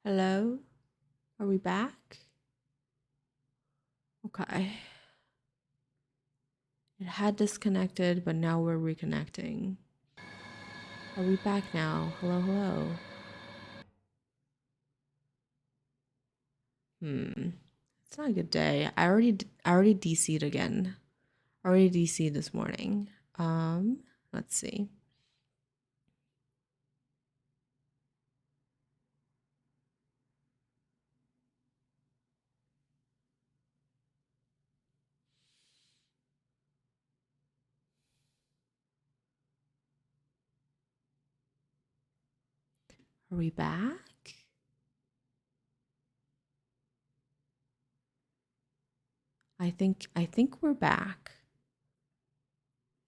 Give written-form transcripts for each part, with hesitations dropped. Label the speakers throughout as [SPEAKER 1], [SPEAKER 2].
[SPEAKER 1] Hello? Are we back? Okay. It had disconnected, but now we're reconnecting. Are we back now? Hello, hello. It's not a good day. I already DC'd again. I already DC'd this morning. Let's see. Are we back? I think we're back.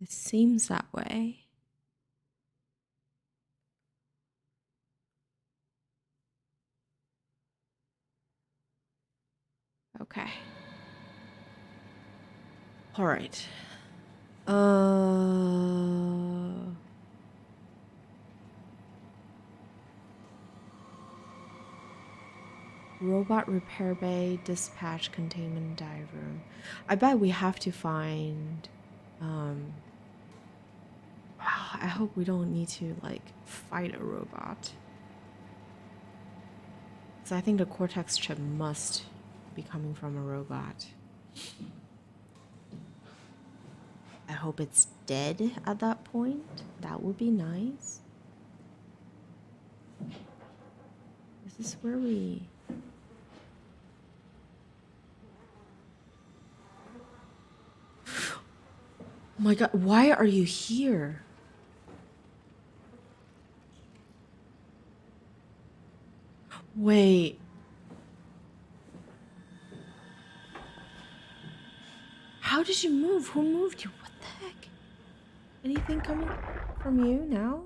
[SPEAKER 1] It seems that way. Okay. All right. Robot repair bay, dispatch containment dive room. I bet we have to find I hope we don't need to like fight a robot. So I think the Cortex chip must be coming from a robot. I hope it's dead at that point. That would be nice. Is this where we... Oh my god, why are you here? Wait. How did you move? Who moved you? What the heck? Anything coming from you now?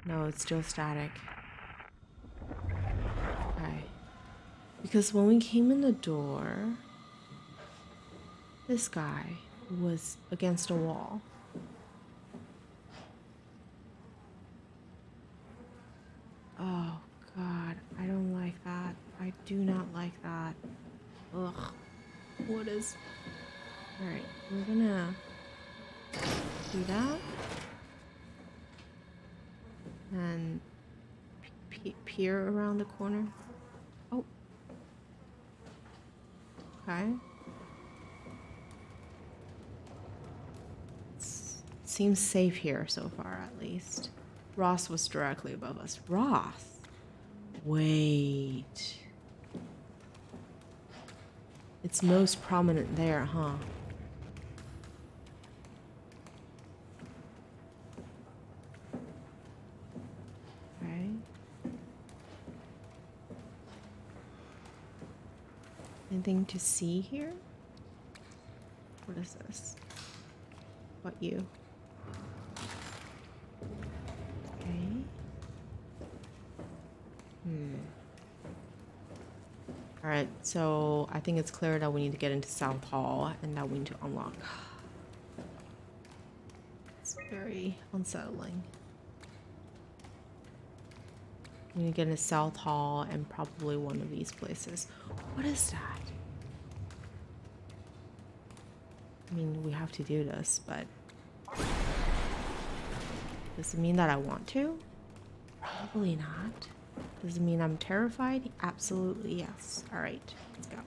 [SPEAKER 1] No, it's still static. Okay. Because when we came in the door, this guy was against a wall. Oh god, I don't like that. I do not like that. Ugh. What is... Alright, we're gonna do that. And peer around the corner. Oh. Okay. Seems safe here so far, at least. Ross was directly above us. Ross? Wait. It's most prominent there, huh? Okay. Anything to see here? What is this? What you? Okay. Alright, so I think it's clear that we need to get into South Hall and that we need to unlock. It's very unsettling. We need to get into South Hall and probably one of these places. What is that? I mean, we have to do this, but... Does it mean that I want to? Probably not. Does it mean I'm terrified? Absolutely yes. Alright, let's go.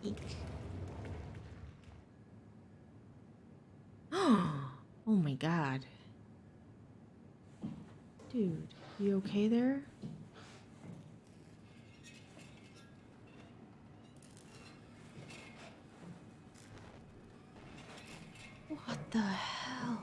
[SPEAKER 1] Eek. Oh my god. Dude, you okay there? What the hell?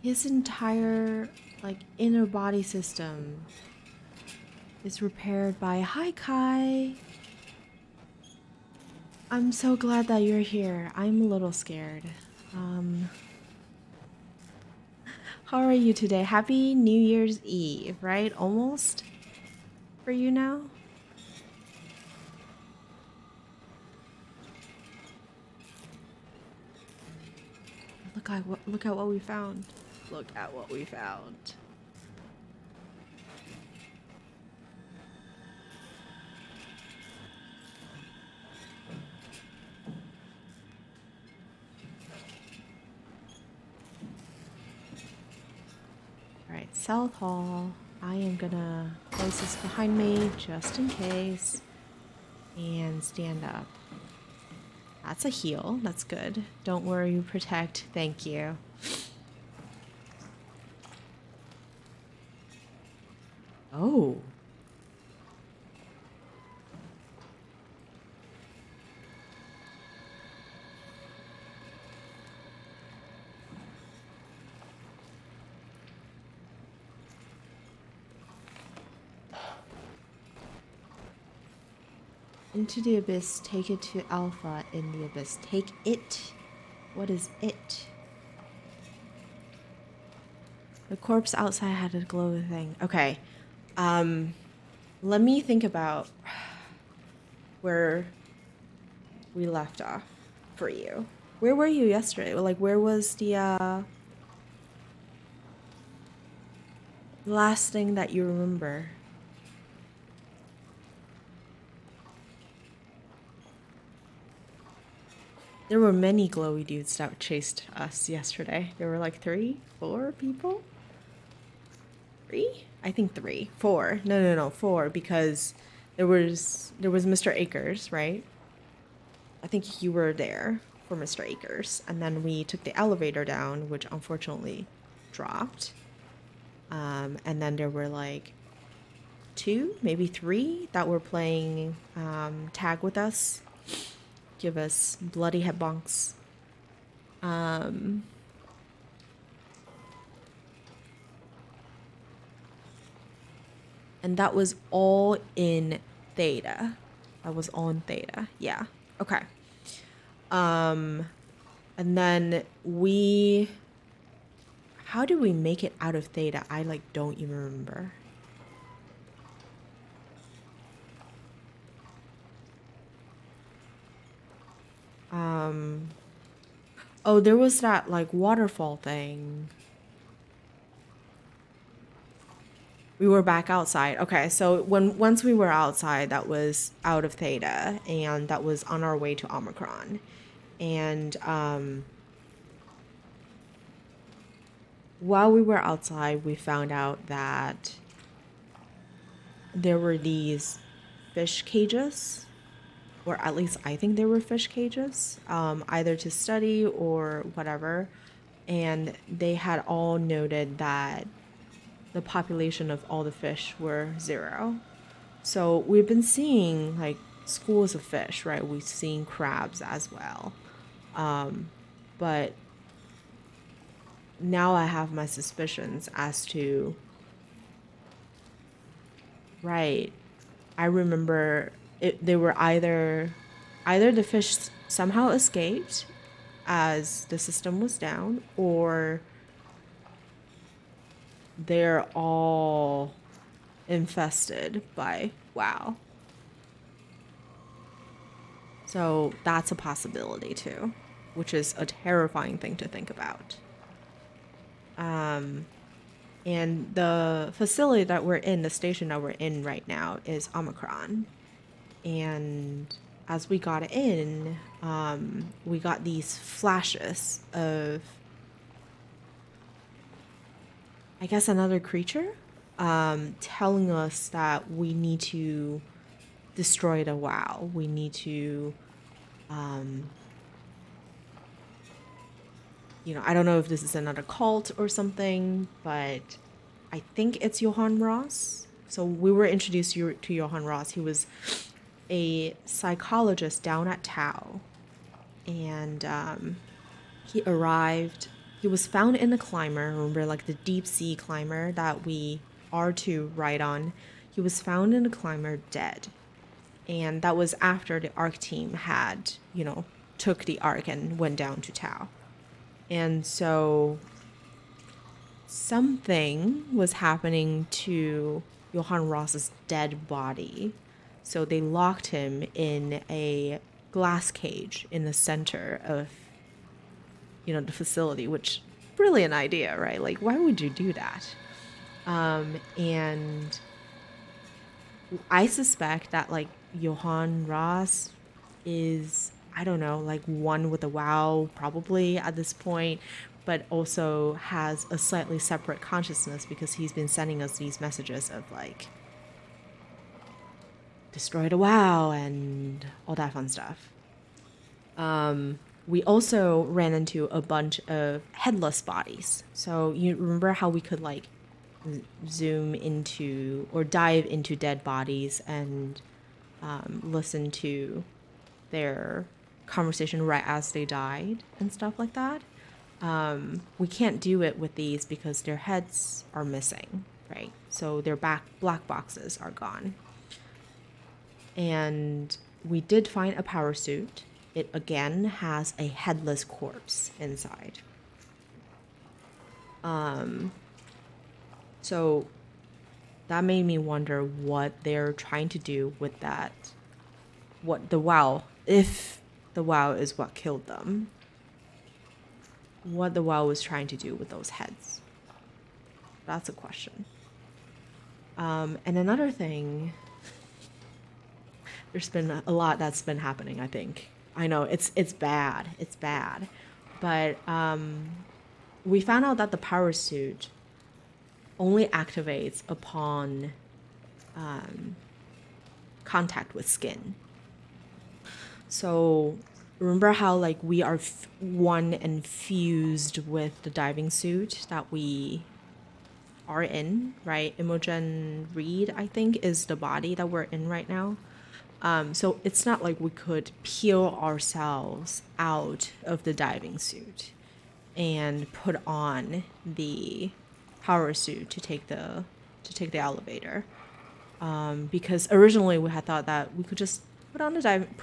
[SPEAKER 1] His entire, like, inner body system is repaired by... Hi, Kai! I'm so glad that you're here. I'm a little scared. How are you today? Happy New Year's Eve, right? Almost? For you now? look at what we found. Look at what we found. Alright, South Hall. I am gonna place this behind me just in case. And stand up. That's a heal. That's good. Don't worry, protect. Thank you. Oh. Into the abyss, take it to Alpha in the abyss. Take it. What is it? The corpse outside had a glow thing. Okay. Let me think about where we left off for you. Where were you yesterday? Like, where was the last thing that you remember? There were many glowy dudes that chased us yesterday. There were like 3, 4 people? 3? I think 3. 4. No, 4, because there was Mr. Akers, right? I think you were there for Mr. Akers. And then we took the elevator down, which unfortunately dropped. And then there were like 2, maybe 3 that were playing tag with us. Give us bloody head bonks. And that was all in Theta. That was all in Theta. Yeah. Okay. And then how did we make it out of Theta? I like don't even remember. Oh, there was that like waterfall thing. We were back outside. Okay, so once we were outside, that was out of Theta, and that was on our way to Omicron. And while we were outside, we found out that there were these fish cages, or at least I think there were fish cages, either to study or whatever. And they had all noted that the population of all the fish were 0. So we've been seeing like schools of fish, right? We've seen crabs as well. But now I have my suspicions as to, right, I remember they were either the fish somehow escaped as the system was down, or they're all infested by WoW. So that's a possibility too, which is a terrifying thing to think about. And the facility that we're in, the station that we're in right now, is Omicron. And as we got in, we got these flashes of, I guess, another creature telling us that we need to destroy the WoW. We need to, I don't know if this is another cult or something, but I think it's Johann Ross. So we were introduced to Johann Ross. He was a psychologist down at Tau, and he arrived. He was found in a climber. Remember, like the deep sea climber that we are to ride on. He was found in a climber dead, and that was after the ARC team had, took the ARC and went down to Tau. And so something was happening to Johann Ross's dead body. So they locked him in a glass cage in the center of the facility, which brilliant idea, right? Like, why would you do that? And I suspect that like Johann Ross is, I don't know, like one with the WoW probably at this point, but also has a slightly separate consciousness because he's been sending us these messages of like destroy the WoW and all that fun stuff. We also ran into a bunch of headless bodies. So you remember how we could like zoom into or dive into dead bodies and listen to their conversation right as they died and stuff like that. We can't do it with these because their heads are missing, right? So their black boxes are gone. And we did find a power suit. It again has a headless corpse inside. So that made me wonder what they're trying to do with that. What the WoW, if the WoW is what killed them, what the WoW was trying to do with those heads. That's a question. And another thing, there's been a lot that's been happening, I think. I know it's bad. It's bad. But we found out that the power suit only activates upon contact with skin. So remember how like we are one and fused with the diving suit that we are in, right? Imogen Reed, I think, is the body that we're in right now. So it's not like we could peel ourselves out of the diving suit and put on the power suit to take the elevator. Because originally we had thought that we could just put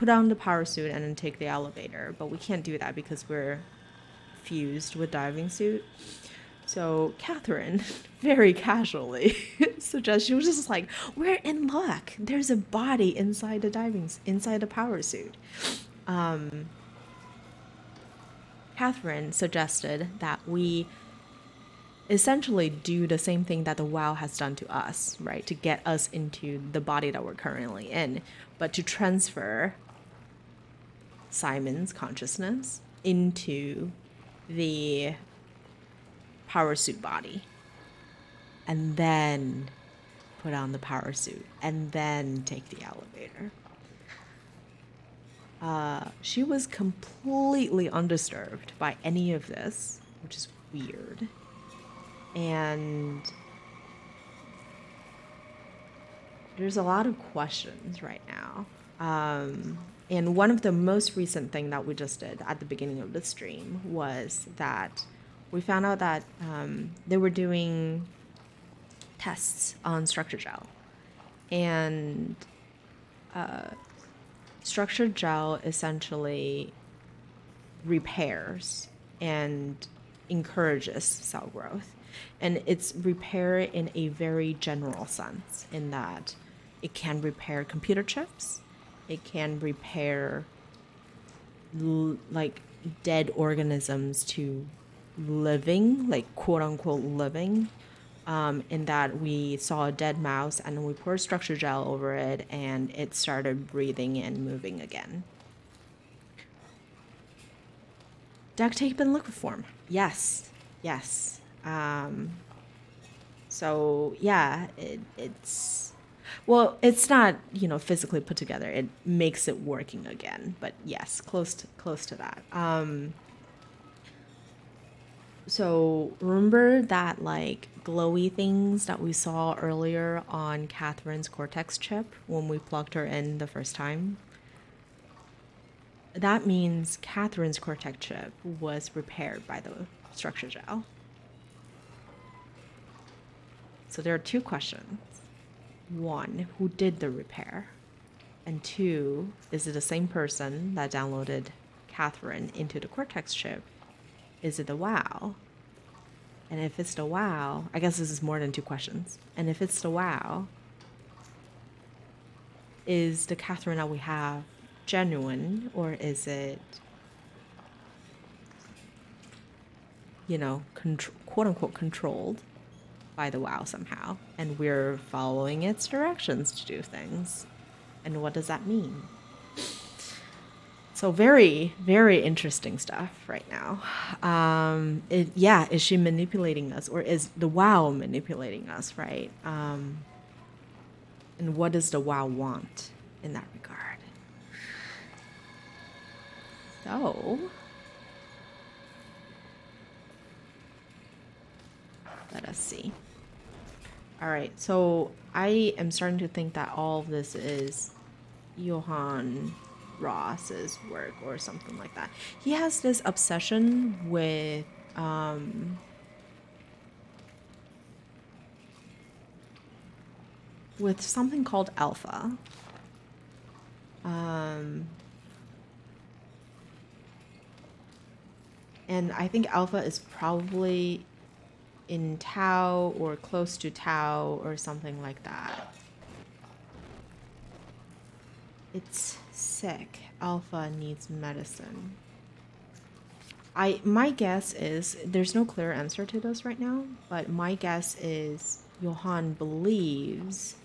[SPEAKER 1] on the power suit and then take the elevator, but we can't do that because we're fused with diving suit. So Catherine, very casually, suggests, she was just like, "We're in luck. There's a body inside the power suit." Catherine suggested that we essentially do the same thing that the WoW has done to us, right? To get us into the body that we're currently in, but to transfer Simon's consciousness into the power suit body, and then put on the power suit, and then take the elevator. She was completely undisturbed by any of this, which is weird. And there's a lot of questions right now. And one of the most recent thing that we just did at the beginning of the stream was that we found out that they were doing tests on structure gel. And structure gel essentially repairs and encourages cell growth. And it's repair in a very general sense, in that it can repair computer chips, it can repair like dead organisms to living, like quote unquote living, in that we saw a dead mouse and we poured structure gel over it and it started breathing and moving again. Duct tape in liquid form. Yes. So yeah, it's well, it's not, physically put together. It makes it working again, but yes, close to that. So remember that like glowy things that we saw earlier on Catherine's Cortex chip when we plugged her in the first time? That means Catherine's Cortex chip was repaired by the structure gel. So there are two questions. One, who did the repair? And two, is it the same person that downloaded Catherine into the Cortex chip? Is it the WoW? And if it's the WoW, I guess this is more than two questions. And if it's the WoW, is the Catherine that we have genuine, or is it you know, quote unquote controlled by the WoW somehow, and we're following its directions to do things. And what does that mean? So very, very interesting stuff right now. Is she manipulating us, or is the WoW manipulating us, right? And what does the WoW want in that regard? So let us see. All right, so I am starting to think that all of this is Johan Ross's work or something like that. He has this obsession with something called alpha. And I think alpha is probably in Tau or close to Tau or something like that. It's sick. Alpha needs medicine. My guess is, there's no clear answer to this right now, but my guess is Johan believes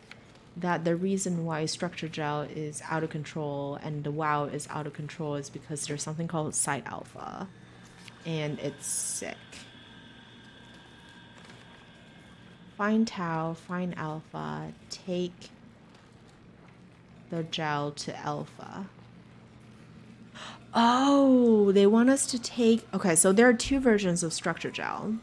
[SPEAKER 1] that the reason why structure gel is out of control and the WoW is out of control is because there's something called site alpha, and it's sick. Find Tau, find alpha, take the gel to alpha. Oh, they want us to take... Okay, so there are two versions of structure gel.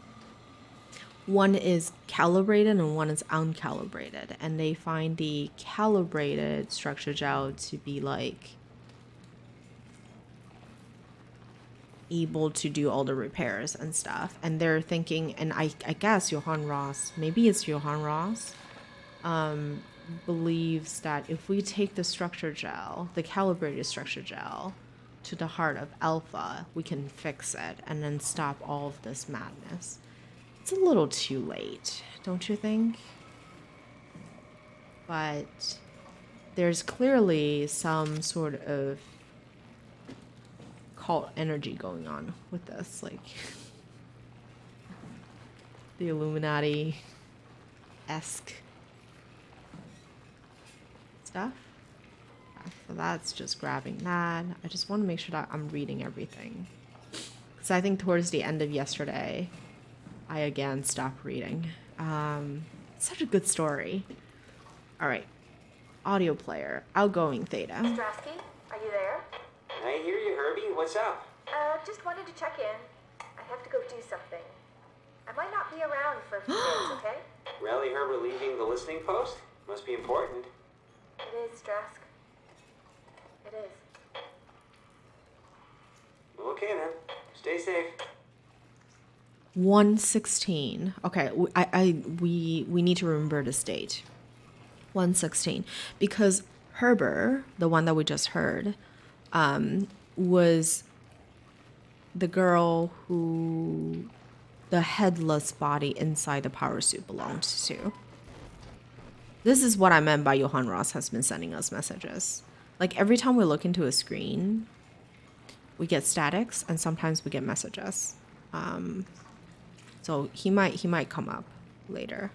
[SPEAKER 1] One is calibrated and one is uncalibrated. And they find the calibrated structure gel to be like able to do all the repairs and stuff. And they're thinking, and I guess Johan Ross, maybe it's Johan Ross, believes that if we take the structure gel, the calibrated structure gel, to the heart of alpha, we can fix it and then stop all of this madness. It's a little too late, don't you think? But there's clearly some sort of cult energy going on with this, like the Illuminati-esque stuff. So that's just grabbing that. I just want to make sure that I'm reading everything. Because I think towards the end of yesterday, I again stopped reading. Such a good story. All right. Audio player. Outgoing Theta.
[SPEAKER 2] Strasky, are you there?
[SPEAKER 3] I hear you, Herbie. What's up?
[SPEAKER 2] Just wanted to check in. I have to go do something. I might not be around for a few days, okay?
[SPEAKER 3] Rally Herbert leaving the listening post? Must be important.
[SPEAKER 2] It is, Strask. It is.
[SPEAKER 3] Okay then. Stay safe.
[SPEAKER 1] 116. Okay, we need to remember this date. 116, because Herbert, the one that we just heard, was the girl who the headless body inside the power suit belonged to. This is what I meant by Johan Ross has been sending us messages. Like every time we look into a screen, we get statics and sometimes we get messages. So he might come up later.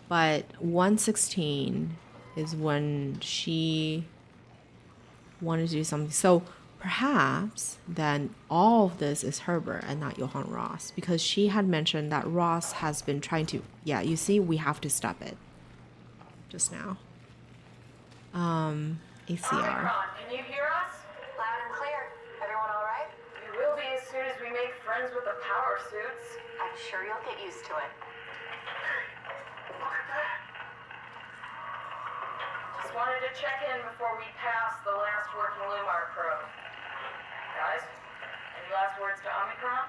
[SPEAKER 1] But 116 is when she wanted to do something. So perhaps then all of this is Herbert and not Johan Ross, because she had mentioned that Ross has been trying to, yeah, you see, we have to stop it just now. ACR.
[SPEAKER 4] Can you hear us?
[SPEAKER 2] Loud and clear. Everyone all right?
[SPEAKER 4] We will be as soon as we make friends with the power suits.
[SPEAKER 2] I'm sure you'll get used to it.
[SPEAKER 4] Look at that. Just wanted to check in before we pass the last working Lumar probe. Guys, any last words to Omicron?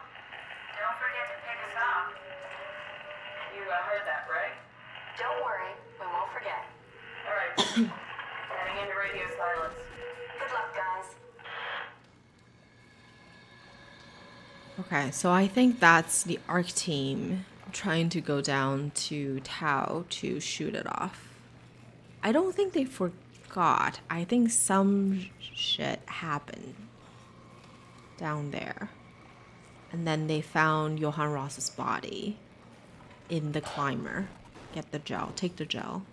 [SPEAKER 4] Don't forget to pick us up. You heard that, right?
[SPEAKER 2] Don't worry, we won't forget.
[SPEAKER 4] All right. Heading into radio silence.
[SPEAKER 2] Good luck, guys.
[SPEAKER 1] Okay, so I think that's the ARC team trying to go down to Tau to shoot it off. I don't think they forgot. I think some shit happened down there. and then they found Johann Ross's body in the climber. Get the gel. Take the gel.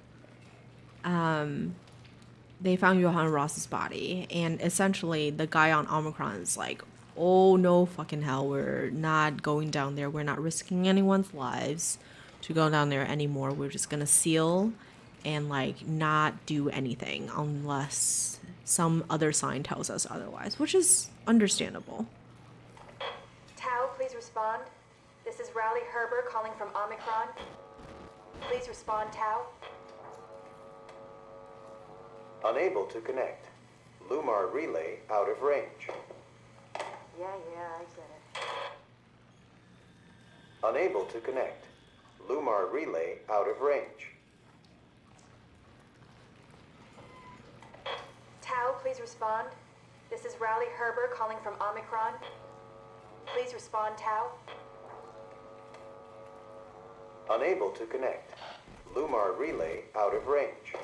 [SPEAKER 1] They found Johann Ross's body, and essentially the guy on Omicron is like, oh no fucking hell, we're not going down there. We're not risking anyone's lives to go down there anymore. We're just gonna seal and like not do anything unless some other sign tells us otherwise, which is understandable.
[SPEAKER 2] Tau, please respond. This is Rowley Herber calling from Omicron. Please respond, Tau.
[SPEAKER 5] Unable to connect. Lumar relay out of range.
[SPEAKER 2] Yeah, I get it.
[SPEAKER 5] Unable to connect. Lumar relay out of range.
[SPEAKER 2] Tau, please respond. This is Rowley Herber calling from Omicron. Please respond, Tau.
[SPEAKER 5] Unable to connect. Lumar relay out of range.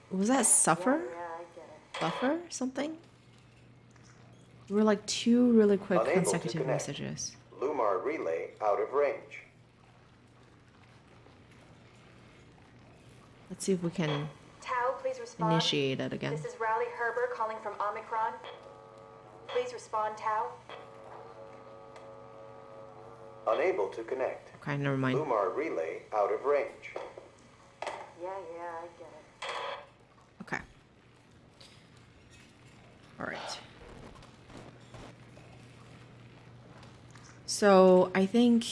[SPEAKER 1] Was that suffer?
[SPEAKER 2] Yeah, I get it.
[SPEAKER 1] Buffer? Something? There were like 2 really quick
[SPEAKER 5] Unable to
[SPEAKER 1] consecutive
[SPEAKER 5] connect.
[SPEAKER 1] messages.
[SPEAKER 5] Lumar relay out of range.
[SPEAKER 1] Let's see if we can
[SPEAKER 2] Tau, please respond.
[SPEAKER 1] initiate it again.
[SPEAKER 2] This is Rowley Herber calling from Omicron. Please respond, Tau.
[SPEAKER 5] Unable to connect.
[SPEAKER 1] Okay, never mind.
[SPEAKER 5] Lumar relay out of range.
[SPEAKER 2] Yeah, I get it.
[SPEAKER 1] Okay. All right. So I think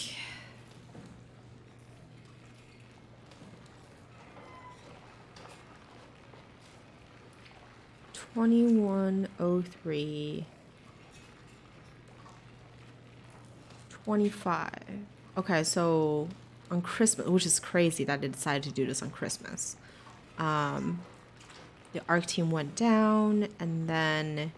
[SPEAKER 1] $21.03 $25. Okay, so on Christmas, which is crazy that they decided to do this on Christmas. The ARC team went down, and then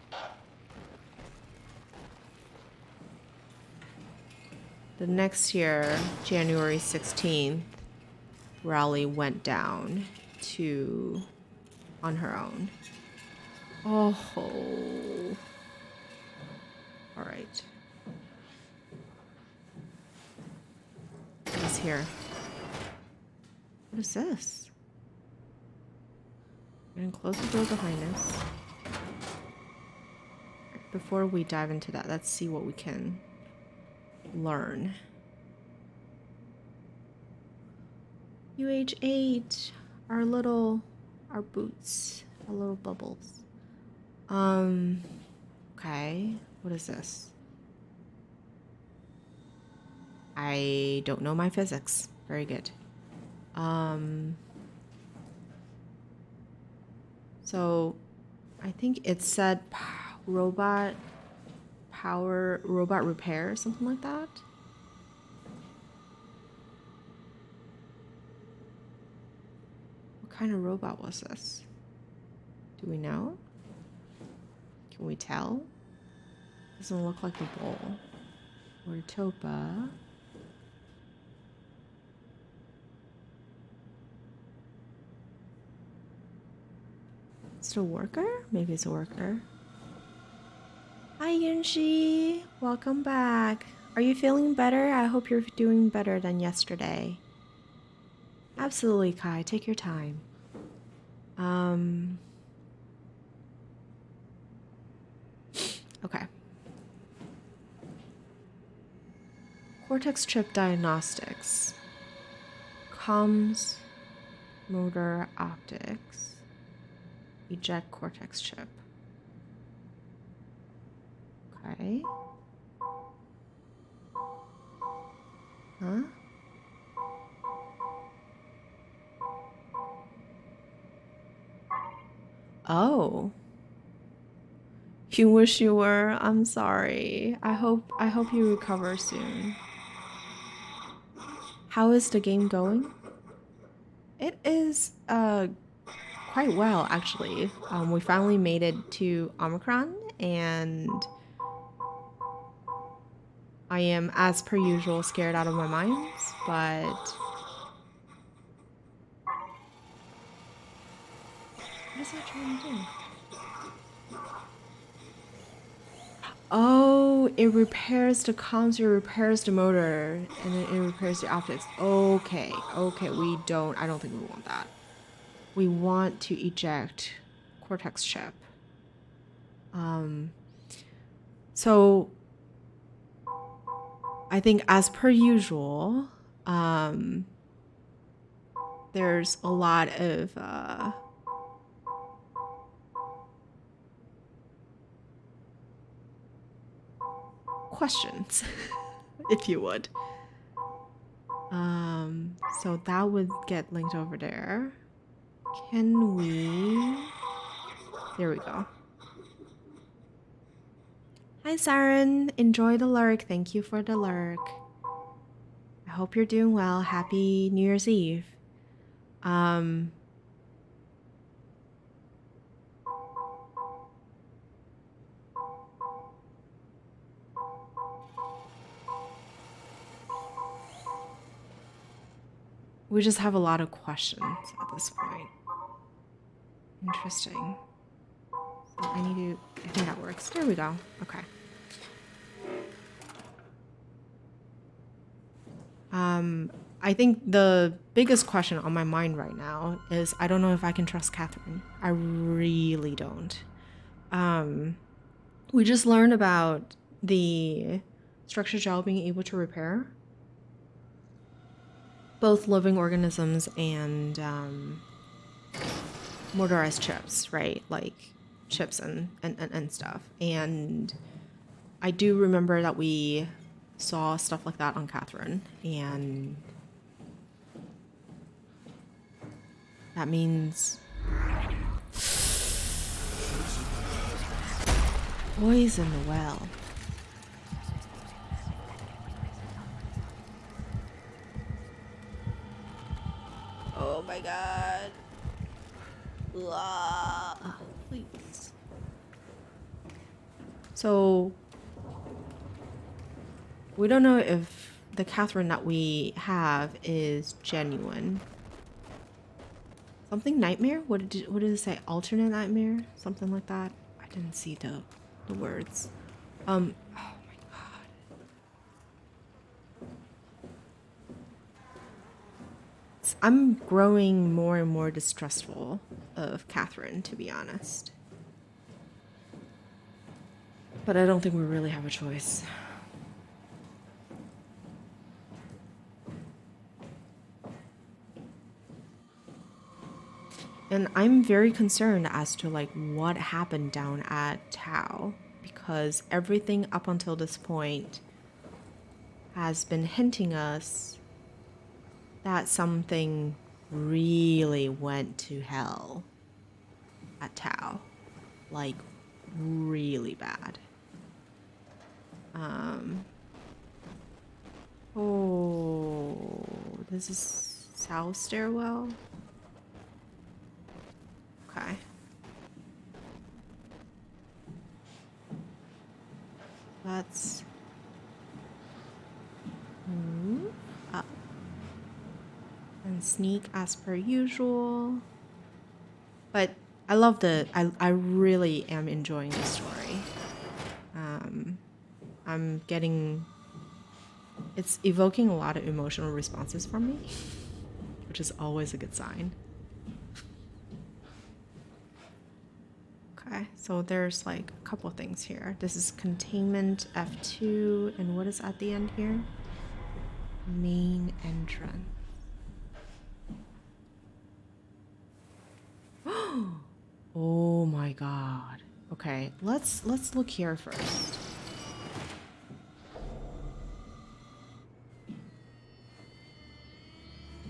[SPEAKER 1] the next year, January 16th, Rowley went down on her own. Oh. All right. What's here? What is this? We're gonna close the door behind us. Before we dive into that, let's see what we can learn. UH8, our boots, our little bubbles. Okay, what is this? I don't know my physics. Very good. So I think it said robot repair, something like that. What kind of robot was this? Do we know? Can we tell? Doesn't look like a bull or a topa. Is it a worker? Maybe it's a worker. Hi Yunshi, welcome back. Are you feeling better? I hope you're doing better than yesterday. Absolutely, Kai, take your time. Okay. Cortex chip diagnostics. Comms, motor, optics. Eject cortex chip. Okay. Huh? Oh. You wish you were. I'm sorry. I hope you recover soon. How is the game going? It is quite well, actually. We finally made it to Omicron, and I am, as per usual, scared out of my mind, but what is that trying to do? Oh, it repairs the comms, it repairs the motor, and then it repairs the optics. Okay, okay, I don't think we want that. We want to eject Cortex chip. So I think as per usual, there's a lot of questions, if you would. So that would get linked over there. Can we? There we go. Hi, Siren. Enjoy the lurk. Thank you for the lurk. I hope you're doing well. Happy New Year's Eve. We just have a lot of questions at this point. Interesting. So I think that works. There we go. Okay. I think the biggest question on my mind right now is I don't know if I can trust Catherine. I really don't. We just learned about the structure gel being able to repair both living organisms and motorized chips, right? Like chips and stuff. And I do remember that we saw stuff like that on Catherine, and that means poison the well. Oh my god. Ugh. Please. So we don't know if the Catherine that we have is genuine. Something nightmare? What did it say? Alternate nightmare? Something like that? I didn't see the words. Oh my god. I'm growing more and more distrustful of Catherine, to be honest. But I don't think we really have a choice. And I'm very concerned as to like what happened down at Tau, because everything up until this point has been hinting us that something really went to hell at Tau, like really bad. Oh, this is South stairwell. Okay. Let's move up and sneak as per usual. But I love I really am enjoying the story. I'm getting, it's evoking a lot of emotional responses from me, which is always a good sign. Okay, so there's like a couple of things here. This is containment F2, and what is at the end here? Main entrance. Oh my god. Okay, let's look here first.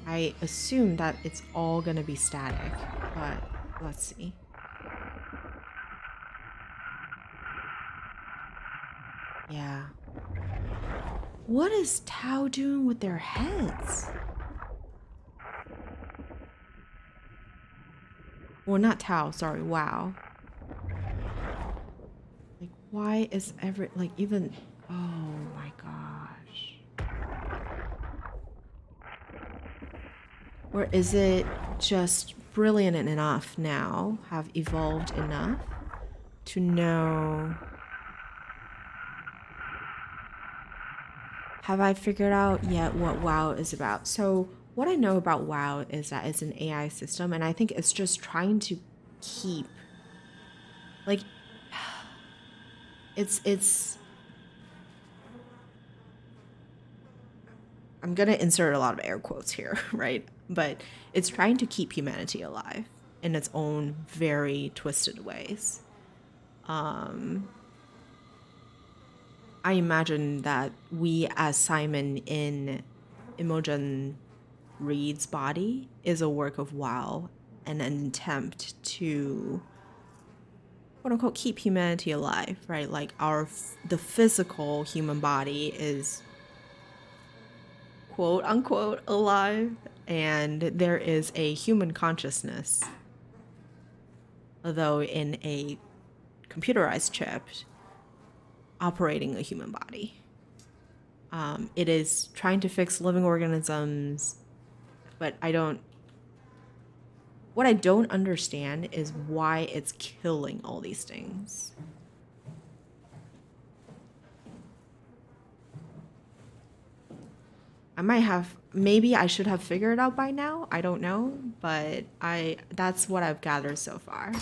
[SPEAKER 1] I assume that it's all gonna be static, but let's see. Yeah. What is Tau doing with their heads? Well, not Tau, sorry, WoW. Like, why is even, oh my gosh. Or is it just brilliant enough now, have evolved enough to know Have I figured out yet what WoW is about? So what I know about WoW is that it's an AI system, and I think it's just trying to keep, like, it's I'm gonna insert a lot of air quotes here, right? But it's trying to keep humanity alive in its own very twisted ways. I imagine that we as Simon in Imogen Reed's body is a work of WoW and an attempt to quote unquote keep humanity alive, right? Like the physical human body is quote unquote alive, and there is a human consciousness, although in a computerized chip operating a human body. It is trying to fix living organisms, but what I don't understand is why it's killing all these things. Maybe I should have figured it out by now, I don't know, but that's what I've gathered so far.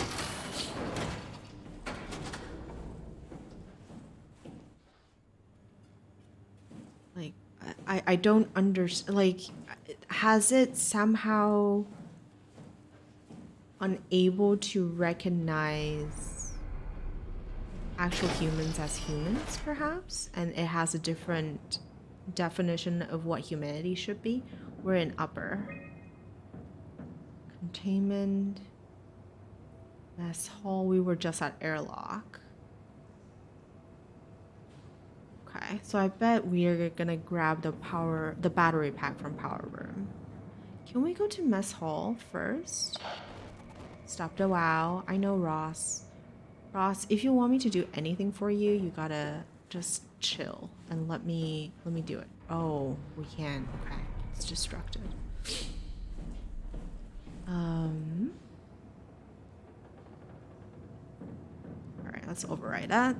[SPEAKER 1] Like, I don't understand, like, has it somehow unable to recognize actual humans as humans, perhaps? And it has a different definition of what humanity should be. We're in upper. Containment. Mess hall, we were just at airlock. Okay, so I bet we're gonna grab the battery pack from power room. Can we go to mess hall first? Stopped a while. I know Ross. Ross, if you want me to do anything for you, you gotta just chill and let me do it. Oh, we can. Okay, it's destructed. All right, let's override that.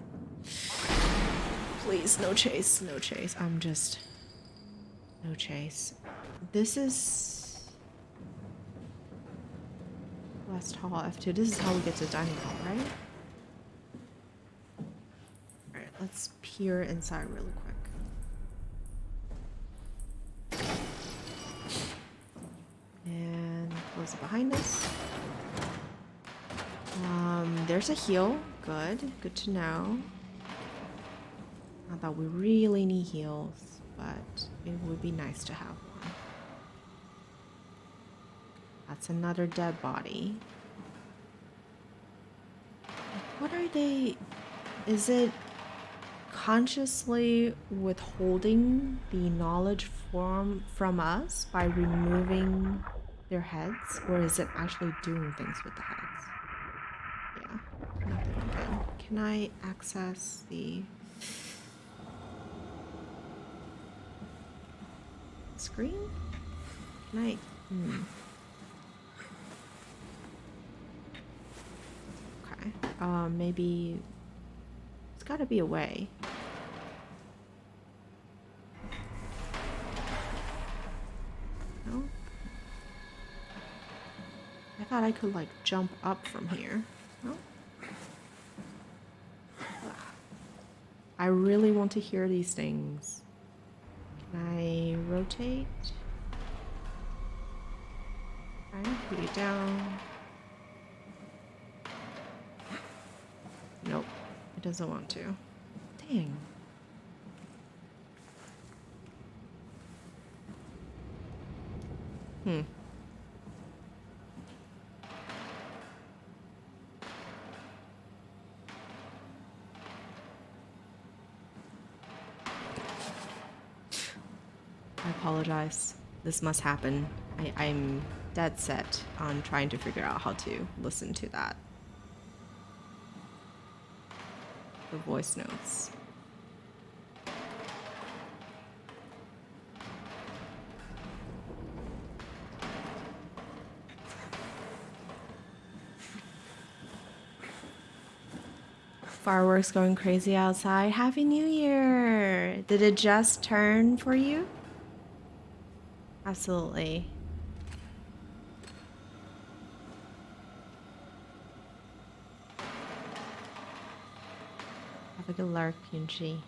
[SPEAKER 1] Please, no chase, no chase. No chase. This is West Hall F2. This is how we get to dining hall, right? Alright, let's peer inside really quick. And close it behind us. There's a heal. Good to know. Not that we really need heals, but it would be nice to have one. That's another dead body. What are they? Is it consciously withholding the knowledge from us by removing their heads? Or is it actually doing things with the heads? Yeah, nothing again. Can I access the screen? Can I? Okay. Maybe it's gotta be a way. No? I thought I could like jump up from here. No? I really want to hear these things. Can I rotate? Okay, put it down. Nope, it doesn't want to. Dang. I apologize. This must happen. I'm dead set on trying to figure out how to listen to that. The voice notes. Fireworks going crazy outside. Happy New Year! Did it just turn for you? Absolutely. Have a good lark, Punchy.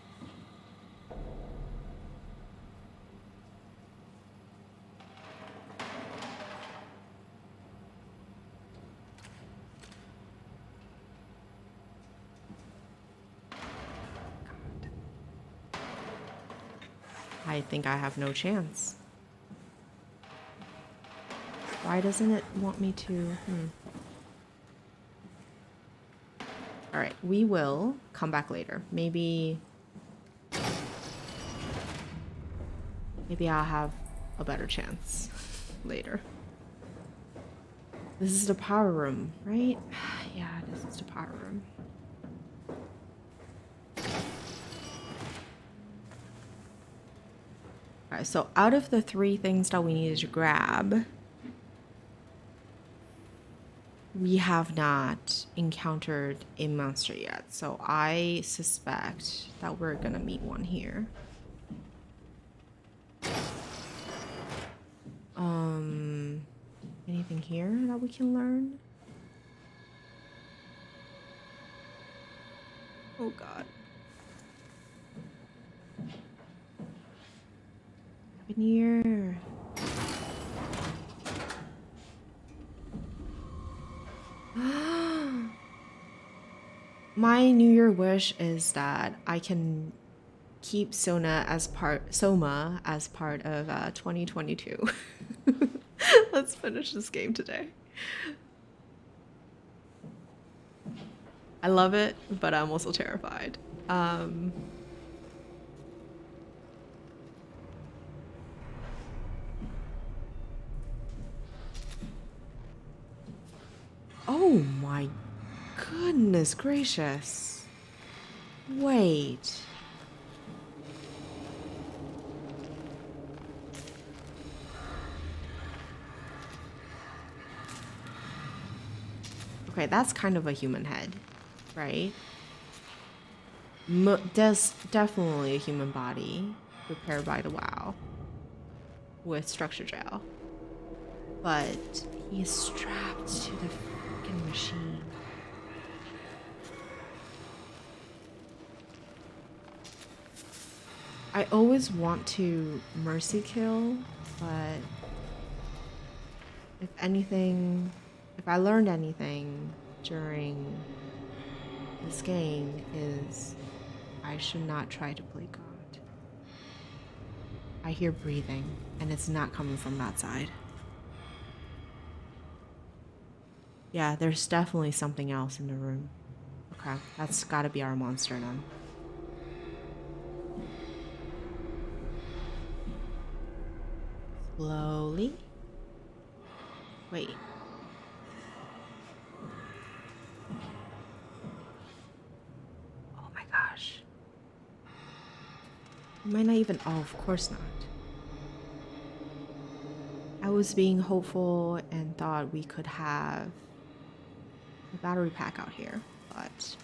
[SPEAKER 1] I think I have no chance. Why doesn't it want me to? Alright, we will come back later. Maybe I'll have a better chance later. This is the power room, right? Yeah, this is the power room. Alright, so out of the 3 things that we needed to grab, we have not encountered a monster yet. So I suspect that we're gonna meet one here. Anything here that we can learn? Oh God. Happy New Year. My New Year wish is that I can keep SOMA as part of 2022. Let's finish this game today. I love it, but I'm also terrified. Oh my goodness gracious. Wait. Okay, that's kind of a human head, right? That's definitely a human body prepared by the WoW with structure gel. But he is strapped to the freaking machine. I always want to mercy kill, but if anything, if I learned anything during this game is I should not try to play God. I hear breathing and it's not coming from that side. Yeah, there's definitely something else in the room. Okay, that's gotta be our monster then. Slowly. Wait. Oh my gosh. You might not even. Oh, of course not. I was being hopeful and thought we could have a battery pack out here, but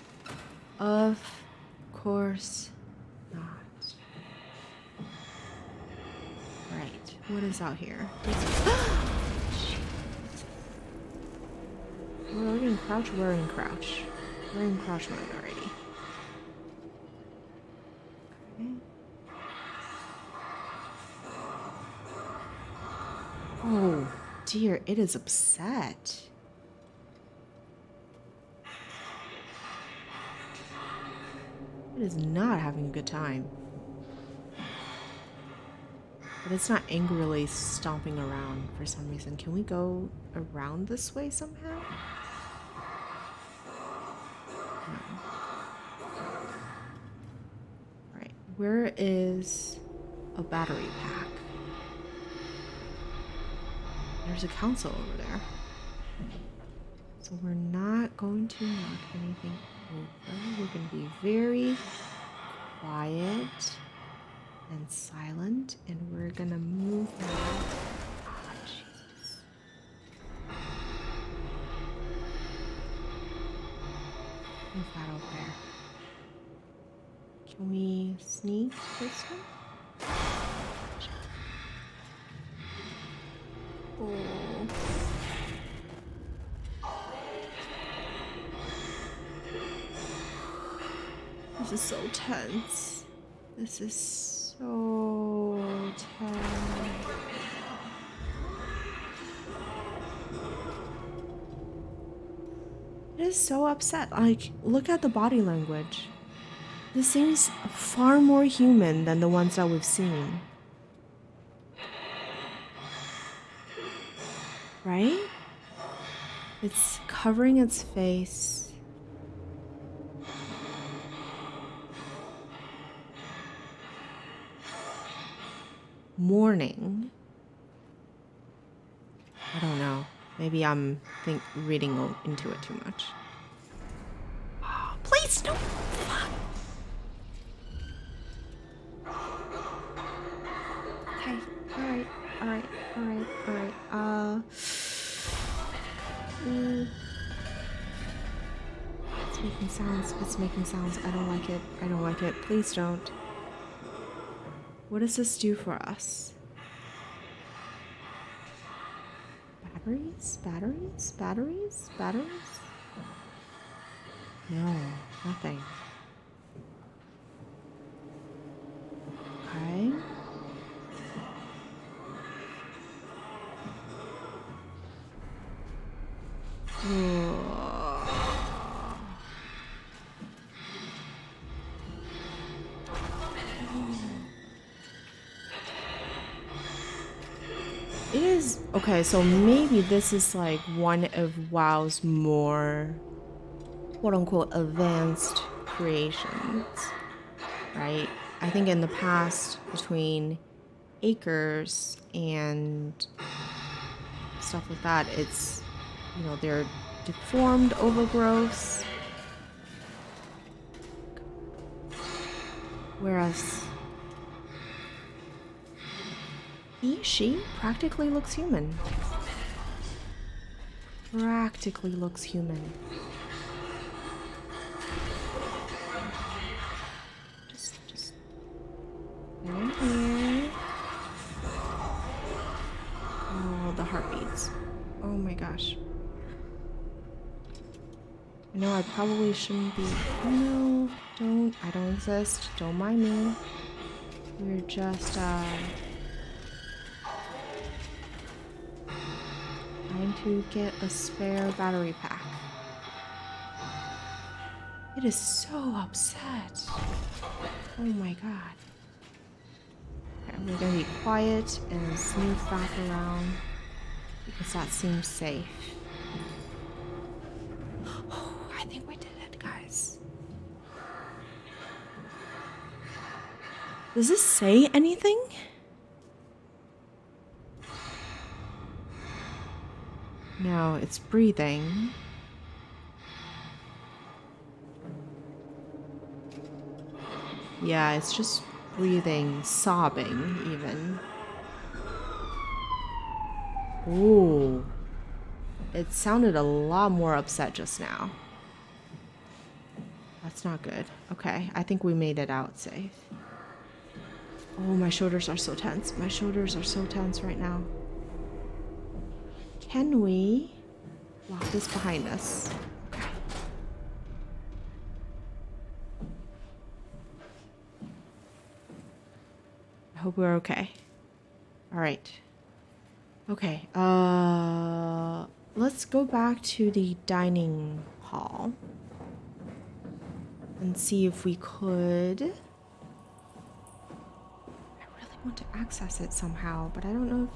[SPEAKER 1] of course not. Right, what is out here? We're in crouch, we're in crouch. We're in crouch mode already. Okay. Oh dear, it is upset. It is not having a good time. But it's not angrily stomping around for some reason. Can we go around this way somehow? No. Alright, where is a battery pack? There's a console over there. So we're not going to knock anything over. We're going to be very quiet and silent, and we're going to move that. Oh, Jesus. Move that over there. Can we sneak this one? Oh. This is so tense. This is so tense. It is so upset. Like, look at the body language. This seems far more human than the ones that we've seen. Right? It's covering its face. Mourning. I don't know. Maybe I'm reading into it too much. Oh, please don't. Okay. All right. It's making sounds. I don't like it. Please don't. What does this do for us? Batteries? No, nothing. Okay. It is okay, so maybe this is like one of WoW's more quote-unquote advanced creations, right? I think in the past, between acres and stuff like that, it's, you know, they're deformed overgrowths, whereas she practically looks human. Just right here. Oh, the heartbeats. Oh my gosh. I know I probably shouldn't be. No, I don't exist. Don't mind me. We're just, trying to get a spare battery pack. It is so upset. Oh my god. Okay, we're gonna be quiet and sneak back around because that seems safe. Oh, I think we did it, guys. Does this say anything? No, it's breathing. Yeah, it's just breathing, sobbing even. Ooh. It sounded a lot more upset just now. That's not good. Okay, I think we made it out safe. Oh, my shoulders are so tense. My shoulders are so tense right now. Can we lock this behind us? Okay. I hope we're okay. All right. Okay. Let's go back to the dining hall and see if we could. I really want to access it somehow, but I don't know if.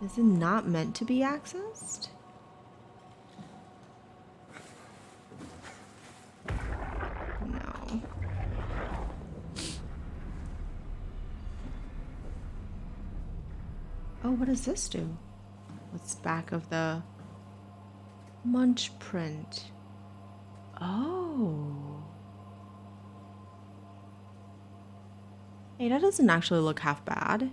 [SPEAKER 1] Is it not meant to be accessed? No. Oh, what does this do? What's back of the munch print? Oh. Hey, that doesn't actually look half bad.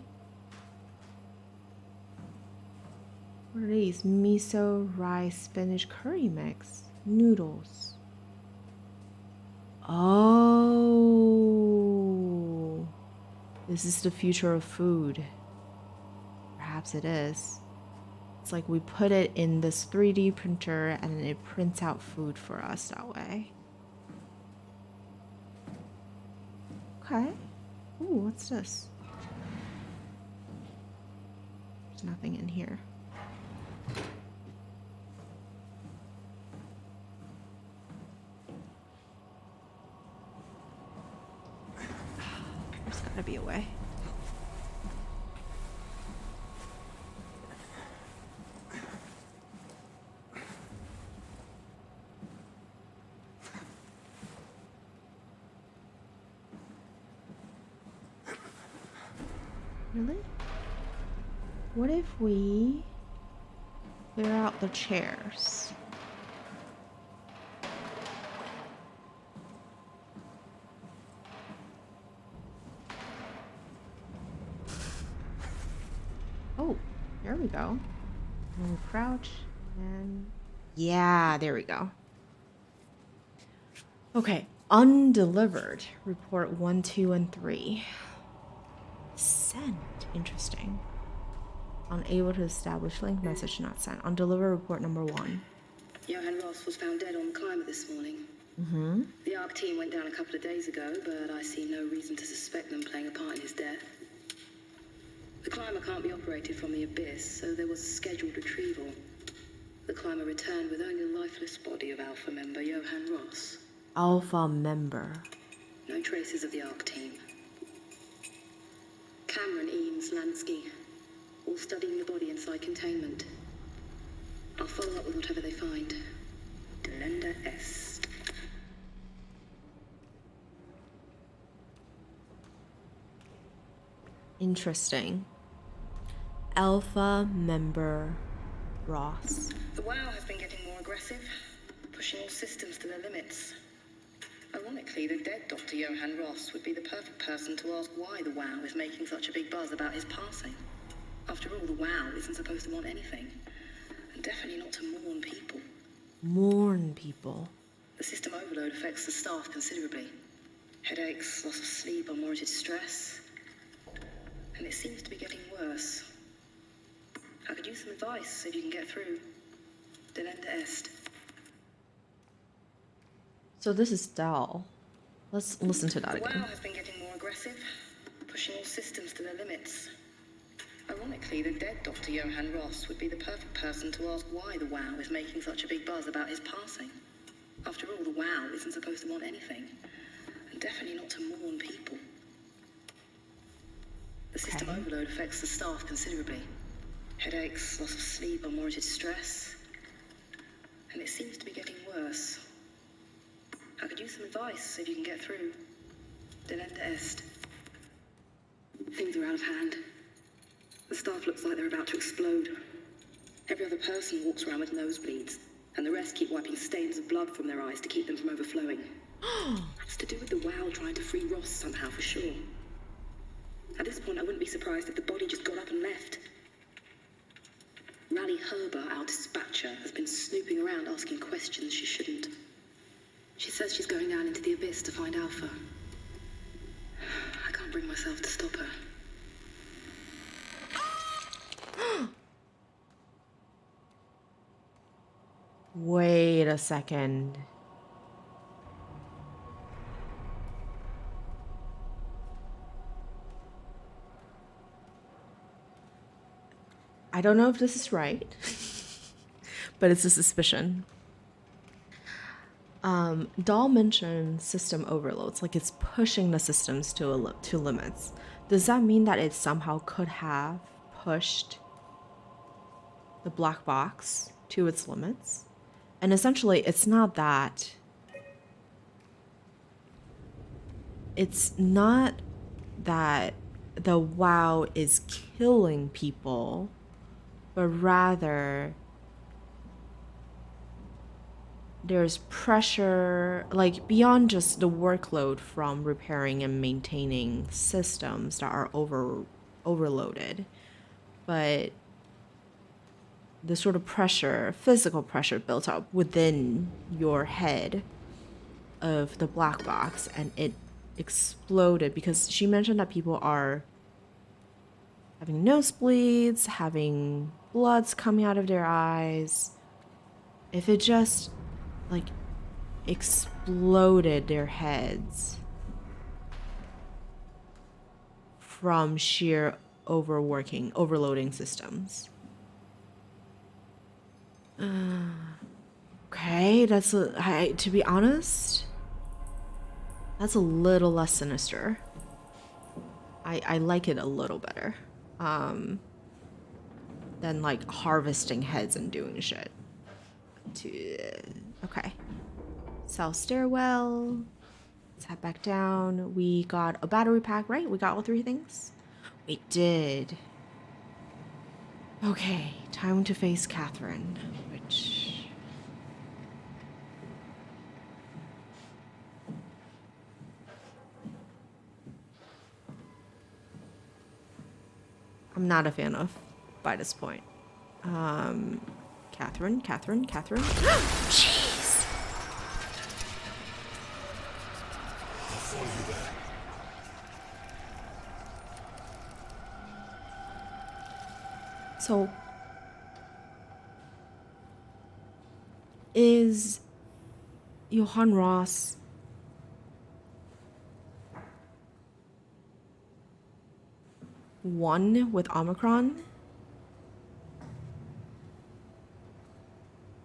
[SPEAKER 1] What are these? Miso, rice, spinach, curry mix, noodles. Oh. This is the future of food. Perhaps it is. It's like we put it in this 3D printer and it prints out food for us that way. Okay. Ooh, what's this? There's nothing in here. There's gotta be a way. Really? What if we clear out the chairs? Oh, there we go. We'll crouch and yeah, there we go. Okay, undelivered. Report 1, 2, and 3. Sent. Interesting. Unable to establish link. Message not sent. Undelivered. Report number 1.
[SPEAKER 6] Johan Ross was found dead on the climber this morning. The ARC team went down a couple of days ago, but I see no reason to suspect them playing a part in his death. The climber can't be operated from the abyss, so there was a scheduled retrieval. The climber returned with only the lifeless body of Alpha member Johan Ross.
[SPEAKER 1] Alpha member.
[SPEAKER 6] No traces of the ARC team. Cameron, Eames, Lansky, all studying the body inside containment. I'll follow up with whatever they find. Delenda Est.
[SPEAKER 1] Interesting. Alpha member Ross.
[SPEAKER 6] The WoW has been getting more aggressive, pushing all systems to their limits. Ironically, the dead Dr. Johan Ross would be the perfect person to ask why the WoW is making such a big buzz about his passing. After all, the WoW isn't supposed to want anything, and definitely not to mourn people.
[SPEAKER 1] Mourn people.
[SPEAKER 6] The system overload affects the staff considerably. Headaches, loss of sleep, unwarranted stress. And it seems to be getting worse. I could use some advice if you can get through. Delenda Est.
[SPEAKER 1] So this is Dal. Let's listen to that
[SPEAKER 6] The
[SPEAKER 1] again.
[SPEAKER 6] WoW has been getting more aggressive, pushing all systems to their limits. Ironically, the dead Dr. Johan Ross would be the perfect person to ask why the WoW is making such a big buzz about his passing. After all, the WoW isn't supposed to want anything, and definitely not to mourn people. The system overload affects the staff considerably. Headaches, loss of sleep, unwarranted stress. And it seems to be getting worse. I could use some advice if you can get through. Delenda Est. Things are out of hand. The staff looks like they're about to explode. Every other person walks around with nosebleeds, and the rest keep wiping stains of blood from their eyes to keep them from overflowing. It's to do with the WoW trying to free Ross somehow, for sure. At this point, I wouldn't be surprised if the body just got up and left. Rally Herber, our dispatcher, has been snooping around asking questions she shouldn't. She says she's going down into the abyss to find Alpha. I can't bring myself to stop her.
[SPEAKER 1] Wait a second. I don't know if this is right, but it's a suspicion. Dahl mentioned system overloads, like it's pushing the systems to limits. Does that mean that it somehow could have pushed the black box to its limits? And essentially, it's not that. It's not that the WoW is killing people, but rather there's pressure, like beyond just the workload from repairing and maintaining systems that are overloaded, but the sort of pressure, physical pressure built up within your head of the black box, and it exploded, because she mentioned that people are having nosebleeds, having bloods coming out of their eyes. If it just like exploded their heads from sheer overloading systems. Okay, to be honest, that's a little less sinister. I like it a little better than like harvesting heads and doing shit. Okay, south stairwell. Let's head back down. We got a battery pack, right? We got all 3 things. We did. Okay, time to face Catherine, which... I'm not a fan of by this point. Catherine. Jeez! So, is Johann Ross one with Omicron?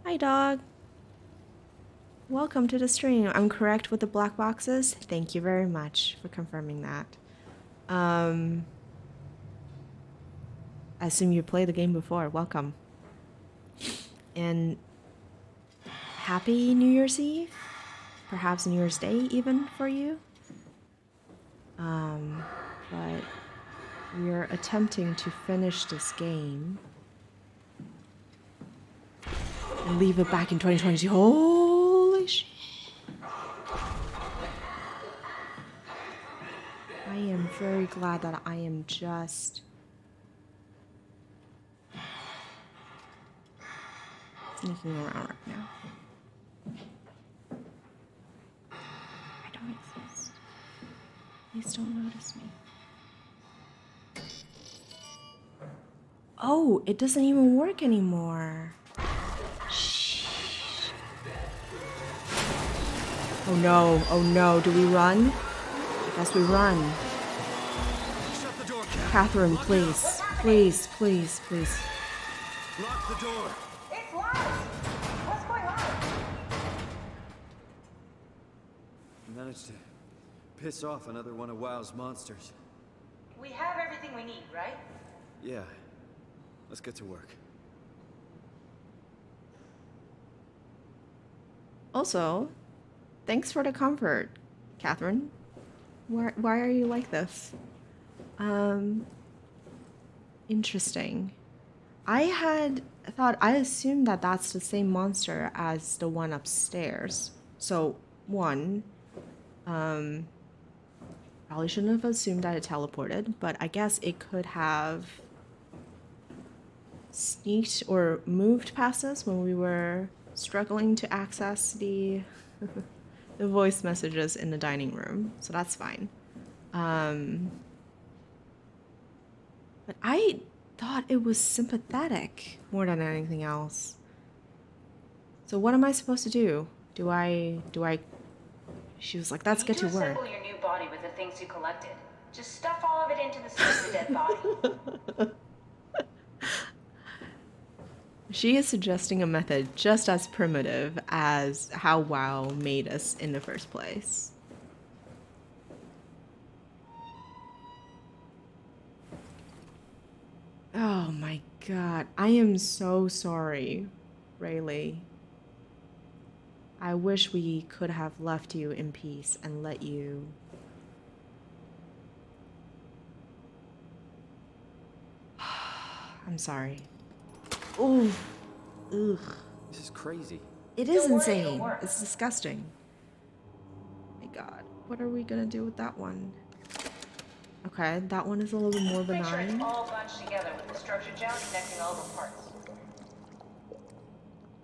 [SPEAKER 1] Hi, dog. Welcome to the stream. I'm correct with the black boxes? Thank you very much for confirming that. I assume you played the game before. Welcome. And happy New Year's Eve? Perhaps New Year's Day even for you? But we're attempting to finish this game and leave it back in 2022. Holy shit. I am very glad that I am just sneaking around right now. I don't exist. Please don't notice me. Oh, it doesn't even work anymore. Shh. Oh no, oh no, do we run? I guess we run.
[SPEAKER 7] Shut the door, Cat.
[SPEAKER 1] Catherine, please. Please, please, please.
[SPEAKER 7] Lock the door.
[SPEAKER 2] It's locked! What's going on?
[SPEAKER 7] Managed to piss off another one of WoW's monsters.
[SPEAKER 2] We have everything we need, right?
[SPEAKER 7] Yeah. Let's get to work.
[SPEAKER 1] Also, thanks for the comfort, Catherine. Why are you like this? Interesting. I assumed that that's the same monster as the one upstairs. So, one, probably shouldn't have assumed that it teleported, but I guess it could have sneaked or moved past us when we were struggling to access the the voice messages in the dining room, so that's fine. But I thought it was sympathetic more than anything else. So what am I supposed to do? Do I? She was like, let's get to work.
[SPEAKER 2] Assemble your new body with the things you collected. Just stuff all of it into the suit of the dead body.
[SPEAKER 1] She is suggesting a method just as primitive as how WoW made us in the first place. Oh my god. I am so sorry, Rayleigh. I wish we could have left you in peace and let you... I'm sorry. Ooh. Ugh.
[SPEAKER 7] This is crazy.
[SPEAKER 1] It is insane. It's disgusting. My god. What are we gonna do with that one? Okay, that one is a little bit more
[SPEAKER 2] Make sure it's
[SPEAKER 1] benign.
[SPEAKER 2] all bunched together with the structure gel connecting all the parts.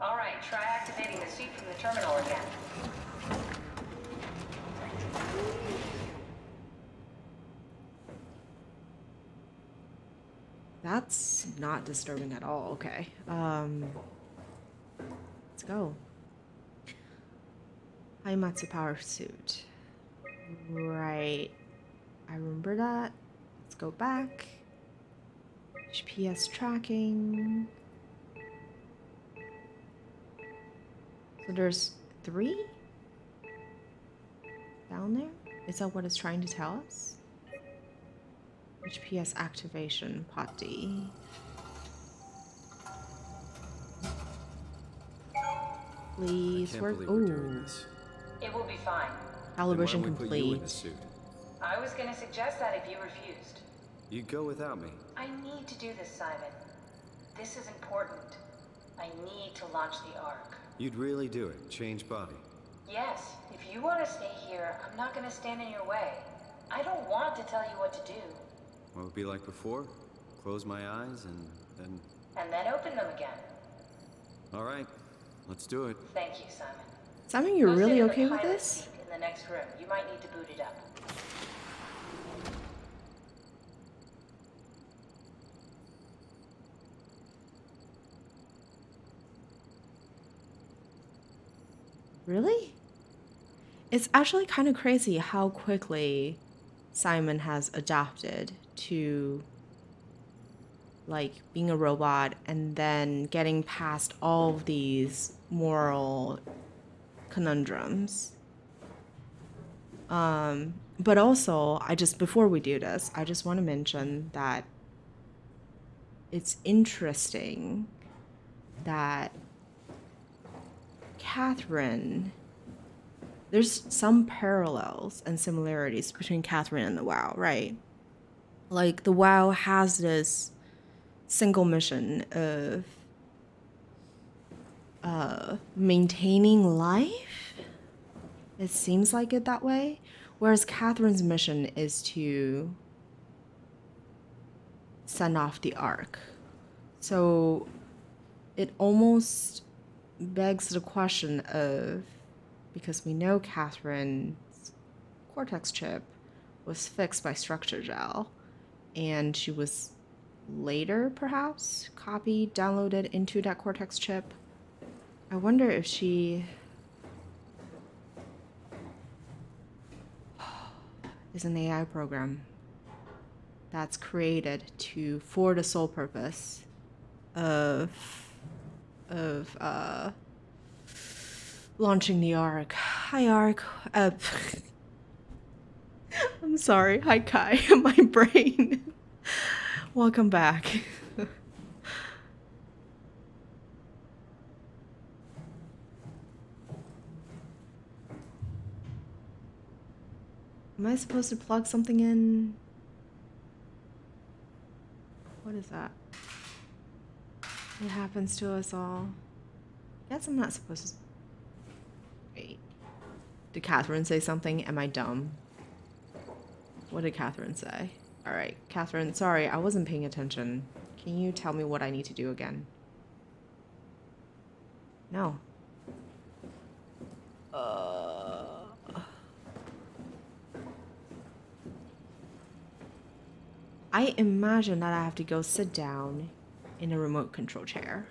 [SPEAKER 2] Alright, try activating the suit from the terminal again.
[SPEAKER 1] That's not disturbing at all. Okay. Let's go. Haimatsu power suit. Right. I remember that. Let's go back. GPS tracking. So there's 3 down there? Is that what it's trying to tell us? HPS activation, pot D. Please
[SPEAKER 7] Can't
[SPEAKER 1] work.
[SPEAKER 7] believe we're doing
[SPEAKER 1] Ooh,
[SPEAKER 7] this.
[SPEAKER 4] It will be fine.
[SPEAKER 1] calibration
[SPEAKER 7] Then why don't we put you in the
[SPEAKER 1] complete.
[SPEAKER 7] suit?
[SPEAKER 4] I was gonna suggest that if you refused.
[SPEAKER 7] You go without me.
[SPEAKER 4] I need to do this, Simon. This is important. I need to launch the Ark.
[SPEAKER 7] You'd really do it. Change body.
[SPEAKER 4] Yes, if you want to stay here, I'm not gonna stand in your way. I don't want to tell you what to do.
[SPEAKER 7] What would it be like before? Close my eyes and then...
[SPEAKER 4] And then open them again.
[SPEAKER 7] All right, let's do it.
[SPEAKER 4] Thank you, Simon.
[SPEAKER 1] Simon, you're
[SPEAKER 4] Go sit
[SPEAKER 1] really
[SPEAKER 4] in the
[SPEAKER 1] okay with
[SPEAKER 4] pilot
[SPEAKER 1] this?
[SPEAKER 4] seat in the next room. You might need to boot it up.
[SPEAKER 1] Really? It's actually kind of crazy how quickly Simon has adapted to like being a robot and then getting past all of these moral conundrums. But also, before we do this, I just want to mention that it's interesting that Catherine, there's some parallels and similarities between Catherine and the WoW, right? Like the WoW has this single mission of maintaining life. It seems like it that way. Whereas Catherine's mission is to send off the Ark. So it almost begs the question of, because we know Catherine's Cortex chip was fixed by structure gel, and she was later perhaps copied, downloaded into that Cortex chip. I wonder if she is an AI program that's created for the sole purpose of launching the Ark. Hi, Ark. I'm sorry. Hi, Kai. My brain. Welcome back. Am I supposed to plug something in? What is that? It happens to us all. Guess I'm not supposed to. Wait. Did Catherine say something? Am I dumb? What did Catherine say? Alright, Catherine, sorry, I wasn't paying attention. Can you tell me what I need to do again? No. I imagine that I have to go sit down in a remote control chair.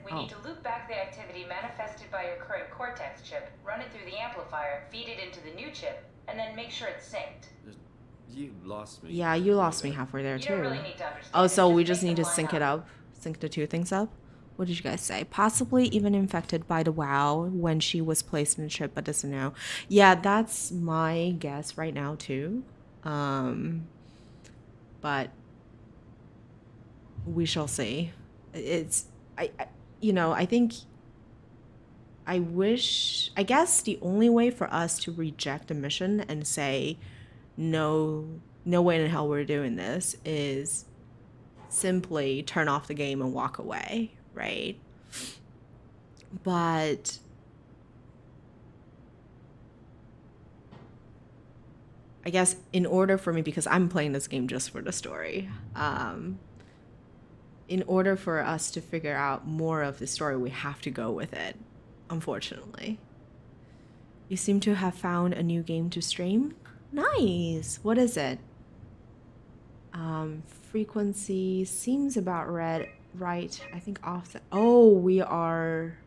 [SPEAKER 4] We need to loop back the activity manifested by your current Cortex chip, run it through the amplifier, feed it into the new chip, and then make sure it's synced.
[SPEAKER 7] You lost me.
[SPEAKER 1] Yeah, you lost me halfway there
[SPEAKER 4] You
[SPEAKER 1] too.
[SPEAKER 4] don't really need to understand.
[SPEAKER 1] Oh, so we just
[SPEAKER 4] make
[SPEAKER 1] need to
[SPEAKER 4] them
[SPEAKER 1] sync
[SPEAKER 4] line
[SPEAKER 1] it up? Sync the two things up? What did you guys say? Possibly even infected by the WoW when she was placed in the chip, but doesn't know. Yeah, that's my guess right now too. But we shall see. It's I think I guess the only way for us to reject a mission and say no way in hell we're doing this is simply turn off the game and walk away, right? But I guess in order for me, because I'm playing this game just for the story, in order for us to figure out more of the story, we have to go with it, unfortunately. You seem to have found a new game to stream? Nice! What is it? Frequency seems about right. I think offset. Oh, we are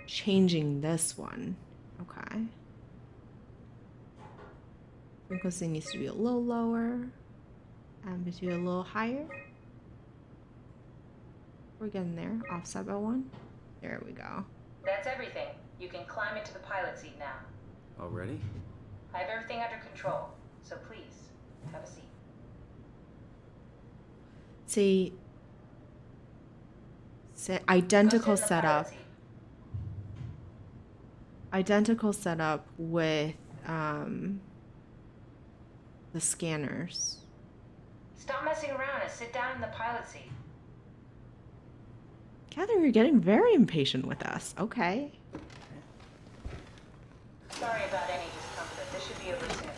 [SPEAKER 1] changing this one. Okay. Frequency needs to be a little lower. Amplitude a little higher. We're getting there. Offset by 1. There we go.
[SPEAKER 4] That's everything. You can climb into the pilot seat now.
[SPEAKER 7] Already?
[SPEAKER 4] I have everything under control, so please, have a seat.
[SPEAKER 1] See, identical setup. Identical setup with the scanners.
[SPEAKER 4] Stop messing around and sit down in the pilot seat.
[SPEAKER 1] Catherine, you're getting very impatient with us. Okay.
[SPEAKER 4] Sorry about any discomfort. This should be over soon.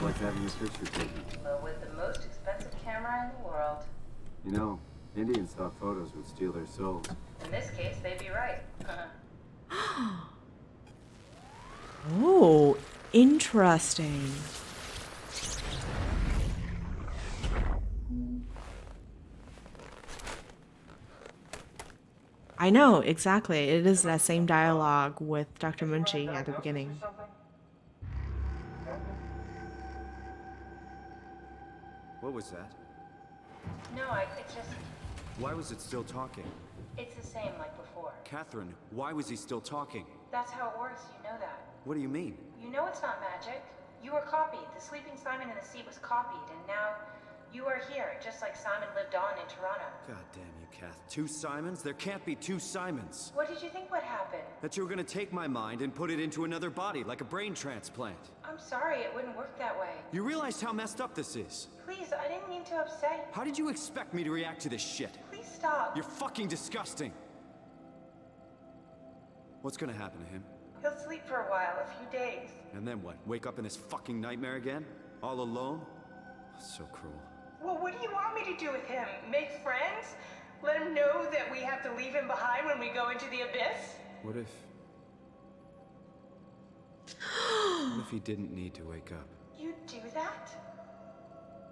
[SPEAKER 7] Like having your picture taken.
[SPEAKER 4] Well, with the most expensive camera in the world.
[SPEAKER 7] You know, Indian stock photos would steal their souls.
[SPEAKER 4] In this case, they'd be right.
[SPEAKER 1] Oh, interesting. I know, exactly. It is that same dialogue with Dr. Munchie at the beginning.
[SPEAKER 7] What was that?
[SPEAKER 4] No, it's just...
[SPEAKER 7] Why was it still talking?
[SPEAKER 4] It's the same like before.
[SPEAKER 7] Catherine, why was he still talking?
[SPEAKER 4] That's how it works, you know that.
[SPEAKER 7] What do you mean?
[SPEAKER 4] You know it's not magic. You were copied. The sleeping Simon in the seat was copied, and now you are here, just like Simon lived on in Toronto.
[SPEAKER 7] God damn you, Kath. 2 Simons? There can't be 2 Simons.
[SPEAKER 4] What did you think would happen?
[SPEAKER 7] That you were gonna take my mind and put it into another body, like a brain transplant.
[SPEAKER 4] I'm sorry, it wouldn't work that way.
[SPEAKER 7] You realize how messed up this is?
[SPEAKER 4] Please, I didn't mean to upset you.
[SPEAKER 7] How did you expect me to react to this shit?
[SPEAKER 4] Please stop.
[SPEAKER 7] You're fucking disgusting. What's gonna happen to him?
[SPEAKER 4] He'll sleep for a while, a few days.
[SPEAKER 7] And then what? Wake up in this fucking nightmare again? All alone? So cruel.
[SPEAKER 4] Well, what do you want me to do with him? Make friends? Let him know that we have to leave him behind when we go into the abyss?
[SPEAKER 7] What if he didn't need to wake up?
[SPEAKER 4] You'd do that?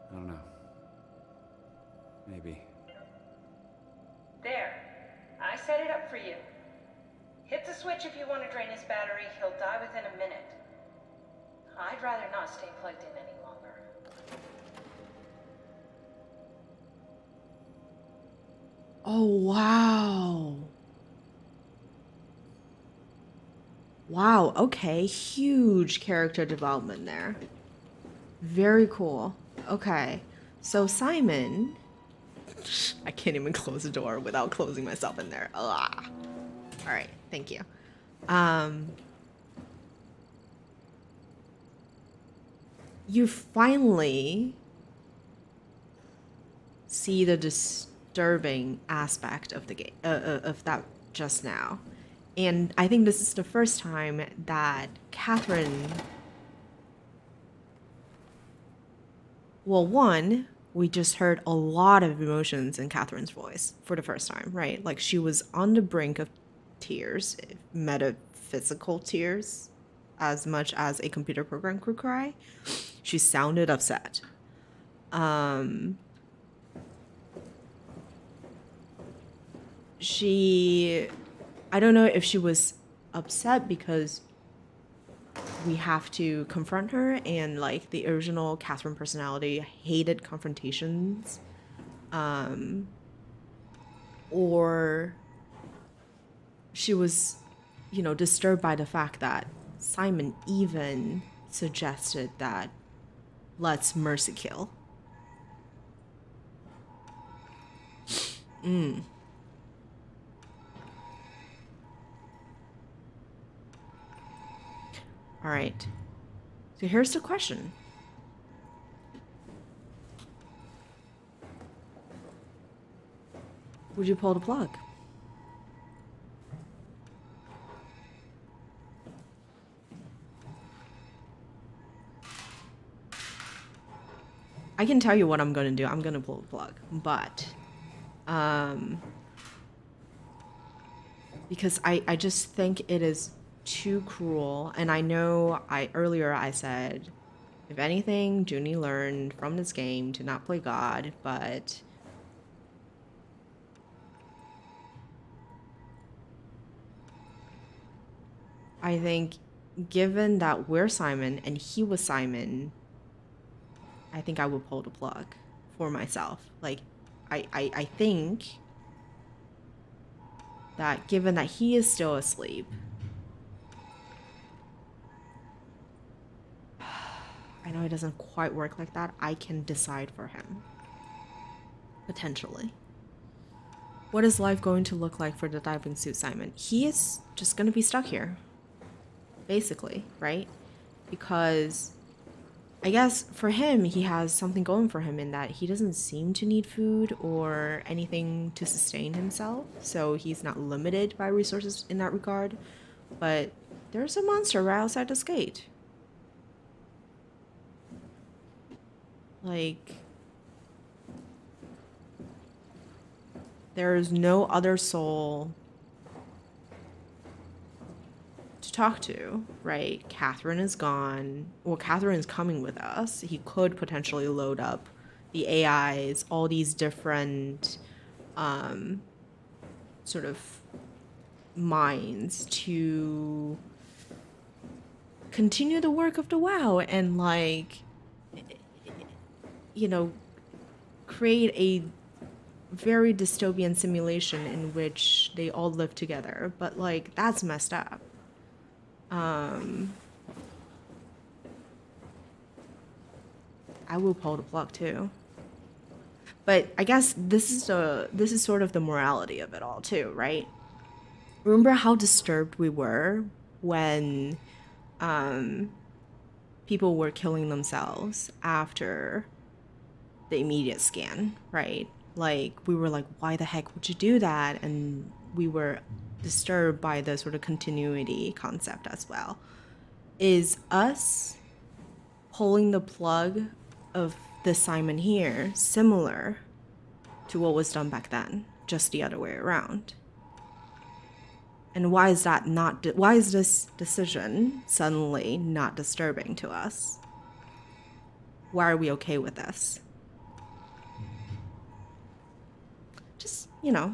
[SPEAKER 7] I don't know. Maybe.
[SPEAKER 4] There. I set it up for you. Hit the switch if you want to drain his battery. He'll die within a minute. I'd rather not stay plugged in any longer.
[SPEAKER 1] Oh, wow. Wow, okay. Huge character development there. Very cool. Okay. So Simon... I can't even close the door without closing myself in there. Ugh. All right, thank you. You finally see the disturbing aspect of the game, of that just now. And I think this is the first time that Catherine... Well, one, we just heard a lot of emotions in Catherine's voice for the first time, right? Like she was on the brink of tears, metaphysical tears, as much as a computer program could cry. She sounded upset. I don't know if she was upset because we have to confront her, and like the original Catherine personality hated confrontations, or she was, you know, disturbed by the fact that Simon even suggested that let's mercy kill. All right. So here's the question. Would you pull the plug? I can tell you what I'm going to do. I'm going to pull the plug. But because I just think it is too cruel. And I know earlier I said If anything, Junie learned from this game to not play God, but I think given that we're Simon and he was Simon, I think I would pull the plug for myself. Like, I think that given that he is still asleep, I know it doesn't quite work like that. I can decide for him. Potentially. What is life going to look like for the diving suit Simon? He is just going to be stuck here. Basically, right? Because I guess for him, he has something going for him in that he doesn't seem to need food or anything to sustain himself. So he's not limited by resources in that regard. But there's a monster right outside this gate. Like, there's no other soul to talk to, right? Catherine is gone. Well, Catherine is coming with us. He could potentially load up the AIs, all these different sort of minds to continue the work of the WoW and, like, you know, create a very dystopian simulation in which they all live together. But, like, that's messed up. I will pull the plug too. But I guess this is sort of the morality of it all too, right? Remember how disturbed we were when people were killing themselves after the immediate scan, right? Like, we were like, why the heck would you do that? And we were disturbed by the sort of continuity concept as well. Is us pulling the plug of the Simon here similar to what was done back then, just the other way around? And why is that not? Why is this decision suddenly not disturbing to us? Why are we okay with this? Just, you know,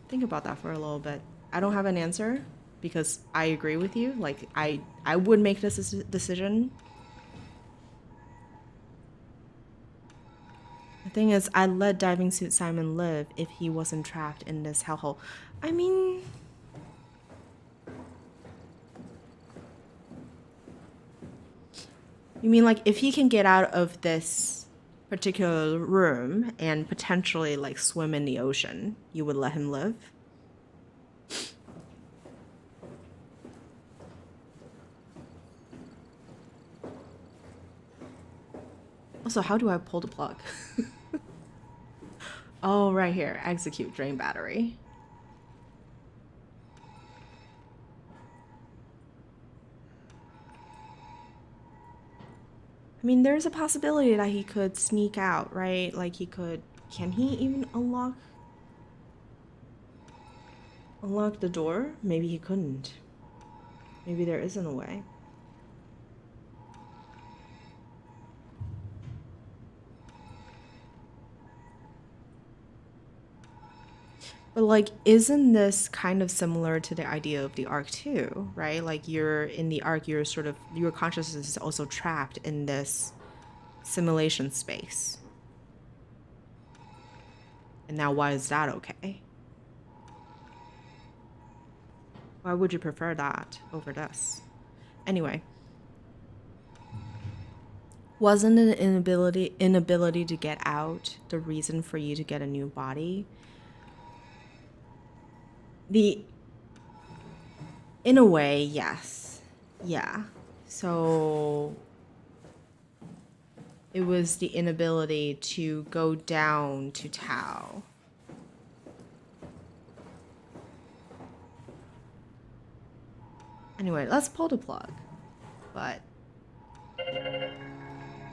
[SPEAKER 1] think about that for a little bit. I don't have an answer because I agree with you. Like, I would make this decision. The thing is, I'd let diving suit Simon live if he wasn't trapped in this hellhole. I mean, you mean like if he can get out of this particular room and potentially like swim in the ocean, you would let him live? Also, how do I pull the plug? Oh, right here. Execute drain battery. I mean, there's a possibility that he could sneak out, right? Like, he could... Can he even unlock the door? Maybe he couldn't. Maybe there isn't a way. But, like, isn't this kind of similar to the idea of the Ark too, right? Like, you're in the Ark, you're sort of, your consciousness is also trapped in this simulation space. And now why is that okay? Why would you prefer that over this? Anyway. Wasn't an inability to get out the reason for you to get a new body? In a way, yes. Yeah. So it was the inability to go down to Tau. Anyway, let's pull the plug. But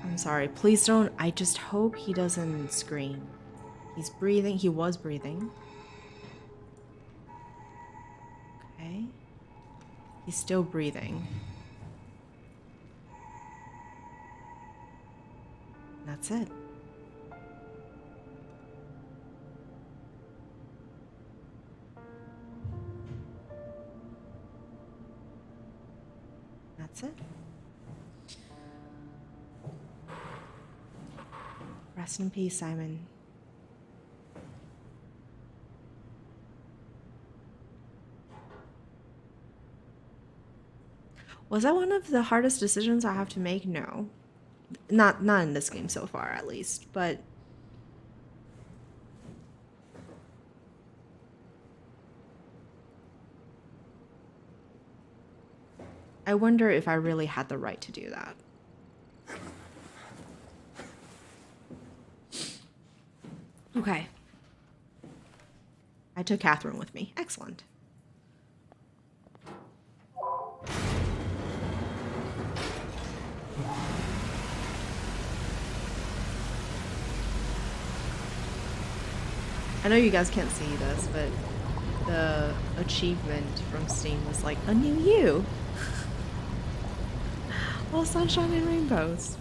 [SPEAKER 1] I'm sorry, please don't. I just hope he doesn't scream. He's breathing. He was breathing. Okay. He's still breathing. That's it. That's it. Rest in peace, Simon. Was that one of the hardest decisions I have to make? No. Not in this game so far, at least, but I wonder if I really had the right to do that. Okay. I took Catherine with me. Excellent. I know you guys can't see this, but the achievement from Steam was like, a new you. All sunshine and rainbows.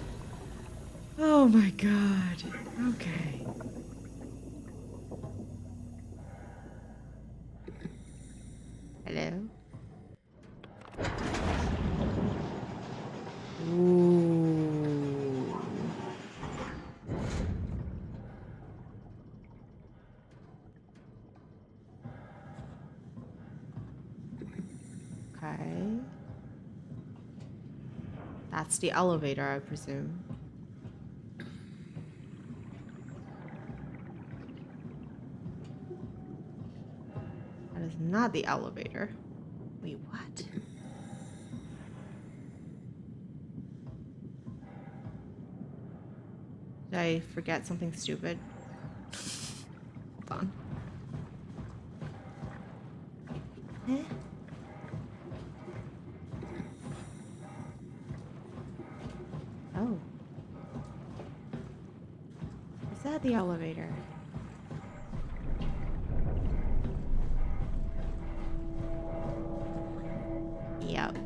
[SPEAKER 1] Oh my god. Okay. Hello? Ooh. Okay. That's the elevator, I presume. That is not the elevator. Wait, what? Did I forget something stupid? Hold on. Eh? Oh. Is that the elevator? Yep.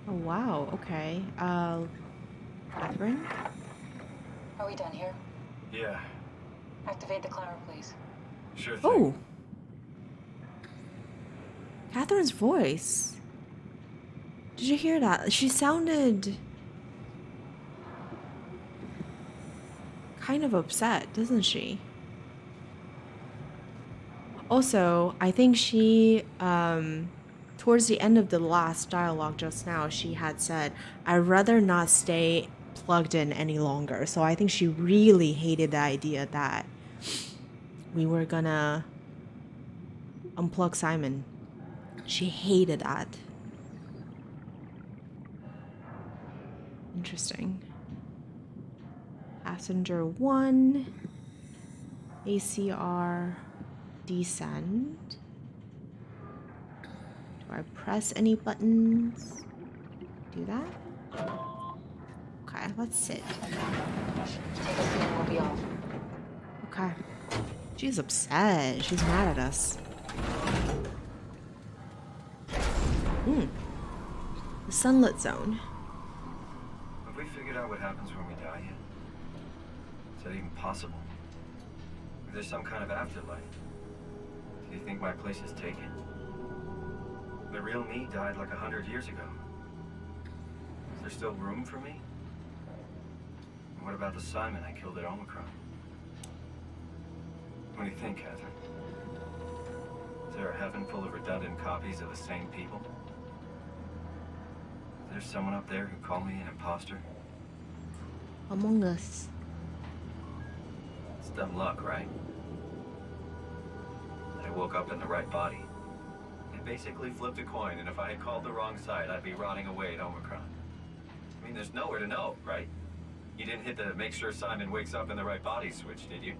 [SPEAKER 1] Oh wow, okay. Catherine?
[SPEAKER 6] Are we done here?
[SPEAKER 8] Yeah,
[SPEAKER 6] Activate the climber, please.
[SPEAKER 8] sure thing.
[SPEAKER 1] Oh! Catherine's voice. Did you hear that? She sounded kind of upset, doesn't she? Also, I think she, towards the end of the last dialogue just now, she had said, I'd rather not stay plugged in any longer. So I think she really hated the idea that we were gonna unplug Simon. She hated that. Interesting. Passenger 1, ACR, descend. Do I press any buttons? Do that? Okay, let's sit.
[SPEAKER 6] Take a seat and we'll be off.
[SPEAKER 1] Okay. She's upset. She's mad at us. The sunlit zone.
[SPEAKER 8] Have we figured out what happens when we die yet? Is that even possible? If there's some kind of afterlife, do you think my place is taken? The real me died like 100 years ago. Is there still room for me? And what about the Simon I killed at Omicron? What do you think, Catherine? Is there a heaven full of redundant copies of the same people? Is there someone up there who called me an imposter?
[SPEAKER 1] Among Us.
[SPEAKER 8] It's dumb luck, right? I woke up in the right body. I basically flipped a coin, and if I had called the wrong side, I'd be rotting away at Omicron. I mean, there's nowhere to know, right? You didn't hit the make sure Simon wakes up in the right body switch, did you?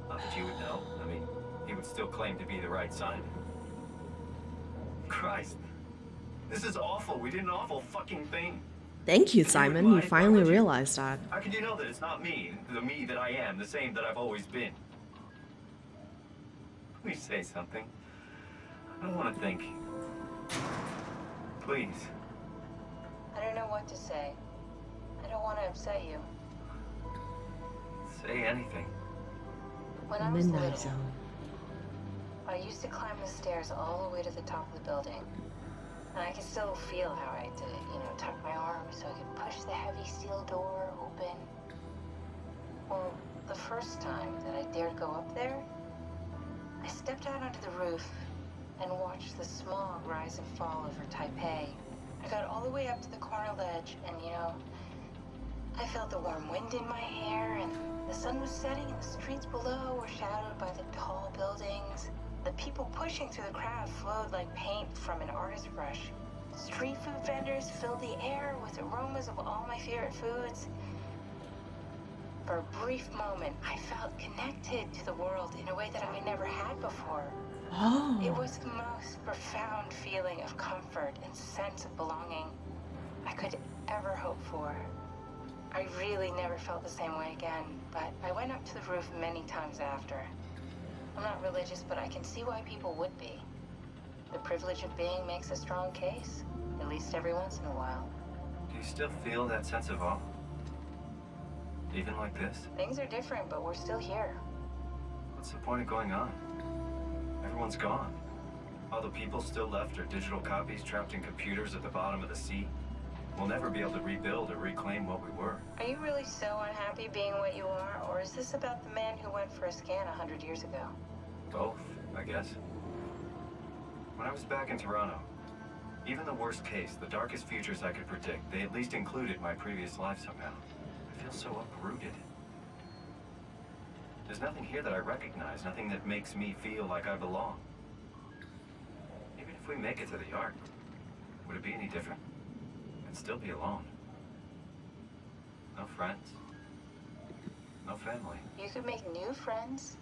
[SPEAKER 8] Not that you would know. I mean, he would still claim to be the right Simon. Christ. This is awful. We did an awful fucking thing.
[SPEAKER 1] Thank you,
[SPEAKER 8] And
[SPEAKER 1] Simon.
[SPEAKER 8] would
[SPEAKER 1] You
[SPEAKER 8] lie, why
[SPEAKER 1] finally
[SPEAKER 8] would you?
[SPEAKER 1] realized that.
[SPEAKER 8] How can you know that it's not me, the me that I am, the same that I've always been? Please say something. I don't want to think. Please.
[SPEAKER 2] I don't know what to say. I don't want to upset you.
[SPEAKER 8] Say anything.
[SPEAKER 2] When I was
[SPEAKER 1] Midnight
[SPEAKER 2] little,
[SPEAKER 1] Zone.
[SPEAKER 2] I used to climb the stairs all the way to the top of the building. And I can still feel how I did it, you know, tuck my arms so I could push the heavy steel door open. Well, the first time that I dared go up there, I stepped out onto the roof and watched the smog rise and fall over Taipei. I got all the way up to the corner ledge and, you know, I felt the warm wind in my hair and the sun was setting and the streets below were shadowed by the tall buildings. The people pushing through the crowd flowed like paint from an artist's brush. Street food vendors filled the air with aromas of all my favorite foods. For a brief moment, I felt connected to the world in a way that I never had before.
[SPEAKER 1] Oh.
[SPEAKER 2] It was the most profound feeling of comfort and sense of belonging I could ever hope for. I really never felt the same way again, but I went up to the roof many times after. I'm not religious, but I can see why people would be. The privilege of being makes a strong case, at least every once in a while.
[SPEAKER 8] Do you still feel that sense of awe? Even like this?
[SPEAKER 2] Things are different, but we're still here.
[SPEAKER 8] What's the point of going on? Everyone's gone. All the people still left are digital copies trapped in computers at the bottom of the sea. We'll never be able to rebuild or reclaim what we were.
[SPEAKER 2] Are you really so unhappy being what you are, or is this about the man who went for a scan 100 years ago?
[SPEAKER 8] Both, I guess. When I was back in Toronto, even the worst case, the darkest futures I could predict, they at least included my previous life somehow. I feel so uprooted. There's nothing here that I recognize, nothing that makes me feel like I belong. Even if we make it to the Ark, would it be any different? I'd still be alone. No friends. No family.
[SPEAKER 2] You could make new friends.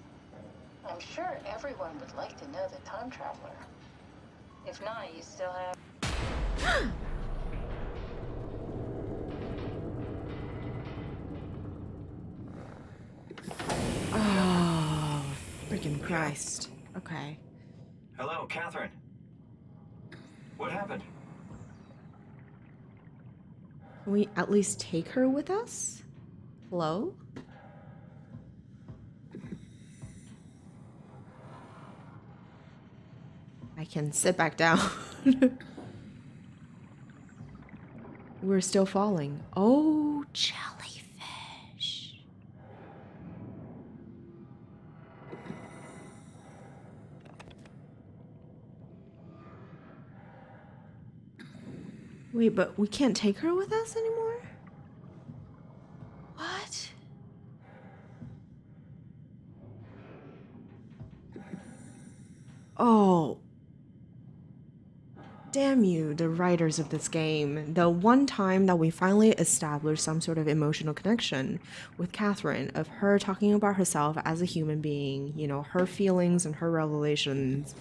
[SPEAKER 2] I'm sure everyone would like to know the time traveler. If not, you still have...
[SPEAKER 1] Oh, freaking Christ. Okay.
[SPEAKER 8] Hello, Catherine. What happened?
[SPEAKER 1] Can we at least take her with us? Hello? I can sit back down. We're still falling. Oh, jellyfish. Wait, but we can't take her with us anymore? What? Oh. Damn you, the writers of this game. The one time that we finally established some sort of emotional connection with Catherine, of her talking about herself as a human being, you know, her feelings and her revelations.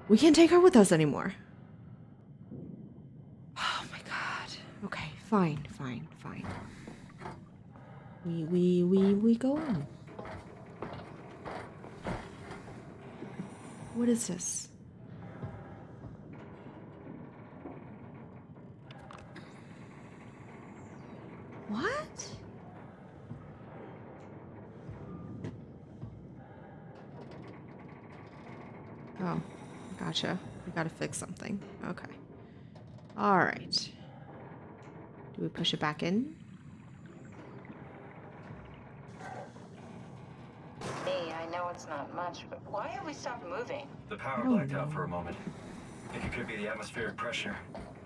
[SPEAKER 1] We can't take her with us anymore. Oh my god. Okay, fine. We go on. What is this? What? Oh, gotcha. We gotta fix something. Okay. Alright. Do we push it back in?
[SPEAKER 2] Me, I know it's not much, but why have we stopped moving?
[SPEAKER 8] The power blacked out for a moment. I think it could be the atmospheric pressure.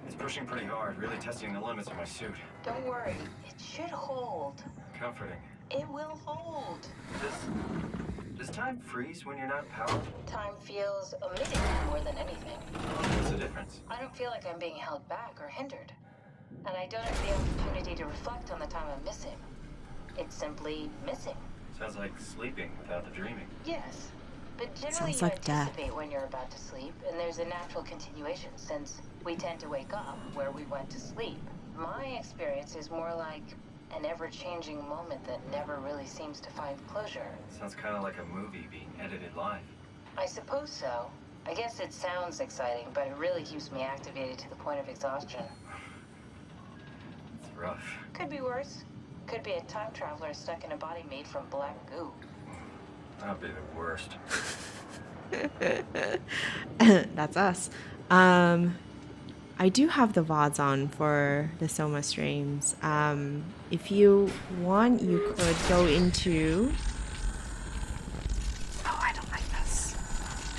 [SPEAKER 8] It's pushing pretty hard, really testing the limits of my suit.
[SPEAKER 2] Don't worry, it should hold.
[SPEAKER 8] Comforting.
[SPEAKER 2] It will hold.
[SPEAKER 8] Does time freeze when you're not powered?
[SPEAKER 2] Time feels omitted more than anything.
[SPEAKER 8] What's the difference?
[SPEAKER 2] I don't feel like I'm being held back or hindered. And I don't have the opportunity to reflect on the time I'm missing. It's simply missing.
[SPEAKER 8] Sounds like sleeping without the dreaming.
[SPEAKER 2] Yes, But generally
[SPEAKER 1] Sounds
[SPEAKER 2] you
[SPEAKER 1] like death.
[SPEAKER 2] anticipate when you're about to sleep, and there's a natural continuation since we tend to wake up where we went to sleep. My experience is more like an ever-changing moment that never really seems to find closure.
[SPEAKER 8] Sounds kind of like a movie being edited live.
[SPEAKER 2] I suppose so. I guess it sounds exciting, but it really keeps me activated to the point of exhaustion.
[SPEAKER 8] It's rough.
[SPEAKER 2] Could be worse. Could be a time traveler stuck in a body made from black goo.
[SPEAKER 8] That'd be the worst.
[SPEAKER 1] That's us. I do have the VODs on for the SOMA streams. If you want, you could go into... Oh, I don't like this.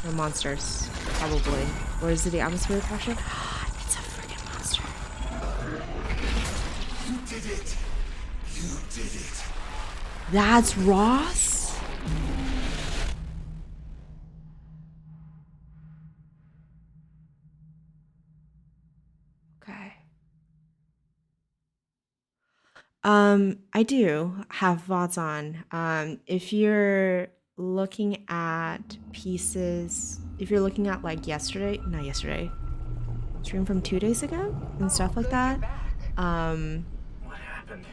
[SPEAKER 1] The monsters, probably. Or is it the atmospheric pressure? It's a freaking monster.
[SPEAKER 9] You did it. You did it.
[SPEAKER 1] That's Ross? Okay. I do have VODs on. If you're looking at pieces, if you're looking at like not yesterday, stream from 2 days ago and stuff like that,
[SPEAKER 8] What happened?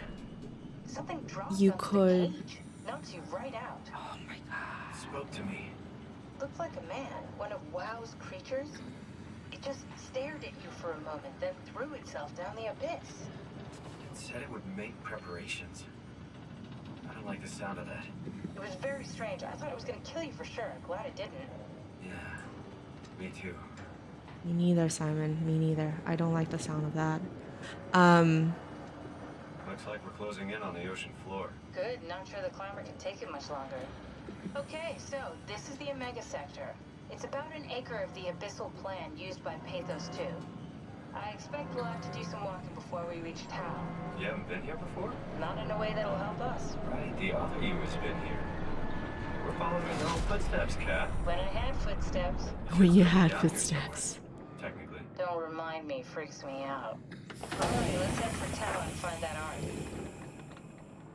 [SPEAKER 2] Something dropped
[SPEAKER 1] you
[SPEAKER 2] onto the
[SPEAKER 1] could...
[SPEAKER 2] cage. Knocks you right out.
[SPEAKER 1] Oh my god.
[SPEAKER 8] Spoke to me.
[SPEAKER 2] Looked like a man, one of WoW's creatures. It just stared at you for a moment, then threw itself down the abyss.
[SPEAKER 8] It said it would make preparations. I don't like the sound of that.
[SPEAKER 2] It was very strange. I thought it was gonna kill you for sure. I'm glad it didn't.
[SPEAKER 8] Yeah, me too.
[SPEAKER 1] Me neither, Simon. Me neither. I don't like the sound of that.
[SPEAKER 8] Looks like we're closing in on the ocean floor.
[SPEAKER 2] Good, not sure the climber can take it much longer. Okay, so this is the Omega Sector. It's about an acre of the abyssal plan used by Pathos 2. I expect we'll have to do some walking before we reach town.
[SPEAKER 8] You haven't been here before?
[SPEAKER 2] Not in a way that'll help us.
[SPEAKER 8] Right, the other you has been here. We're following your own footsteps, Kat.
[SPEAKER 2] When I had footsteps.
[SPEAKER 1] When you had
[SPEAKER 8] Yeah,
[SPEAKER 1] footsteps.
[SPEAKER 8] Technically.
[SPEAKER 2] Don't remind me, freaks me out. Alright, let's head for town and find that art.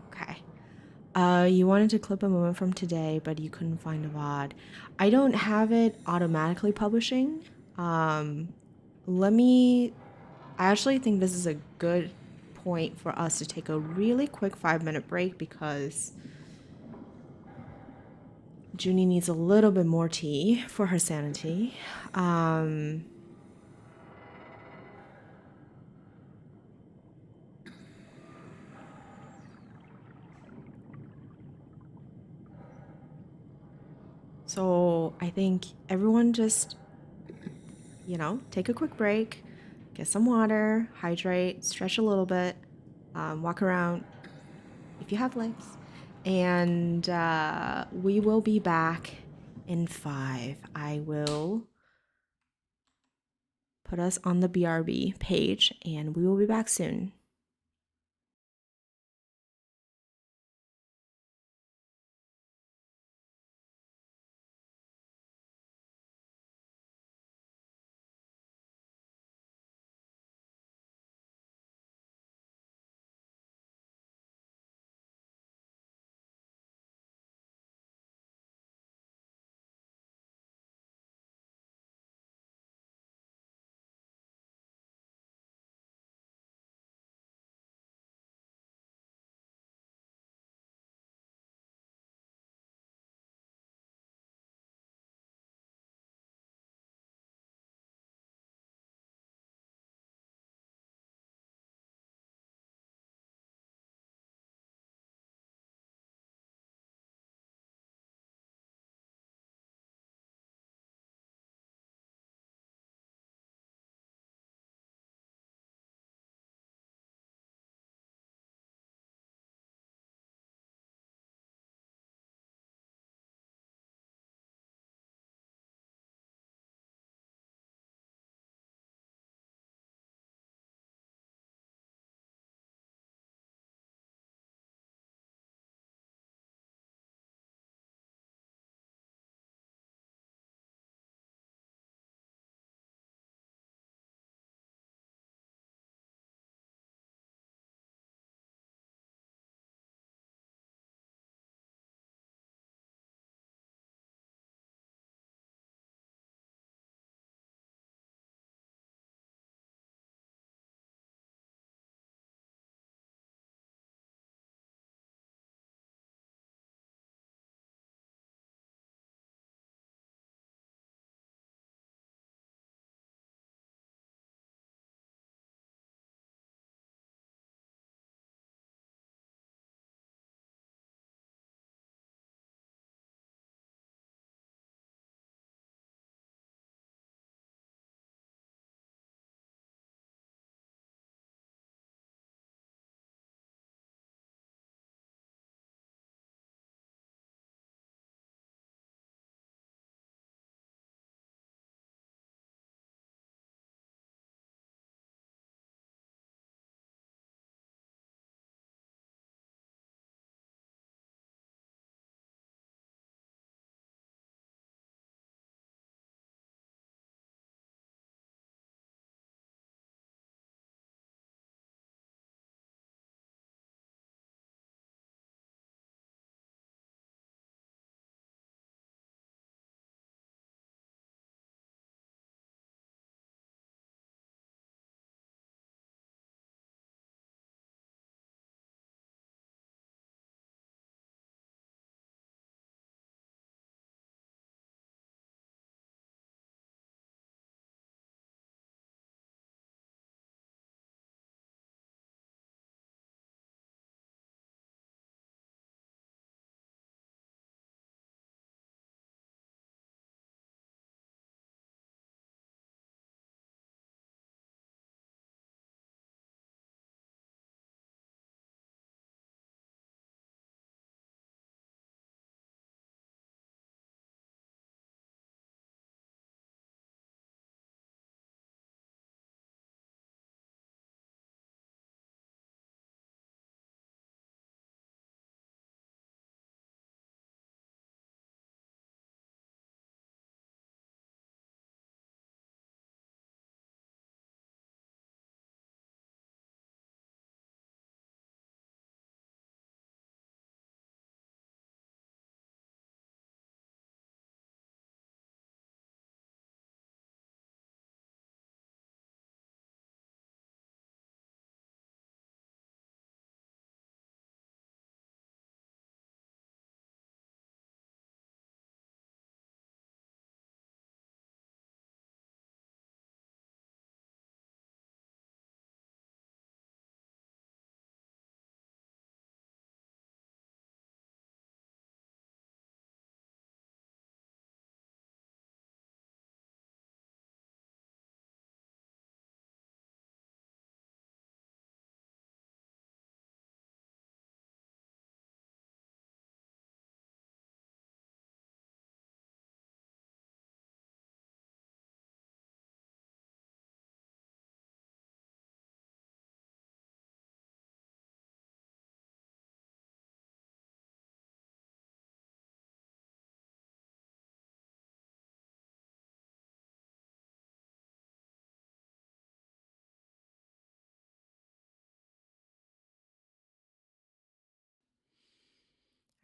[SPEAKER 1] Okay. You wanted to clip a moment from today, but you couldn't find a VOD. I don't have it automatically publishing. I actually think this is a good point for us to take a really quick 5-minute break because Junie needs a little bit more tea for her sanity. So I think everyone just, take a quick break, get some water, hydrate, stretch a little bit, walk around if you have legs, and we will be back in 5. I will put us on the BRB page, and we will be back soon.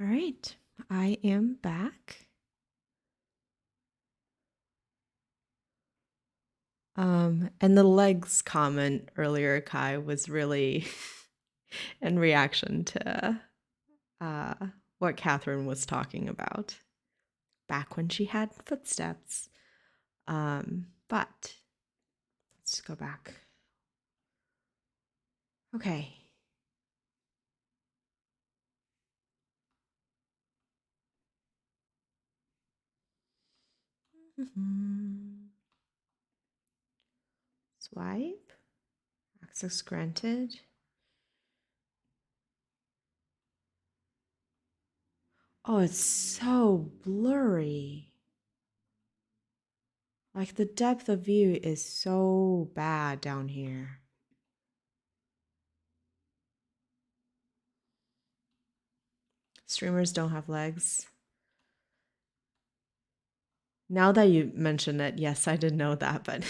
[SPEAKER 1] All right, I am back. And the legs comment earlier, Kai, was really in reaction to what Catherine was talking about back when she had footsteps. But let's just go back. Okay. Swipe. Access granted. Oh, it's so blurry. Like the depth of view is so bad down here. Streamers don't have legs. Now that you mention it, yes, I did know that, but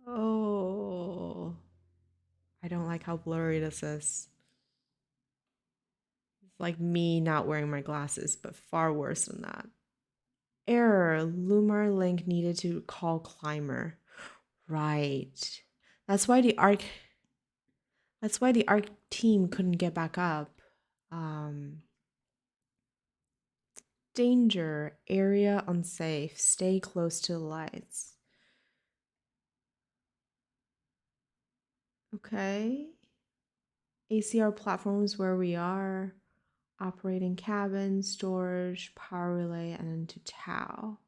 [SPEAKER 1] oh, I don't like how blurry this is. It's like me not wearing my glasses, but far worse than that. Error, Lumar link needed to call climber. Right. That's why the arc team couldn't get back up. Danger, area unsafe, stay close to the lights. Okay. ACR platforms where we are. Operating cabin, storage, power relay, and then to Tau.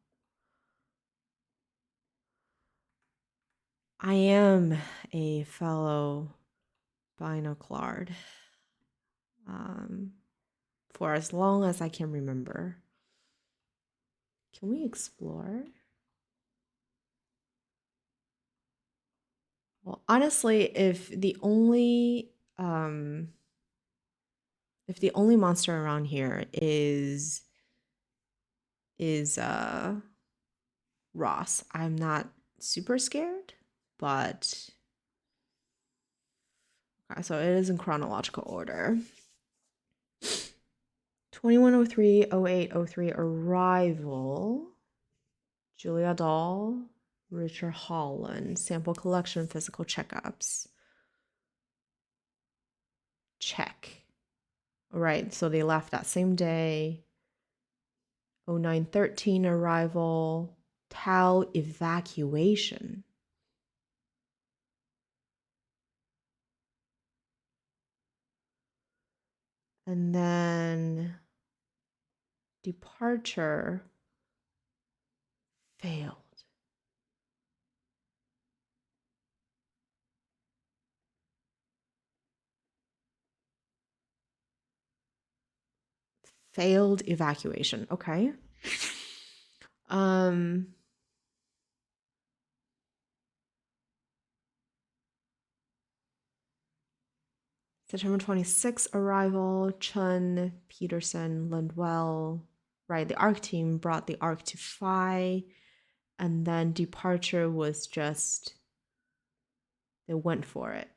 [SPEAKER 1] I am a fellow binoclard. For as long as I can remember. Can we explore? Well, honestly, if the only monster around here is Ross, I'm not super scared, but okay, so it is in chronological order. 2103, 0803 arrival. Julia Dahl, Richard Holland, sample collection, physical checkups. Check. All right, so they left that same day. 0913 arrival, Tau evacuation. And then departure failed. Failed evacuation. Okay. September 26th arrival, Chun, Peterson, Lindwell. Right, the ARC team brought the ARC to Phi, and then departure was just, they went for it.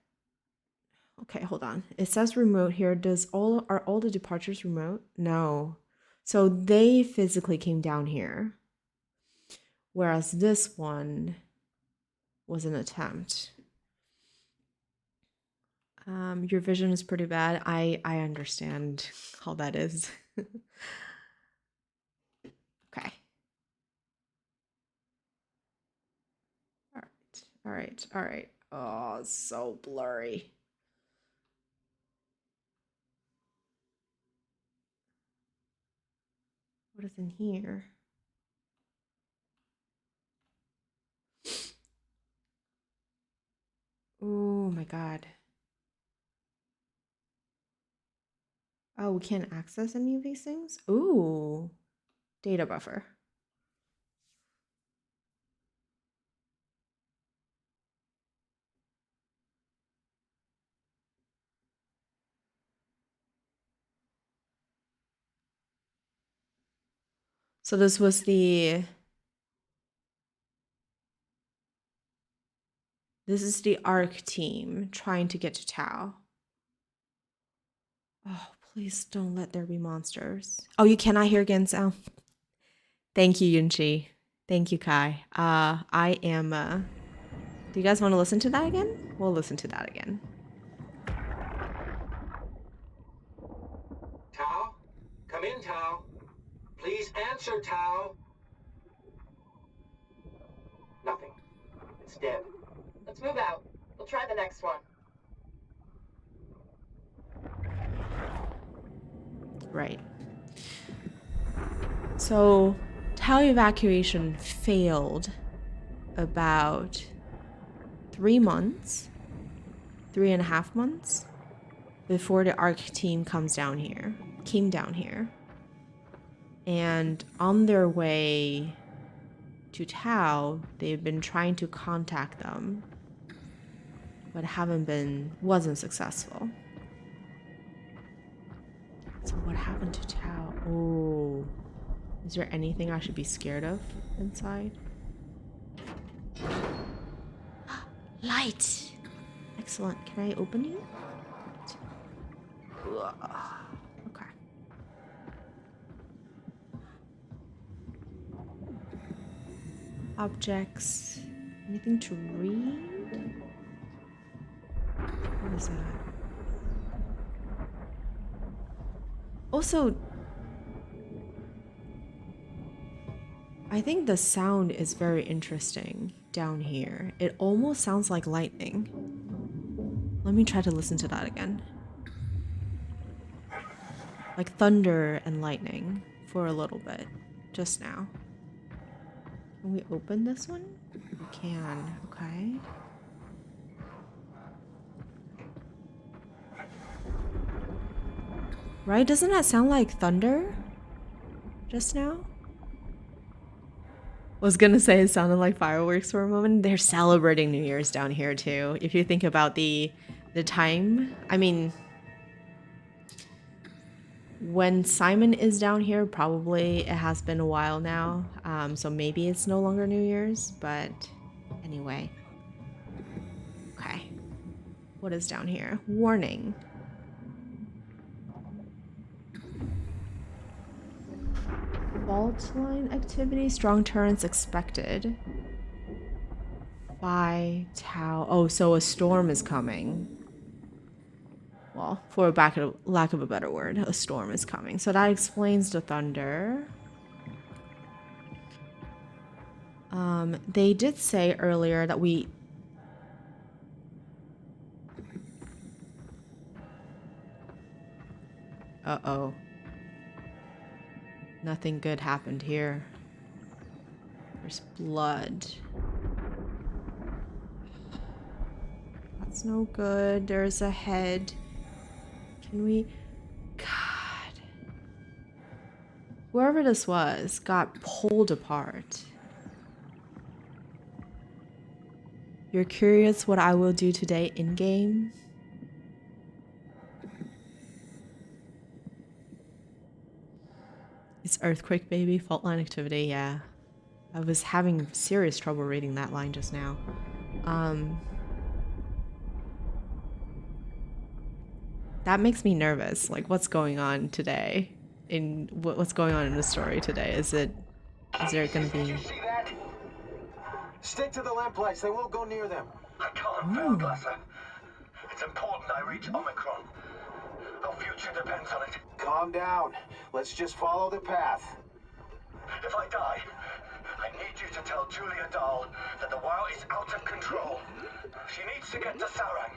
[SPEAKER 1] Okay, hold on. It says remote here. Are all the departures remote? No. So they physically came down here. Whereas this one was an attempt. Your vision is pretty bad. I understand how that is. Okay. All right. Oh, it's so blurry. What is in here? Oh my God. Oh, we can't access any of these things? Ooh, data buffer. So this was this is the ARC team trying to get to Tau. Oh, please don't let there be monsters. Oh, you cannot hear again sound. Thank you, Yunchi. Thank you, Kai. I am, do you guys want to listen to that again? We'll listen to that again.
[SPEAKER 10] Tao? Come in, Tao. Please answer, Tao. Nothing. It's dead.
[SPEAKER 4] Let's move out. We'll try the next one.
[SPEAKER 1] Right. So, Tao evacuation failed about 3 months, 3.5 months before the ARC team came down here. And on their way to Tao, they've been trying to contact them, but wasn't successful. So what happened to Tao? Oh, is there anything I should be scared of inside? Light! Excellent. Can I open you? Okay. Objects. Anything to read? What is that? Also, I think the sound is very interesting down here. It almost sounds like lightning. Let me try to listen to that again. Like thunder and lightning for a little bit, just now. Can we open this one? We can, okay. Right? Doesn't that sound like thunder just now? Was gonna say it sounded like fireworks for a moment. They're celebrating New Year's down here too. If you think about the time, I mean, when Simon is down here, probably it has been a while now. So maybe it's no longer New Year's, but anyway. Okay. What is down here? Warning. Fault line activity, strong turrets expected by Tao. Oh, so a storm is coming. Well, for lack of a better word, a storm is coming. So that explains the thunder. They did say earlier that we... Uh-oh. Nothing good happened here. There's blood. That's no good. There's a head. Can we... God. Whoever this was got pulled apart. You're curious what I will do today in-game? It's earthquake, baby. Fault line activity, yeah. I was having serious trouble reading that line just now. That makes me nervous. Like, what's going on today? What's going on in the story today? Is there gonna be...
[SPEAKER 5] Stick to the lamplights. They won't go near them.
[SPEAKER 10] I can't fail, Glasser. It's important I reach Omicron. Our future depends on it.
[SPEAKER 5] Calm down. Let's just follow the path.
[SPEAKER 10] If I die, I need you to tell Julia Dahl that the WoW is out of control. She needs to get to Sarang.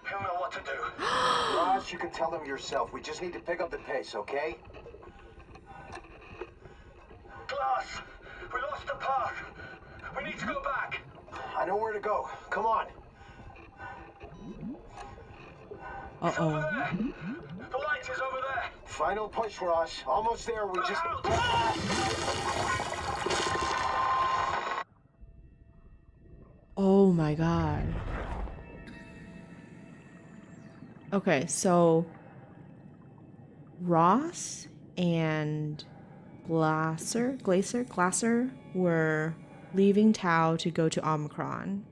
[SPEAKER 10] He'll know what to do.
[SPEAKER 5] Ross, you can tell them yourself. We just need to pick up the pace, okay?
[SPEAKER 10] Glass! We lost the path! We need to go back!
[SPEAKER 5] I know where to go. Come on.
[SPEAKER 10] It's over there! The light is over there!
[SPEAKER 5] Final push, Ross. Almost there. We just...
[SPEAKER 1] Oh my god. Okay, so Ross and Glaser were leaving Tau to go to Omicron.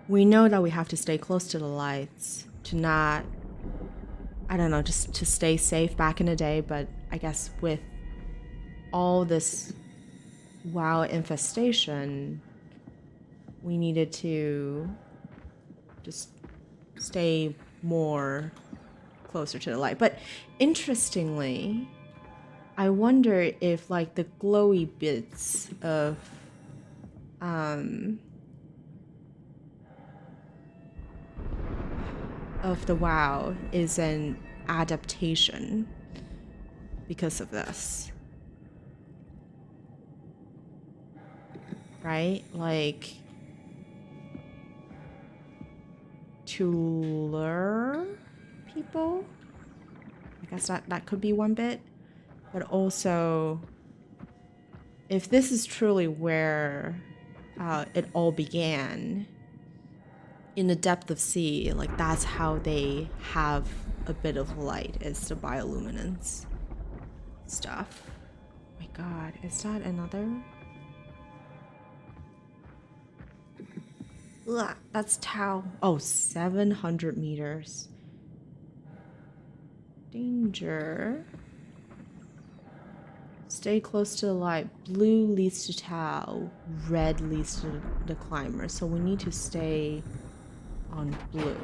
[SPEAKER 1] We know that we have to stay close to the lights to not I don't know, just to stay safe back in the day, but I guess with all this WoW infestation, we needed to just stay more closer to the light. But interestingly, I wonder if like the glowy bits of the WoW is an adaptation because of this. Right? Like to lure people? I guess that could be one bit. But also, if this is truly where it all began, in the depth of sea, like that's how they have a bit of light, is the bioluminescence stuff. Oh my god, is that another? Ugh, that's Tau. Oh, 700 meters. Danger. Stay close to the light. Blue leads to Tau. Red leads to the climber. So we need to stay on blue.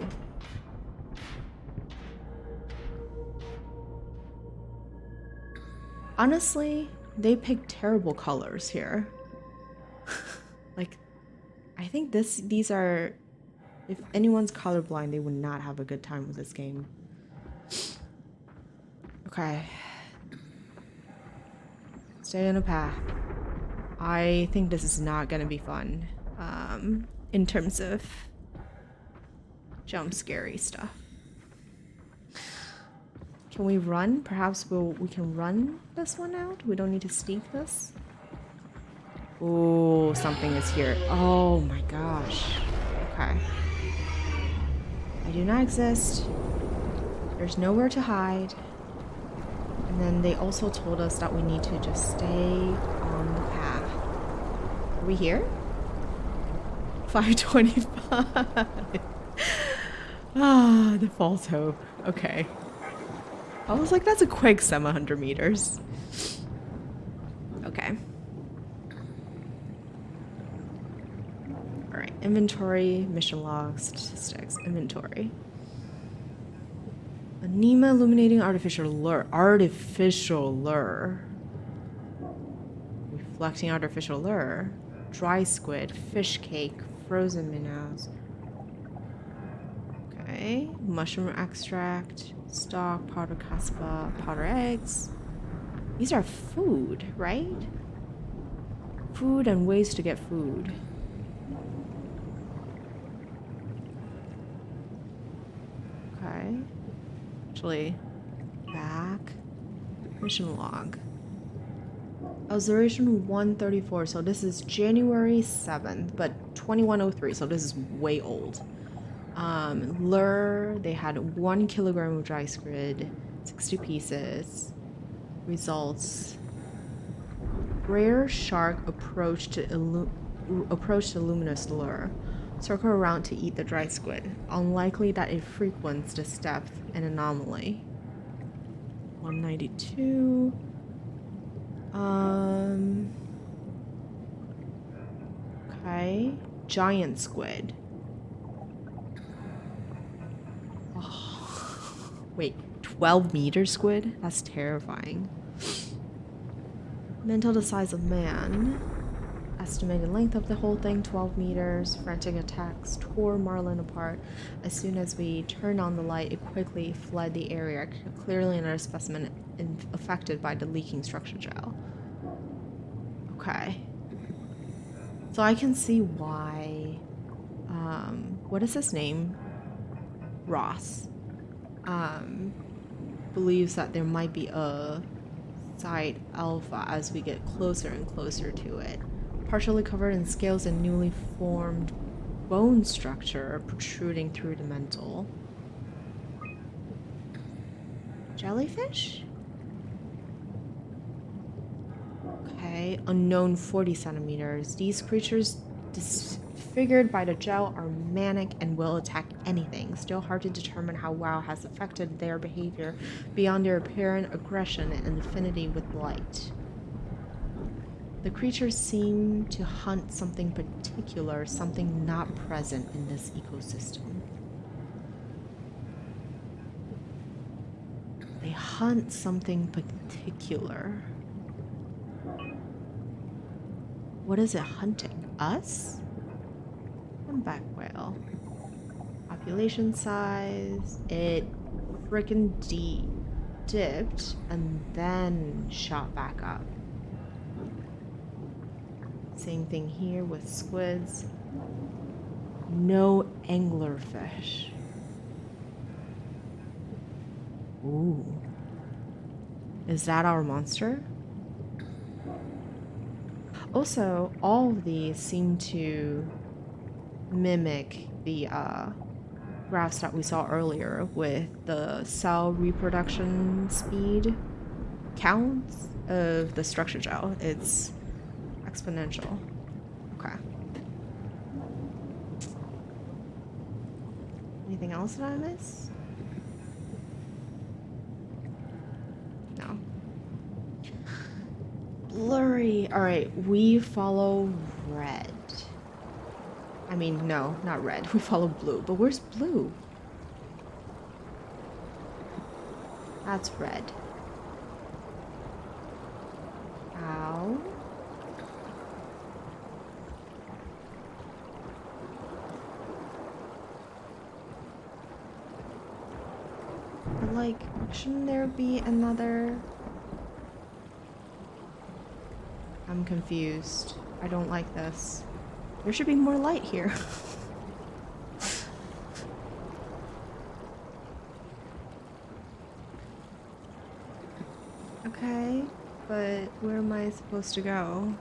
[SPEAKER 1] Honestly, they picked terrible colors here. Like, I think these are... If anyone's colorblind, they would not have a good time with this game. Okay. Stay on a path. I think this is not gonna be fun. In terms of jump scary stuff. Can we run? Perhaps we can run this one out? We don't need to sneak this? Oh, something is here. Oh my gosh. Okay. I do not exist. There's nowhere to hide. And then they also told us that we need to just stay on the path. Are we here? 525. Ah, the false hope. Okay. I was like, that's a quick 700 meters. Okay. Alright, inventory, mission log, statistics, inventory. Anema illuminating artificial lure. Artificial lure. Reflecting artificial lure. Dry squid, fish cake, frozen minnows. Okay. Mushroom extract, stock, powder caspa, powder eggs. These are food, right? Food and ways to get food. Okay. Actually, back. Mission log. Observation 134. So this is January 7th, but 2103. So this is way old. Lure, they had 1 kilogram of dry squid, 60 pieces. Results. Rare shark approached the luminous lure. Circle around to eat the dry squid. Unlikely that it frequents this depth, an anomaly. 192. Okay. Giant squid. Oh. Wait, 12 meter squid? That's terrifying. Mental the size of man. Estimated length of the whole thing, 12 meters. Frantic attacks tore Marlin apart. As soon as we turned on the light, it quickly fled the area, clearly another specimen affected by the leaking structure gel. Okay. So I can see why, what is his name? Ross. Believes that there might be a side alpha as we get closer and closer to it. Partially covered in scales and newly formed bone structure protruding through the mantle. Jellyfish? Okay, unknown 40 centimeters. These creatures figured by the gel are manic and will attack anything. Still hard to determine how WoW has affected their behavior beyond their apparent aggression and affinity with light. The creatures seem to hunt something particular, something not present in this ecosystem. They hunt something particular. What is it hunting? Us? Humpback whale. Population size. It frickin' dipped and then shot back up. Same thing here with squids. No anglerfish. Ooh. Is that our monster? Also, all of these seem to mimic the graphs that we saw earlier with the cell reproduction speed counts of the structure gel. It's exponential. Okay. Anything else that I missed? No. Blurry. Alright, we follow red. I mean, no, not red. We follow blue. But where's blue? That's red. Ow. But like, shouldn't there be another? I'm confused. I don't like this. There should be more light here. Okay, but where am I supposed to go?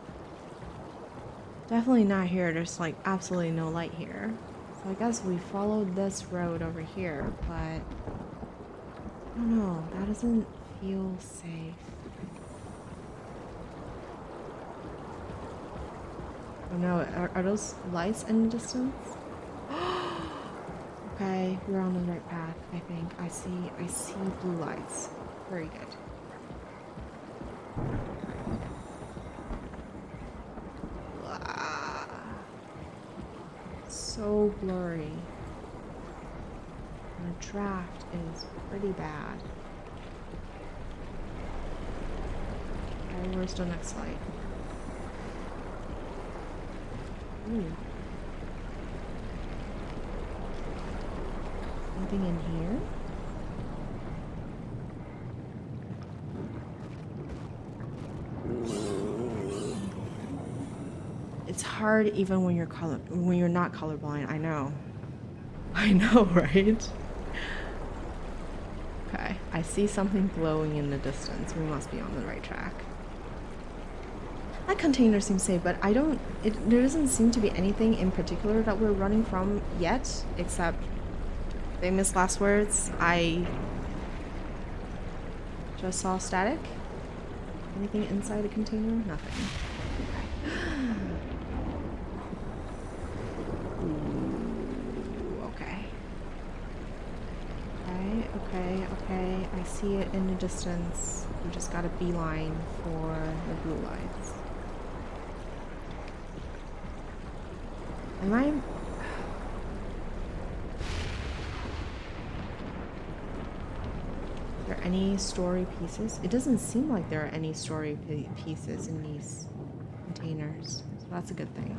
[SPEAKER 1] Definitely not here. There's like absolutely no light here. So I guess we followed this road over here, but I don't know. That doesn't feel safe. Oh no, are those lights in the distance? Okay, we're on the right path, I think. I see blue lights. Very good. So blurry. The draft is pretty bad. Okay, where's the next light? Ooh. Anything in here? It's hard even when you're not colorblind. I know. I know, right? Okay, I see something glowing in the distance. We must be on the right track. That container seems safe, but there doesn't seem to be anything in particular that we're running from yet, except famous last words. I just saw static. Anything inside the container? Nothing. Okay. Okay. I see it in the distance. We just got a beeline for the blue lights. Am I? Are there any story pieces? It doesn't seem like there are any story pieces in these containers, so that's a good thing.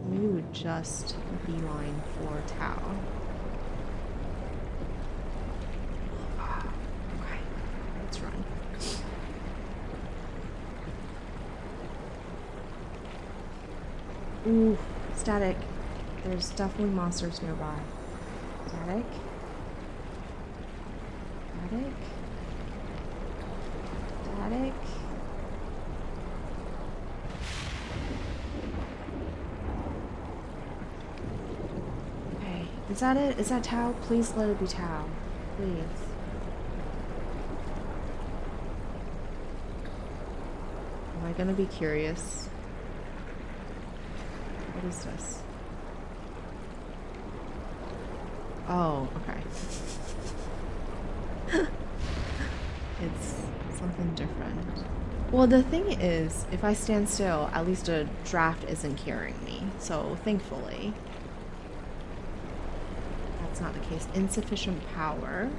[SPEAKER 1] Maybe we would just beeline for Tau. Okay, let's run. Ooh. Static. There's definitely monsters nearby. Static. Okay. Is that it? Is that Tau? Please let it be Tau. Please. Am I gonna be curious? What is this? Oh, okay. It's something different. Well, the thing is, if I stand still, at least a draft isn't carrying me. So, thankfully, that's not the case. Insufficient power.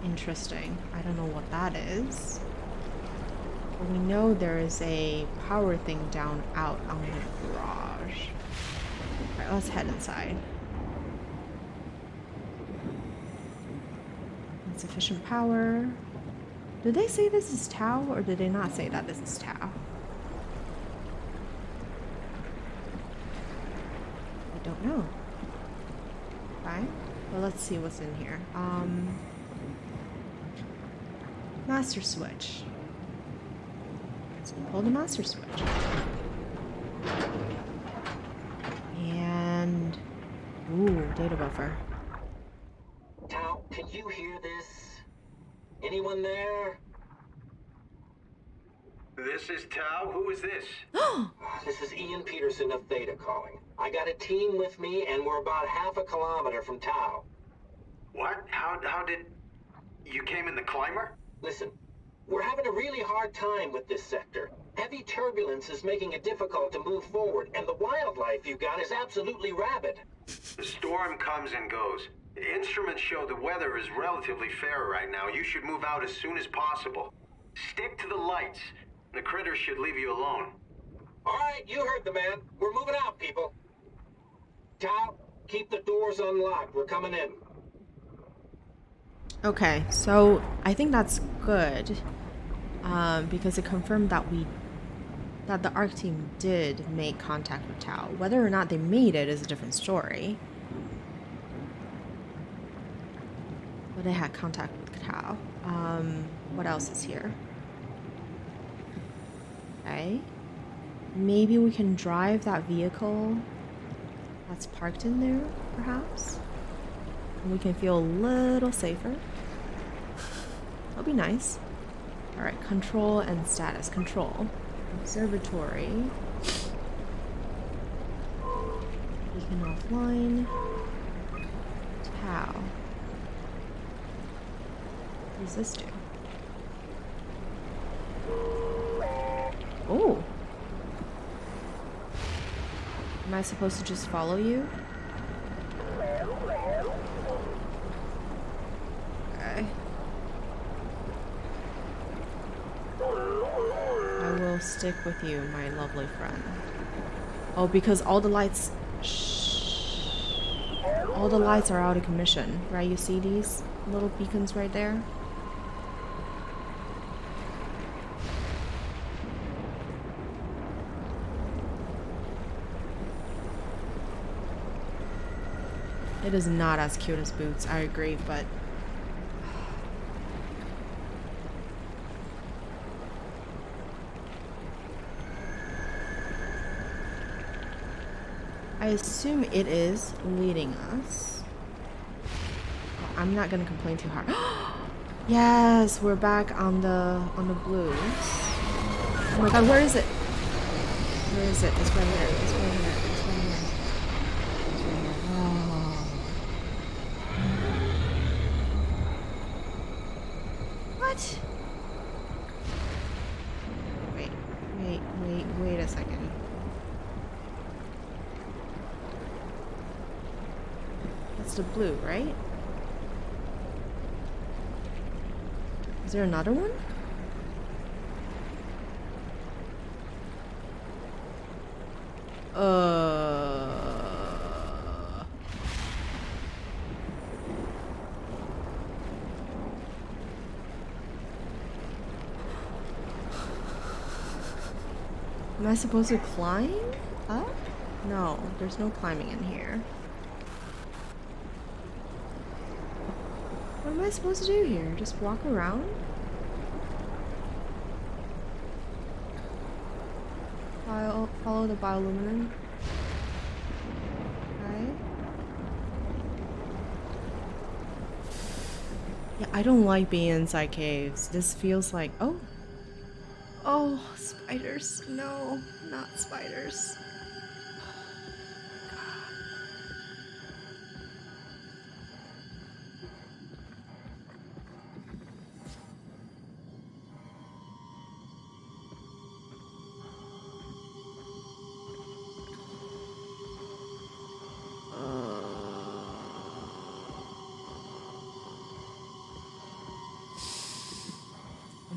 [SPEAKER 1] Interesting. I don't know what that is. But we know there is a power thing down out on the garage. Alright, let's head inside. Insufficient power. Did they say this is Tau, or did they not say that this is Tau? I don't know. Okay. Well, let's see what's in here. Master switch. So pull the master switch. And ooh, data buffer.
[SPEAKER 10] Tau, can you hear this? Anyone there?
[SPEAKER 5] This is Tau. Who is this?
[SPEAKER 10] This is Ian Peterson of Theta calling. I got a team with me, and we're about half a kilometer from Tau.
[SPEAKER 5] What? How did... You came in the climber?
[SPEAKER 10] Listen, we're having a really hard time with this sector. Heavy turbulence is making it difficult to move forward, and the wildlife you got is absolutely rabid.
[SPEAKER 5] The storm comes and goes. The instruments show the weather is relatively fair right now. You should move out as soon as possible. Stick to the lights. The critters should leave you alone.
[SPEAKER 10] All right, you heard the man. We're moving out, people. Tau, keep the doors unlocked. We're coming in.
[SPEAKER 1] Okay, so I think that's good, because it confirmed that the ARC team did make contact with Tau. Whether or not they made it is a different story. But they had contact with Tau. What else is here? Okay. Maybe we can drive that vehicle that's parked in there, perhaps? And we can feel a little safer. That'll be nice. Alright, control and status. Control. Observatory. Beacon offline. Tau. What does this do? Oh! Am I supposed to just follow you? Okay. I will stick with you, my lovely friend. Oh, because all the lights... Shh. All the lights are out of commission, right? You see these little beacons right there? It is not as cute as Boots, I agree, but... I assume it is leading us. I'm not gonna complain too hard. Yes, we're back on the blues. Oh my god, where is it? Where is it? It's right here. It's right here. It's right here. It's right here. Oh. What? Wait a second. That's the blue, right? Is there another one? Am I supposed to climb up? No, there's no climbing in here. What am I supposed to do here? Just walk around? Follow the bioluminescent. Okay. Yeah, I don't like being inside caves. This feels like... Oh! Oh, spiders. No, not spiders. God.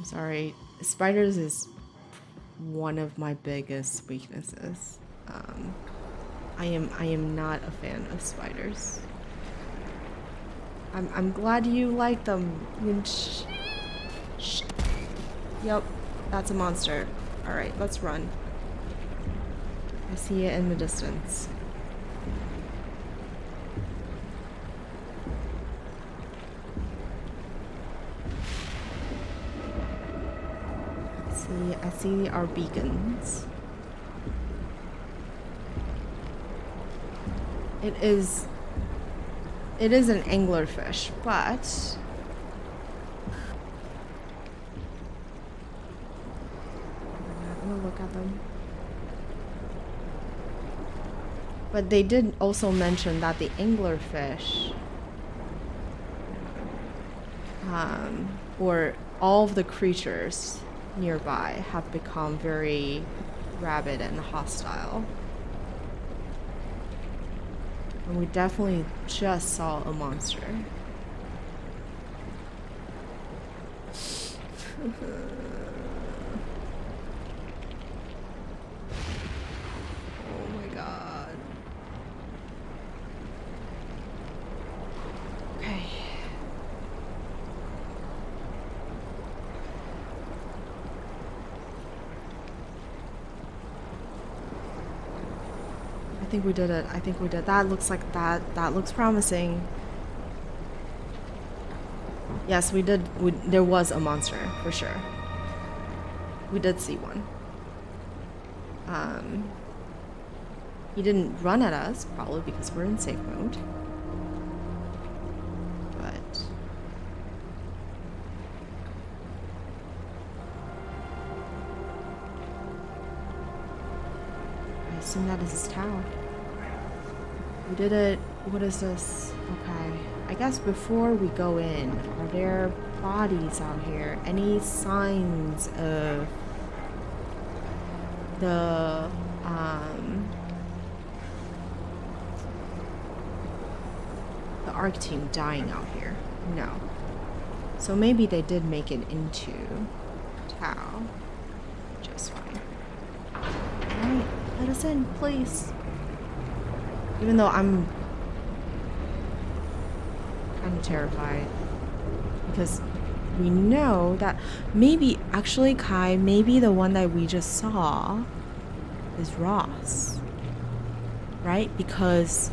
[SPEAKER 1] sorry. Spiders is one of my biggest weaknesses. I am not a fan of spiders. I'm glad you like them. Yep, that's a monster. Alright, let's run. I see it in the distance. I see our beacons. It is an anglerfish, but I'm not gonna look at them. But they did also mention that the anglerfish, or all of the creatures nearby have become very rabid and hostile. And we definitely just saw a monster. Oh my god. Okay. I think we did it. I think we did. That looks like that looks promising. Yes, we did. There was a monster for sure. We did see one. He didn't run at us, probably because we're in safe mode. But I assume that is his tower. We did it. What is this? Okay. I guess before we go in, are there bodies out here? Any signs of the ARC team dying out here? No. So maybe they did make it into Tau. Just fine. Alright, let us in, please. Even though I'm kind of terrified. Because we know that maybe, actually, Kai, maybe the one that we just saw is Ross. Right? Because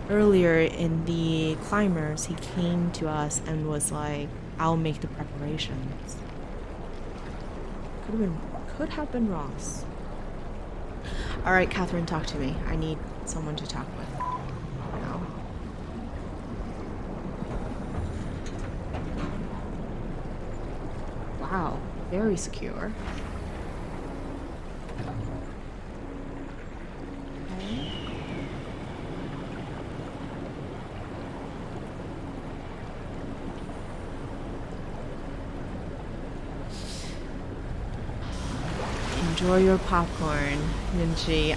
[SPEAKER 1] earlier in the climbers, he came to us and was like, I'll make the preparations. Could have been Ross. Alright, Catherine, talk to me. I need someone to talk with. Now. Wow, very secure. Okay. Enjoy your popcorn, Minchi.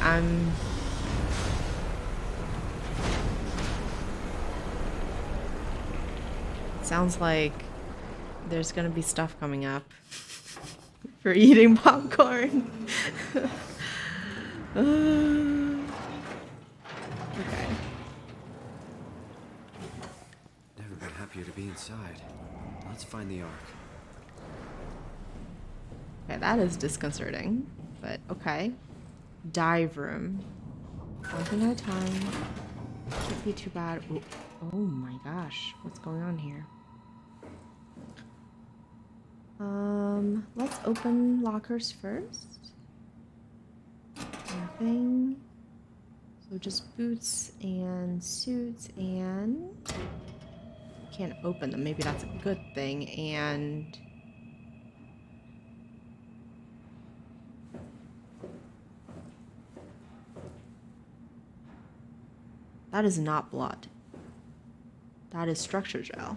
[SPEAKER 1] Sounds like there's gonna be stuff coming up for eating popcorn. Okay.
[SPEAKER 7] Never been happier to be inside. Let's find the Ark.
[SPEAKER 1] Okay, that is disconcerting, but okay. Dive room. One thing at a time. Can't be too bad. Ooh. Oh my gosh, what's going on here? Let's open lockers first. Nothing. So just boots and suits, and can't open them. Maybe that's a good thing. And that is not blood. That is structure gel.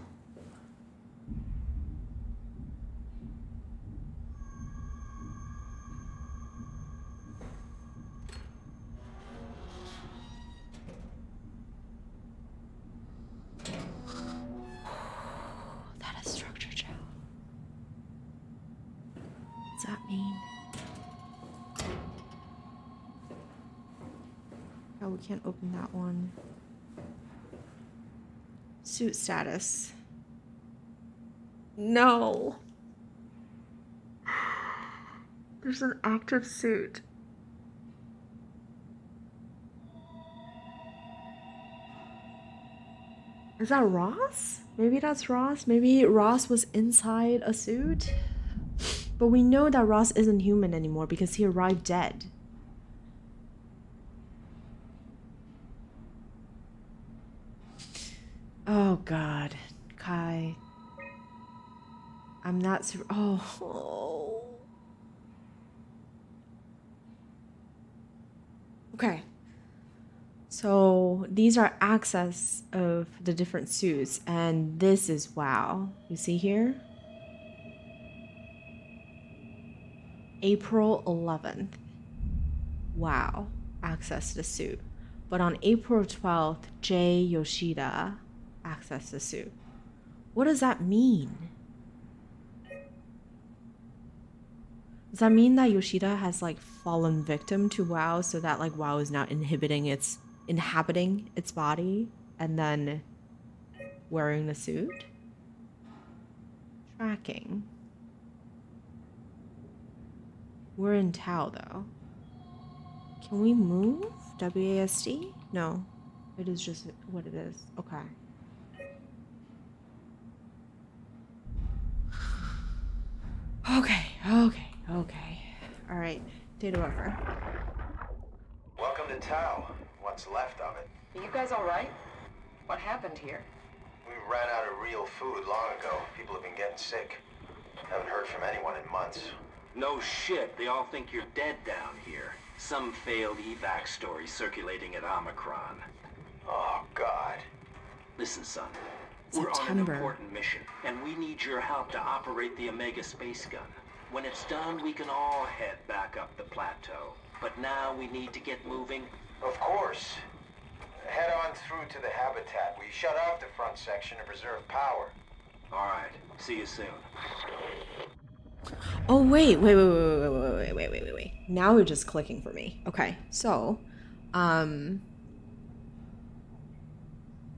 [SPEAKER 1] That is structure gel. What's that mean? Oh, we can't open that one. Suit status. No. There's an active suit. Is that Ross? Maybe that's Ross. Maybe Ross was inside a suit. But we know that Ross isn't human anymore because he arrived dead. Oh God, Kai. I'm not super. Oh. Okay. So these are access of the different suits, and this is wow. You see here? April 11th. Wow. Access the suit. But on April 12th, Jay Yoshida accessed the suit. What does that mean? Does that mean that Yoshida has like fallen victim to WoW so that like WoW is now inhabiting its body and then wearing the suit? Tracking. We're in Tau though. Can we move? WASD? No. It is just what it is. Okay. Okay. Alright. Data buffer.
[SPEAKER 5] Welcome to Tau. What's left of it.
[SPEAKER 4] Are you guys alright? What happened here?
[SPEAKER 5] We ran out of real food long ago. People have been getting sick. Haven't heard from anyone in months.
[SPEAKER 11] No shit, they all think you're dead down here. Some failed evac story circulating at Omicron.
[SPEAKER 5] Oh, God.
[SPEAKER 11] Listen, son. We're on an important mission, and we need your help to operate the Omega space gun. When it's done, we can all head back up the plateau. But now we need to get moving.
[SPEAKER 5] Of course. Head on through to the habitat. We shut off the front section to preserve power.
[SPEAKER 11] All right. See you soon.
[SPEAKER 1] Oh, wait. Now it's just clicking for me. Okay, so,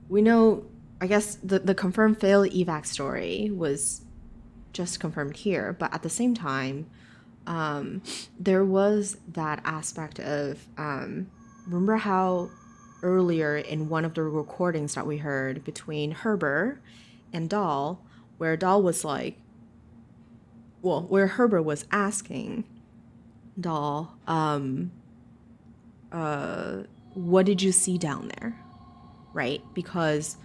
[SPEAKER 1] we know, I guess the confirmed failed evac story was just confirmed here, but at the same time, there was that aspect of, remember how earlier in one of the recordings that we heard between Herbert and Dahl, where Dahl was like, well, where Herbert was asking Dahl, what did you see down there? Right? Because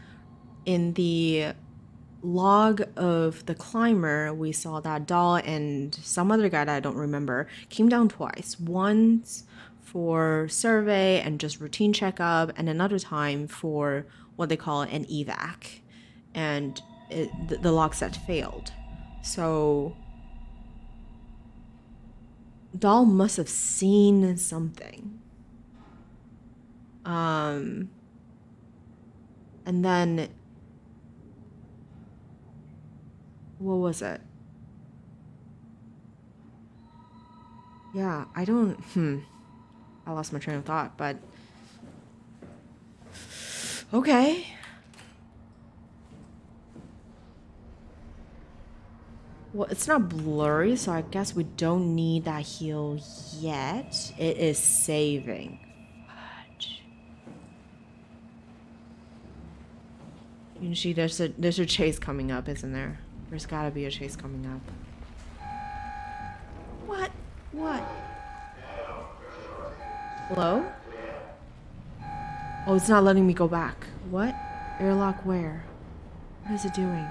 [SPEAKER 1] in the log of the climber, we saw that Dahl and some other guy that I don't remember came down twice. Once for survey and just routine checkup, and another time for what they call an evac. And the log set failed. So Dahl must have seen something. And then what was it? Yeah, I lost my train of thought, but okay. Well, it's not blurry, so I guess we don't need that heal yet. It is saving. Fudge. You see, there's a chase coming up, isn't there? There's gotta be a chase coming up. What? What? Hello? Oh, it's not letting me go back. What? Airlock where? What is it doing?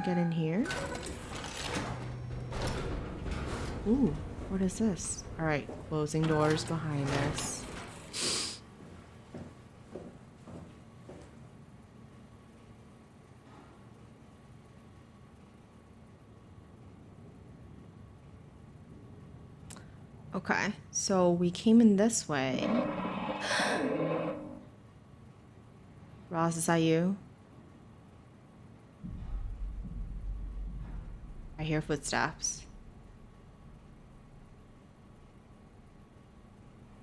[SPEAKER 1] Get in here. Ooh, what is this? All right, closing doors behind us. Okay, so we came in this way. Ross, is that you? I hear footsteps.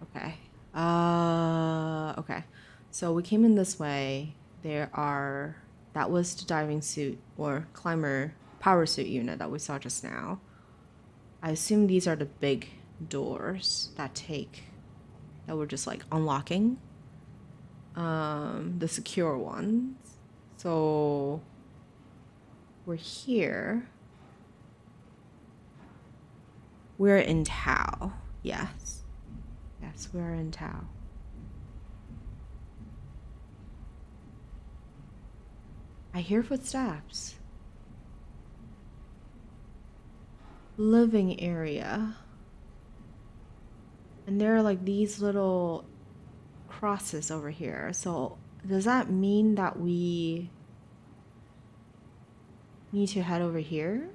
[SPEAKER 1] Okay. Okay. So we came in this way. That was the diving suit or climber power suit unit that we saw just now. I assume these are the big doors that we're just like unlocking. The secure ones. So we're here. We're in Tau. Yes. Yes, we're in Tau. I hear footsteps. Living area. And there are like these little crosses over here. So does that mean that we need to head over here?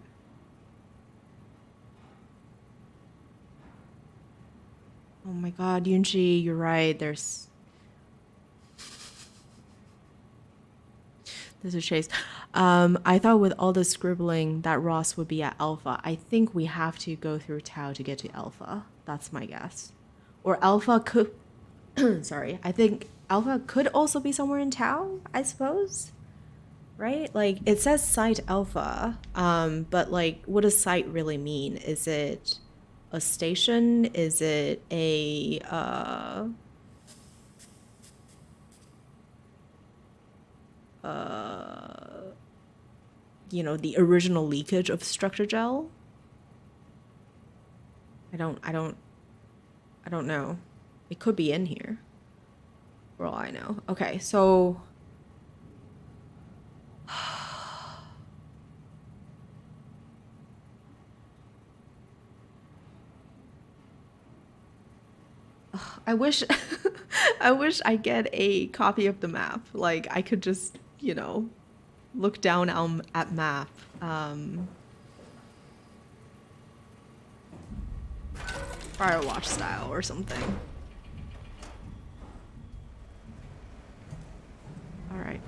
[SPEAKER 1] Oh my god, Yunji, you're right. There's a chase. I thought with all the scribbling that Ross would be at Alpha. I think we have to go through Tau to get to Alpha. That's my guess. Or Alpha could... Sorry. I think Alpha could also be somewhere in Tau, I suppose. Right? Like, it says Site Alpha. But, like, what does Site really mean? Is it a station? Is it a... you know, the original leakage of structure gel? I don't know. It could be in here, for all I know. Okay, so I wish I get a copy of the map. Like, I could just, you know, look down at map. Firewatch style or something. All right.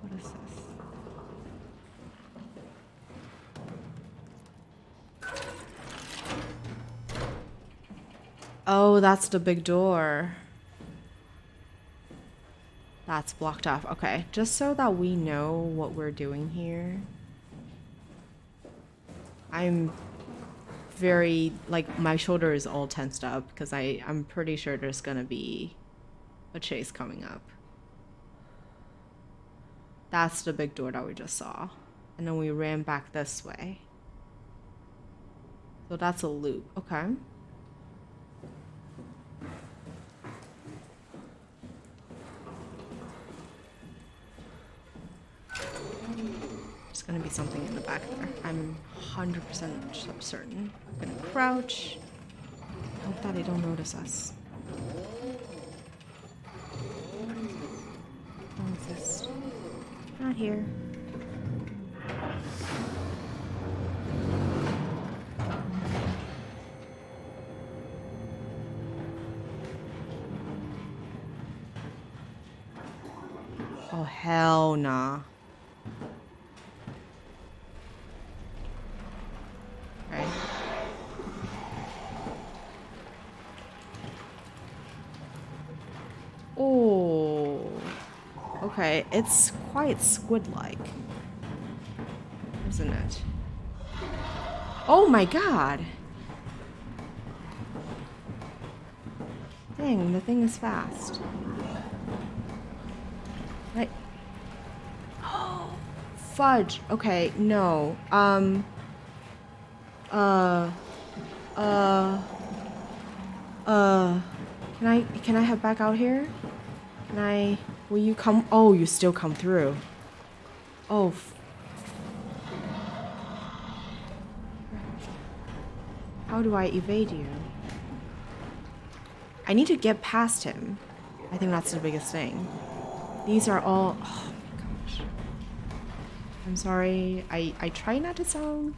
[SPEAKER 1] What is this? Oh, that's the big door. That's blocked off. Okay, just so that we know what we're doing here. I'm very, like, my shoulder is all tensed up because I'm pretty sure there's gonna be a chase coming up. That's the big door that we just saw. And then we ran back this way. So that's a loop. Okay. There's gonna be something in the back there. I'm 100% certain. I'm gonna crouch. Hope that they don't notice us. Don't exist. Not here. Oh, hell nah. Okay. Oh. Okay, it's quite squid-like, isn't it? Oh my god! Dang, the thing is fast. Right. Oh, fudge. Okay, no. Can I head back out here? Will you come? Oh, you still come through. Oh. How do I evade you? I need to get past him. I think that's the biggest thing. These are all... Oh my gosh. I'm sorry. I try not to sound...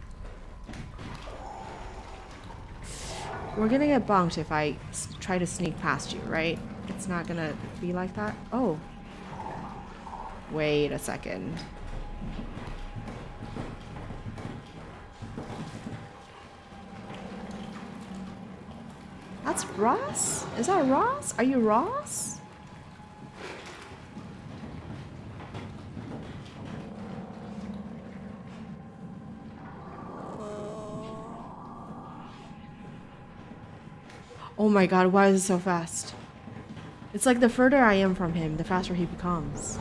[SPEAKER 1] We're gonna get bunked if I try to sneak past you, right? It's not gonna be like that. Oh. Wait a second. That's Ross? Is that Ross? Are you Ross? Oh my god, why is it so fast? It's like the further I am from him, the faster he becomes.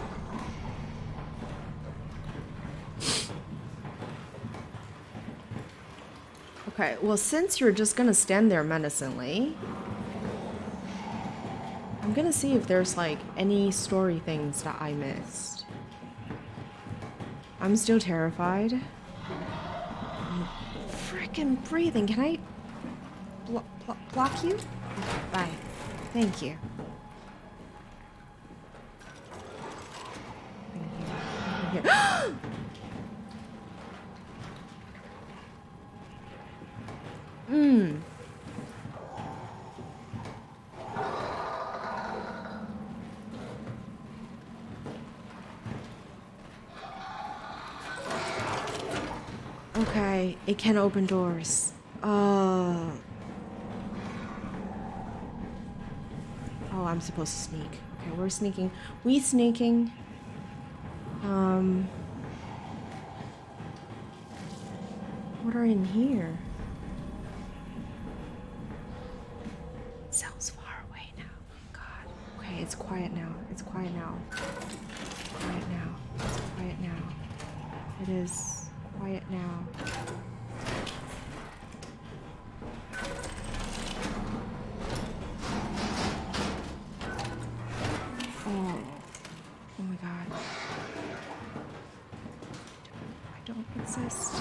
[SPEAKER 1] Okay, well, since you're just gonna stand there menacingly, I'm gonna see if there's like any story things that I missed. I'm still terrified. I'm freaking breathing. Can I block you? Okay, bye. Thank you. Thank you. Okay, it can open doors. Oh, I'm supposed to sneak. Okay, we're sneaking. We sneaking. What are in here? It sounds far away now. God. Okay, it's quiet now. It's quiet now. It's quiet now. It's quiet now. It is quiet now. Oh my god. I don't exist.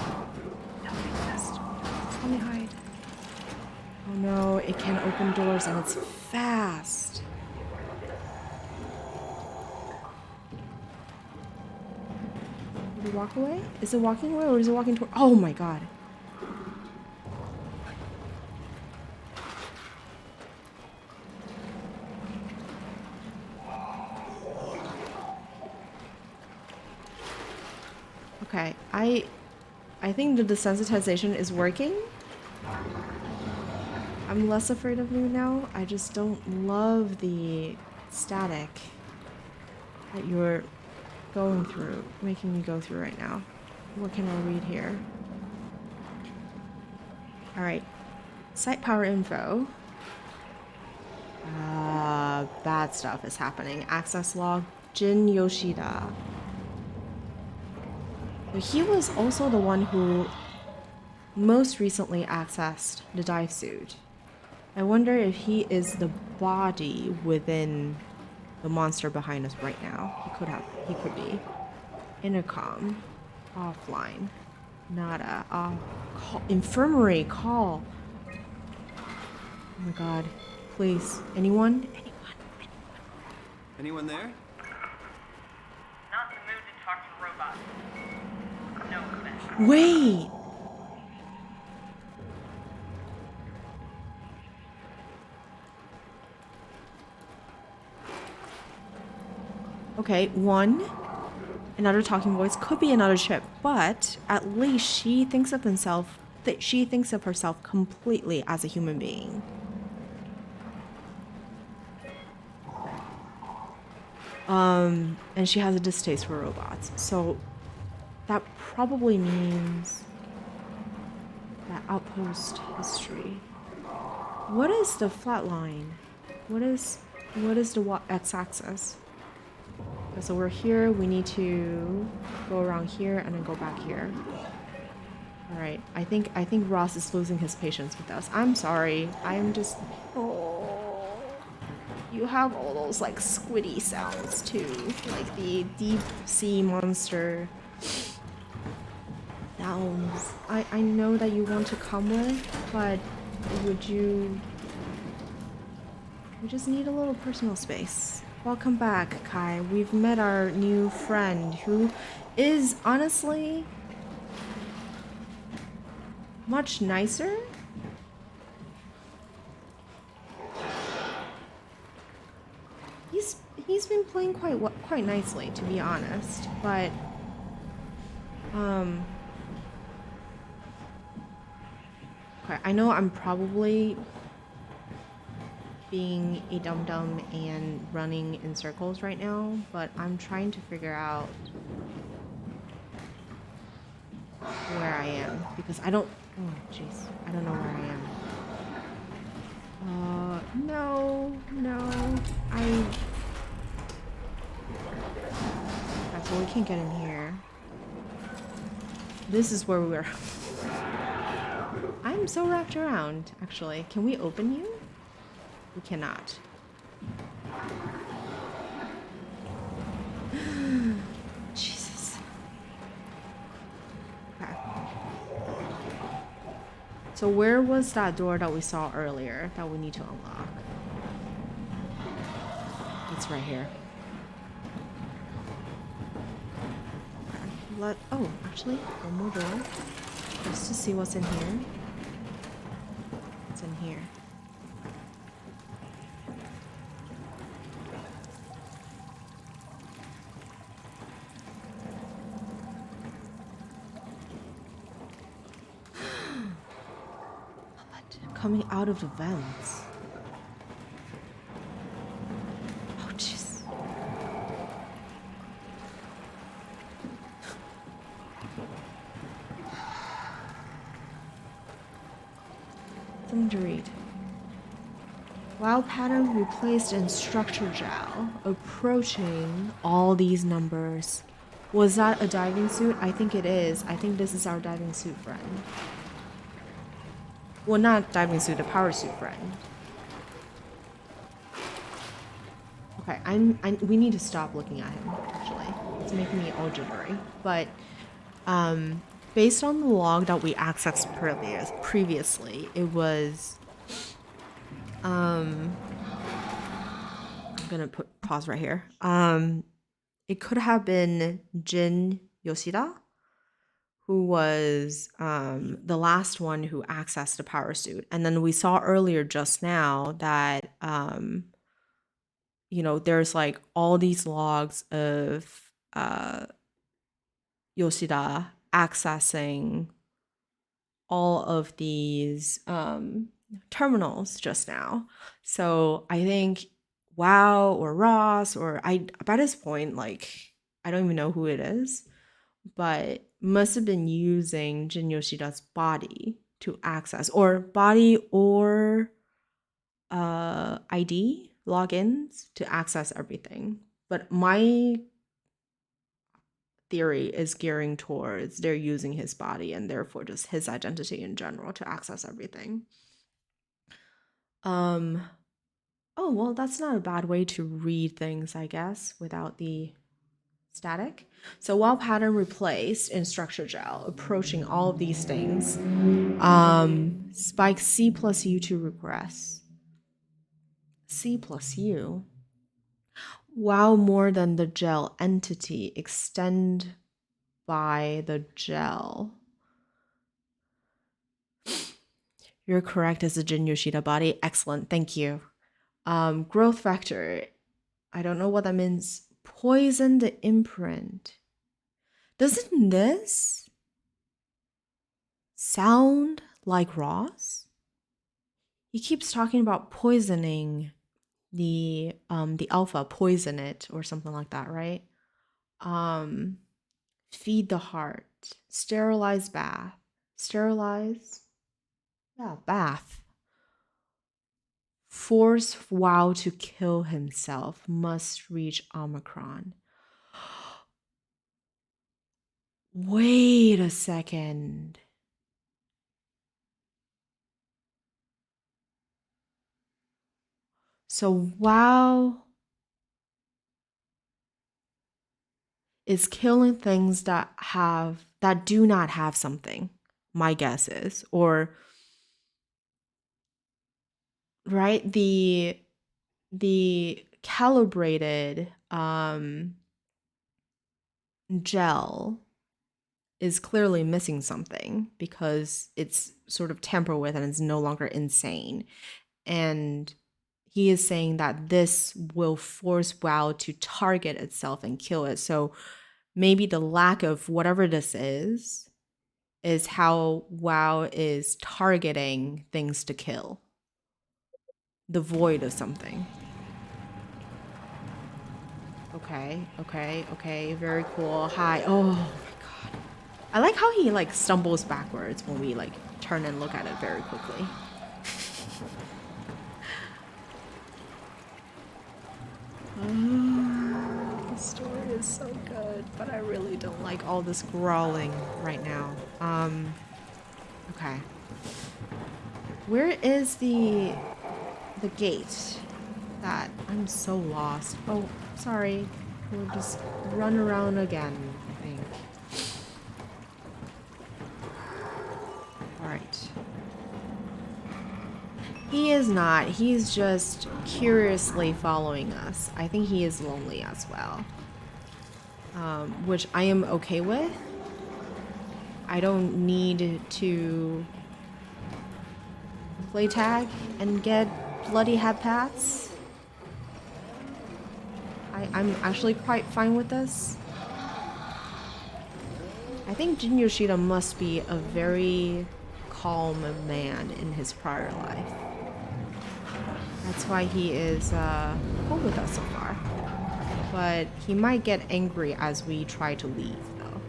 [SPEAKER 1] Don't exist. Let me hide. Oh no, it can open doors and it's fast. Did it walk away? Is it walking away or is it walking toward? Oh my god. Okay, I think the desensitization is working. I'm less afraid of you now. I just don't love the static that you're going through, making me go through right now. What can I read here? Alright. Site power info. Bad stuff is happening. Access log. Jin Yoshida. He was also the one who most recently accessed the dive suit. I wonder if he is the body within the monster behind us right now. He could be. Intercom. Offline. Nada. Infirmary. Call. Oh my god. Please. Anyone?
[SPEAKER 7] Anyone there?
[SPEAKER 4] Not in the mood to talk to robots. No offense.
[SPEAKER 1] Wait! Okay, another talking voice could be another chip, but at least she thinks of herself completely as a human being. And she has a distaste for robots, so that probably means that outpost history. What is the flat line? What is the x-axis? So we're here, we need to go around here and then go back here. Alright, I think Ross is losing his patience with us. I'm sorry. I'm just... Oh. You have all those like squiddy sounds too. Like the deep sea monster sounds. I know that you want to come with, but would you... We just need a little personal space. Welcome back, Kai. We've met our new friend who is honestly much nicer. He's been playing quite nicely, to be honest, but okay, I know I'm probably being a dum-dum and running in circles right now, but I'm trying to figure out where I am because I don't, oh jeez, I don't know where I am. No, that's why we can't get in here. This is where we were. I'm so wrapped around, actually. Can we open you? We cannot. Jesus. Okay. So where was that door that we saw earlier that we need to unlock? It's right here. Okay. Oh, actually, one more door. Just to see what's in here. What's in here? Coming out of the vents. Oh, jeez. Something to read. Wow pattern replaced in structure gel, approaching all these numbers. Was that a diving suit? I think it is. I think this is our diving suit friend. Well, not diving suit, a power suit friend. Okay, we need to stop looking at him, actually. It's making me all jittery. But, based on the log that we accessed previously, it was, I'm gonna pause right here. It could have been Jin Yoshida, who was the last one who accessed the power suit. And then we saw earlier just now that, you know, there's like all these logs of Yoshida accessing all of these terminals just now. So I think Wow or Ross or by this point, like, I don't even know who it is, but must have been using Jin Yoshida's body to access, or body or ID logins to access everything. But my theory is gearing towards they're using his body and therefore just his identity in general to access everything. Oh, well, that's not a bad way to read things, I guess, without the static. So while pattern replaced in structure gel, approaching all of these things, spike C plus U to regress. C plus U. Wow, more than the gel entity, extend by the gel. You're correct as a Jin Yoshida body. Excellent, thank you. Growth vector. I don't know what that means. Poison the imprint. Doesn't this sound like Ross? He keeps talking about poisoning the alpha, poison it or something like that, right? Feed the heart, sterilize bath, bath. Force Wow to kill himself, must reach Omicron. Wait a second. So Wow is killing things that do not have something, my guess is, or right, the calibrated gel is clearly missing something because it's sort of tampered with and it's no longer insane. And he is saying that this will force WoW to target itself and kill it. So maybe the lack of whatever this is how WoW is targeting things to kill. The void of something. Okay. Very cool. Hi. Oh my god. I like how he like stumbles backwards when we like turn and look at it very quickly. The story is so good, but I really don't like all this growling right now. Okay. Where is the gate? That I'm so lost. Oh, sorry. We'll just run around again, I think. Alright. He is not. He's just curiously following us. I think he is lonely as well. Which I am okay with. I don't need to play tag and get bloody headpats. I'm actually quite fine with this. I think Jin Yoshida must be a very calm man in his prior life. That's why he is cool with us so far. But he might get angry as we try to leave, though.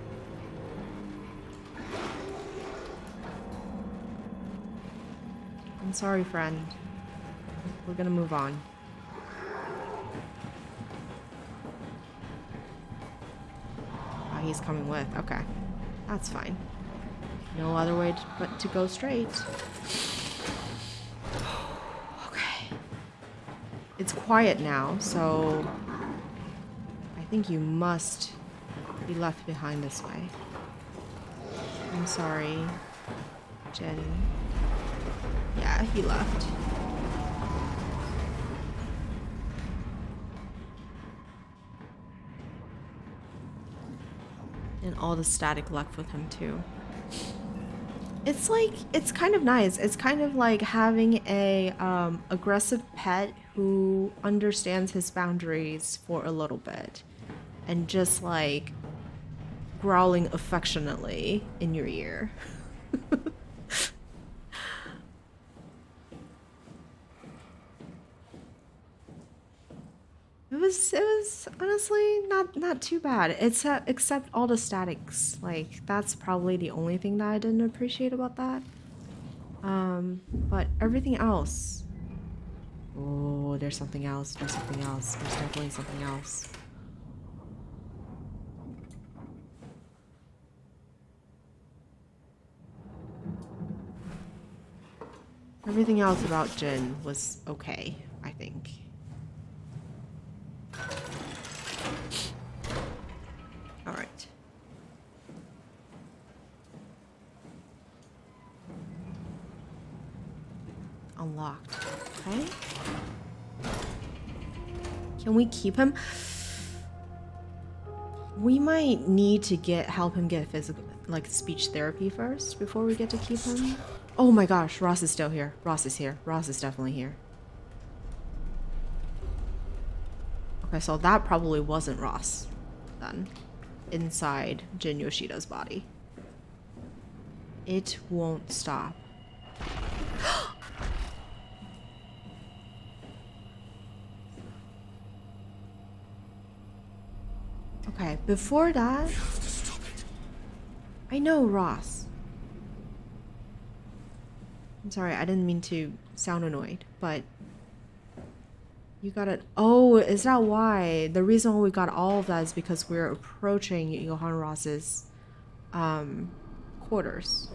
[SPEAKER 1] I'm sorry, friend. We're gonna move on. Oh, he's coming with. Okay. That's fine. No other way but to go straight. Okay. It's quiet now, so I think you must be left behind this way. I'm sorry, Jenny. Yeah, he left. And all the static left with him too. It's like, it's kind of nice. It's kind of like having a aggressive pet who understands his boundaries for a little bit and just like growling affectionately in your ear. It was honestly not too bad. It's except all the statics. Like that's probably the only thing that I didn't appreciate about that. But everything else. Oh, there's something else. There's something else. There's definitely something else. Everything else about Jin was okay, I think. Alright. Unlocked. Okay. Can we keep him? We might need to help him get physical, like speech therapy first before we get to keep him. Oh my gosh, Ross is still here. Ross is here. Ross is definitely here. Okay, so that probably wasn't Ross then. Inside Jin Yoshida's body. It won't stop. Okay, before that... I know, Ross. I'm sorry, I didn't mean to sound annoyed, but... You got it. Oh, is that why? The reason why we got all of that is because we're approaching Johann Ross's quarters.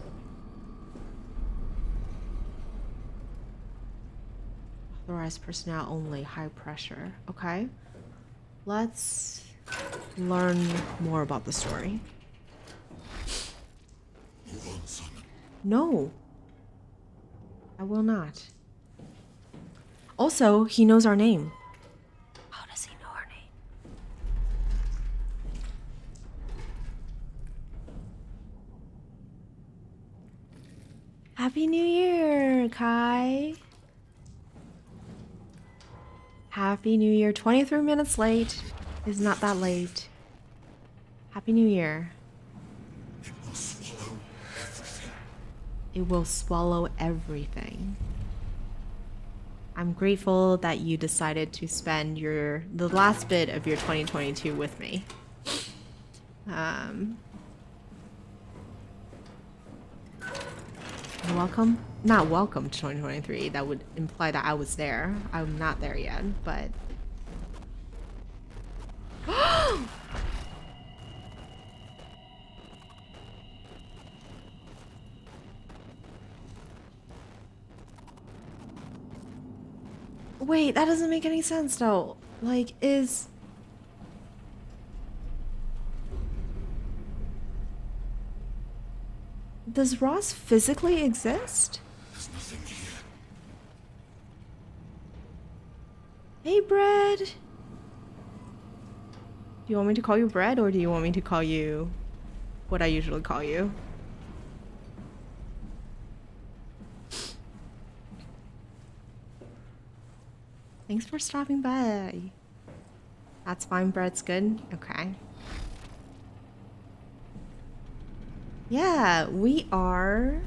[SPEAKER 1] Authorized personnel only, high pressure. Okay. Let's learn more about the story.
[SPEAKER 9] You won't summon.
[SPEAKER 1] No. I will not. Also, he knows our name. How does he know our name? Happy New Year, Kai. Happy New Year. 23 minutes late is not that late. Happy New Year. It will swallow everything. I'm grateful that you decided to spend the last bit of your 2022 with me. Welcome? Not welcome to 2023. That would imply that I was there. I'm not there yet, but... Wait, that doesn't make any sense though. Like, does Ross physically exist?
[SPEAKER 9] There's nothing here.
[SPEAKER 1] Hey, Bread. Do you want me to call you Bread, or do you want me to call you what I usually call you? Thanks for stopping by. That's fine, Bread's good. Okay. Yeah, we are...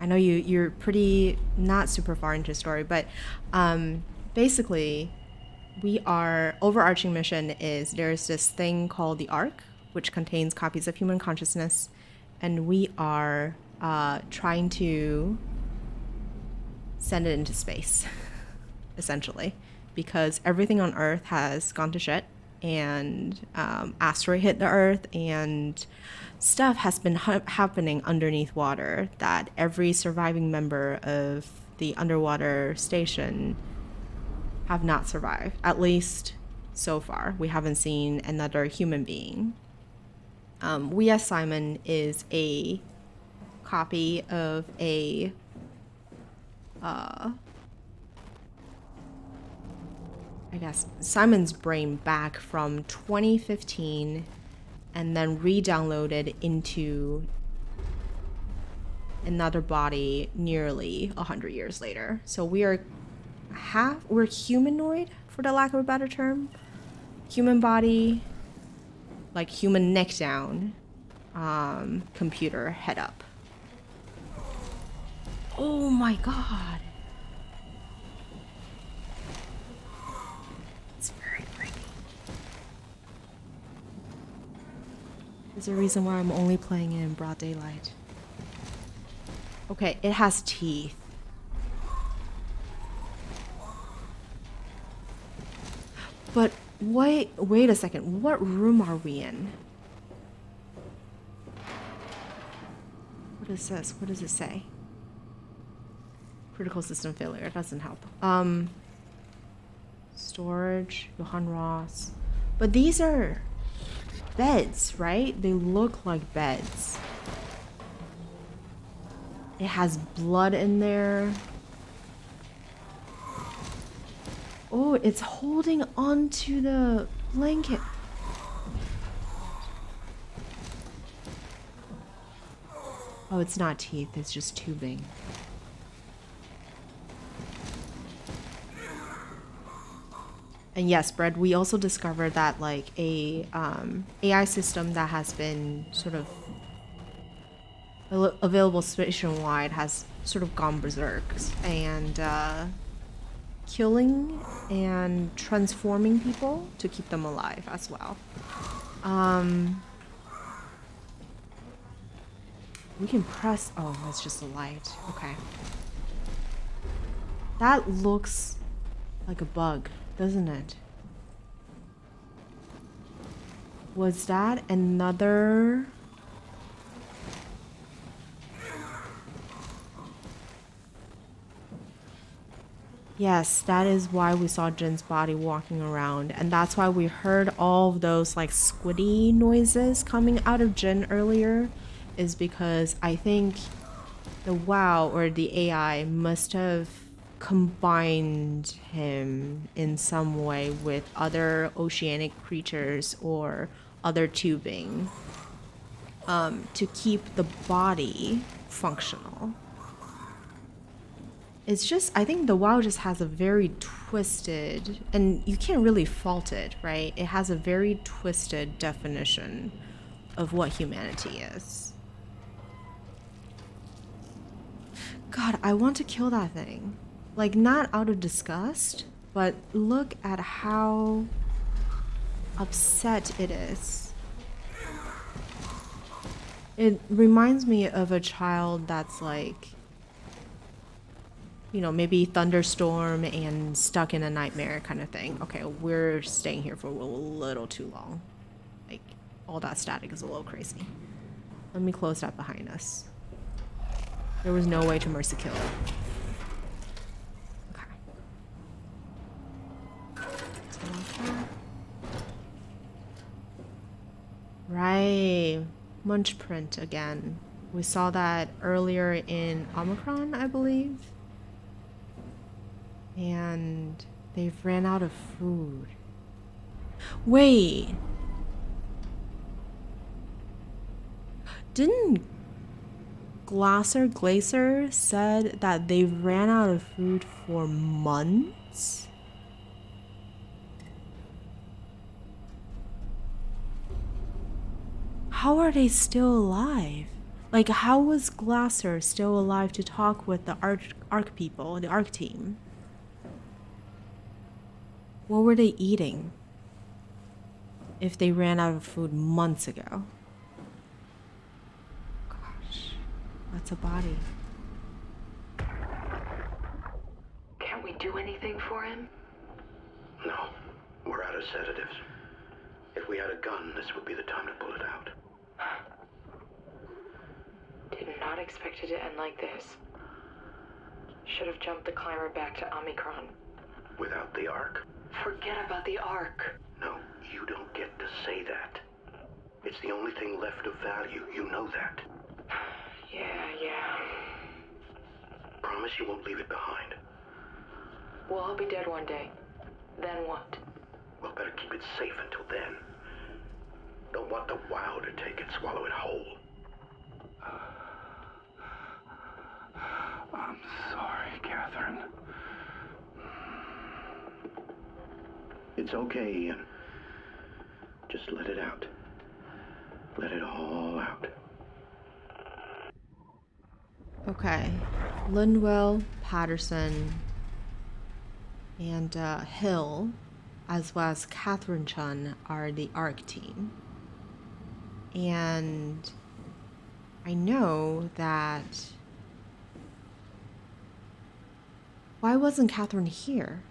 [SPEAKER 1] I know you're pretty not super far into the story, but basically our overarching mission is there's this thing called the Ark, which contains copies of human consciousness, and we are trying to send it into space, essentially, because everything on Earth has gone to shit, and asteroid hit the Earth, and stuff has been happening underneath water that every surviving member of the underwater station have not survived, at least so far. We haven't seen another human being. We as Simon is a copy of a I guess Simon's brain back from 2015 and then re-downloaded into another body nearly 100 years later. So we're humanoid, for the lack of a better term. Human body, like human neck down, computer head up. Oh my god. It's very creepy. There's a reason why I'm only playing it in broad daylight. Okay, it has teeth. But wait a second. What room are we in? What is this? What does it say? Critical system failure. It doesn't help. Storage. Johann Ross. But these are beds, right? They look like beds. It has blood in there. Oh, it's holding onto the blanket. Oh, it's not teeth, it's just tubing. And yes, Brett, we also discovered that like a AI system that has been sort of available station-wide has sort of gone berserk and killing and transforming people to keep them alive as well. We can press... Oh, it's just a light. Okay. That looks like a bug, doesn't it? Was that another... Yes, that is why we saw Jin's body walking around, and that's why we heard all of those like squiddy noises coming out of Jin earlier, is because I think the WoW or the AI must have combined him in some way with other oceanic creatures or other tubing to keep the body functional. It's just, I think the WoW just has a very twisted, and you can't really fault it, right? It has a very twisted definition of what humanity is. God, I want to kill that thing. Like, not out of disgust, but look at how upset it is. It reminds me of a child that's like, you know, maybe thunderstorm and stuck in a nightmare kind of thing. Okay, we're staying here for a little too long. Like, all that static is a little crazy. Let me close that behind us. There was no way to mercy kill it. Okay. Right. Munch print again. We saw that earlier in Omicron, I believe. And they've ran out of food. Wait. Didn't Glacier said that they ran out of food for months? How are they still alive? Like, how was Glacier still alive to talk with the Ark people, the Ark team? What were they eating if they ran out of food months ago? Gosh, that's a body.
[SPEAKER 6] Can't we do anything for him?
[SPEAKER 10] No, we're out of sedatives. If we had a gun, this would be the time to pull it out.
[SPEAKER 6] Did not expect it to end like this. Should have jumped the climber back to Omicron.
[SPEAKER 10] Without the Ark?
[SPEAKER 6] Forget about the Ark.
[SPEAKER 10] No, you don't get to say that. It's the only thing left of value. You know that.
[SPEAKER 6] Yeah.
[SPEAKER 10] Promise you won't leave it behind.
[SPEAKER 6] Well, I'll be dead one day. Then what?
[SPEAKER 10] Well, better keep it safe until then. Don't want the WoW to take it, swallow it whole.
[SPEAKER 9] I'm sorry, Catherine.
[SPEAKER 10] It's okay, Ian. Just let it out. Let it all out.
[SPEAKER 1] Okay. Lindwell, Patterson, and Hill, as well as Catherine Chun, are the Ark team. And I know that... Why wasn't Catherine here?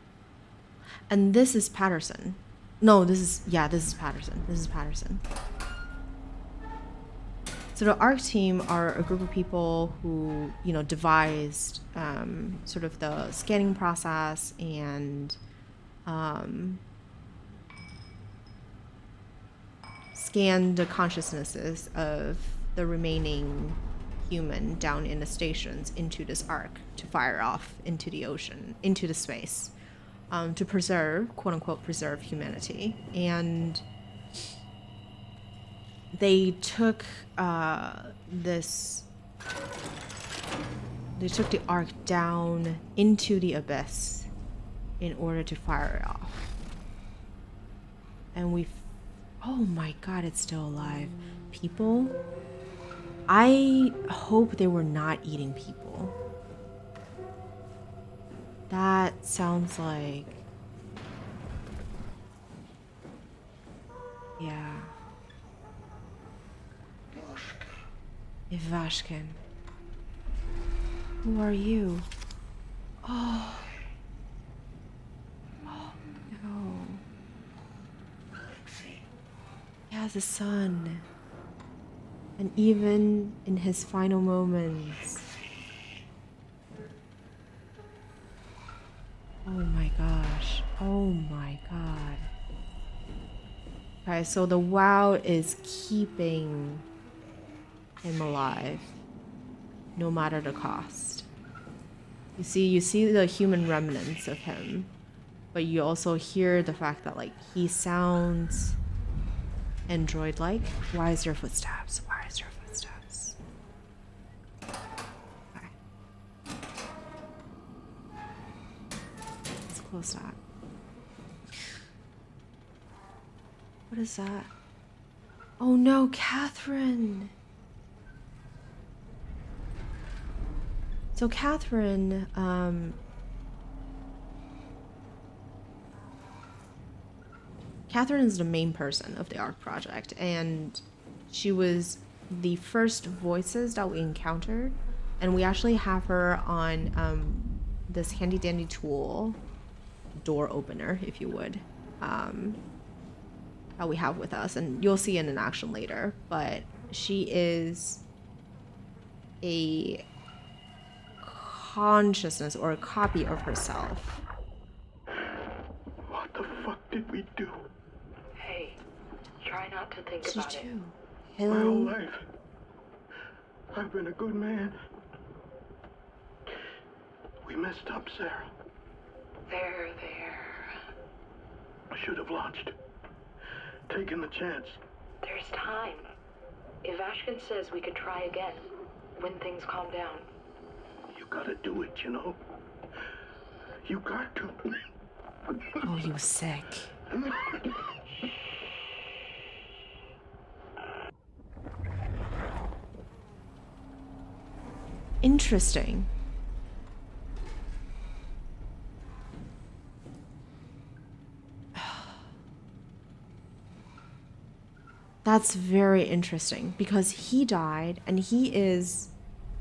[SPEAKER 1] And this is Patterson. No, this is Patterson. This is Patterson. So the Ark team are a group of people who, you know, devised sort of the scanning process and scanned the consciousnesses of the remaining human down in the stations into this Ark to fire off into the ocean, into the space, to preserve, quote unquote, preserve humanity. And they took the Ark down into the abyss in order to fire it off. And oh my God, it's still alive. People, I hope they were not eating people. That sounds like, yeah. Ivashkin. Who are you? Oh. Oh, no. He has a son. And even in his final moments. Oh my gosh. Oh my God. Okay, so the WoW is keeping him alive, no matter the cost. You see the human remnants of him, but you also hear the fact that like he sounds android-like. Why is your footsteps? Why is your footsteps? Okay. Let's close that. What is that? Oh no, Catherine! So Catherine, Catherine is the main person of the ARC project, and she was the first voices that we encountered, and we actually have her on this handy dandy tool, door opener, if you would, that we have with us, and you'll see it in action later, but she is a consciousness or a copy of herself.
[SPEAKER 9] What the fuck did we do?
[SPEAKER 6] Hey, try not to think
[SPEAKER 1] What did you
[SPEAKER 6] about it.
[SPEAKER 1] do?
[SPEAKER 9] My whole
[SPEAKER 1] Hill?
[SPEAKER 9] life, I've been a good man. We messed up, Sarah.
[SPEAKER 6] There.
[SPEAKER 9] I should have launched. Taken the chance.
[SPEAKER 6] There's time. If Ashkin says we could try again, when things calm down.
[SPEAKER 9] You gotta do it, you know. You got to.
[SPEAKER 1] Oh, you sick. Interesting. That's very interesting because he died and he is,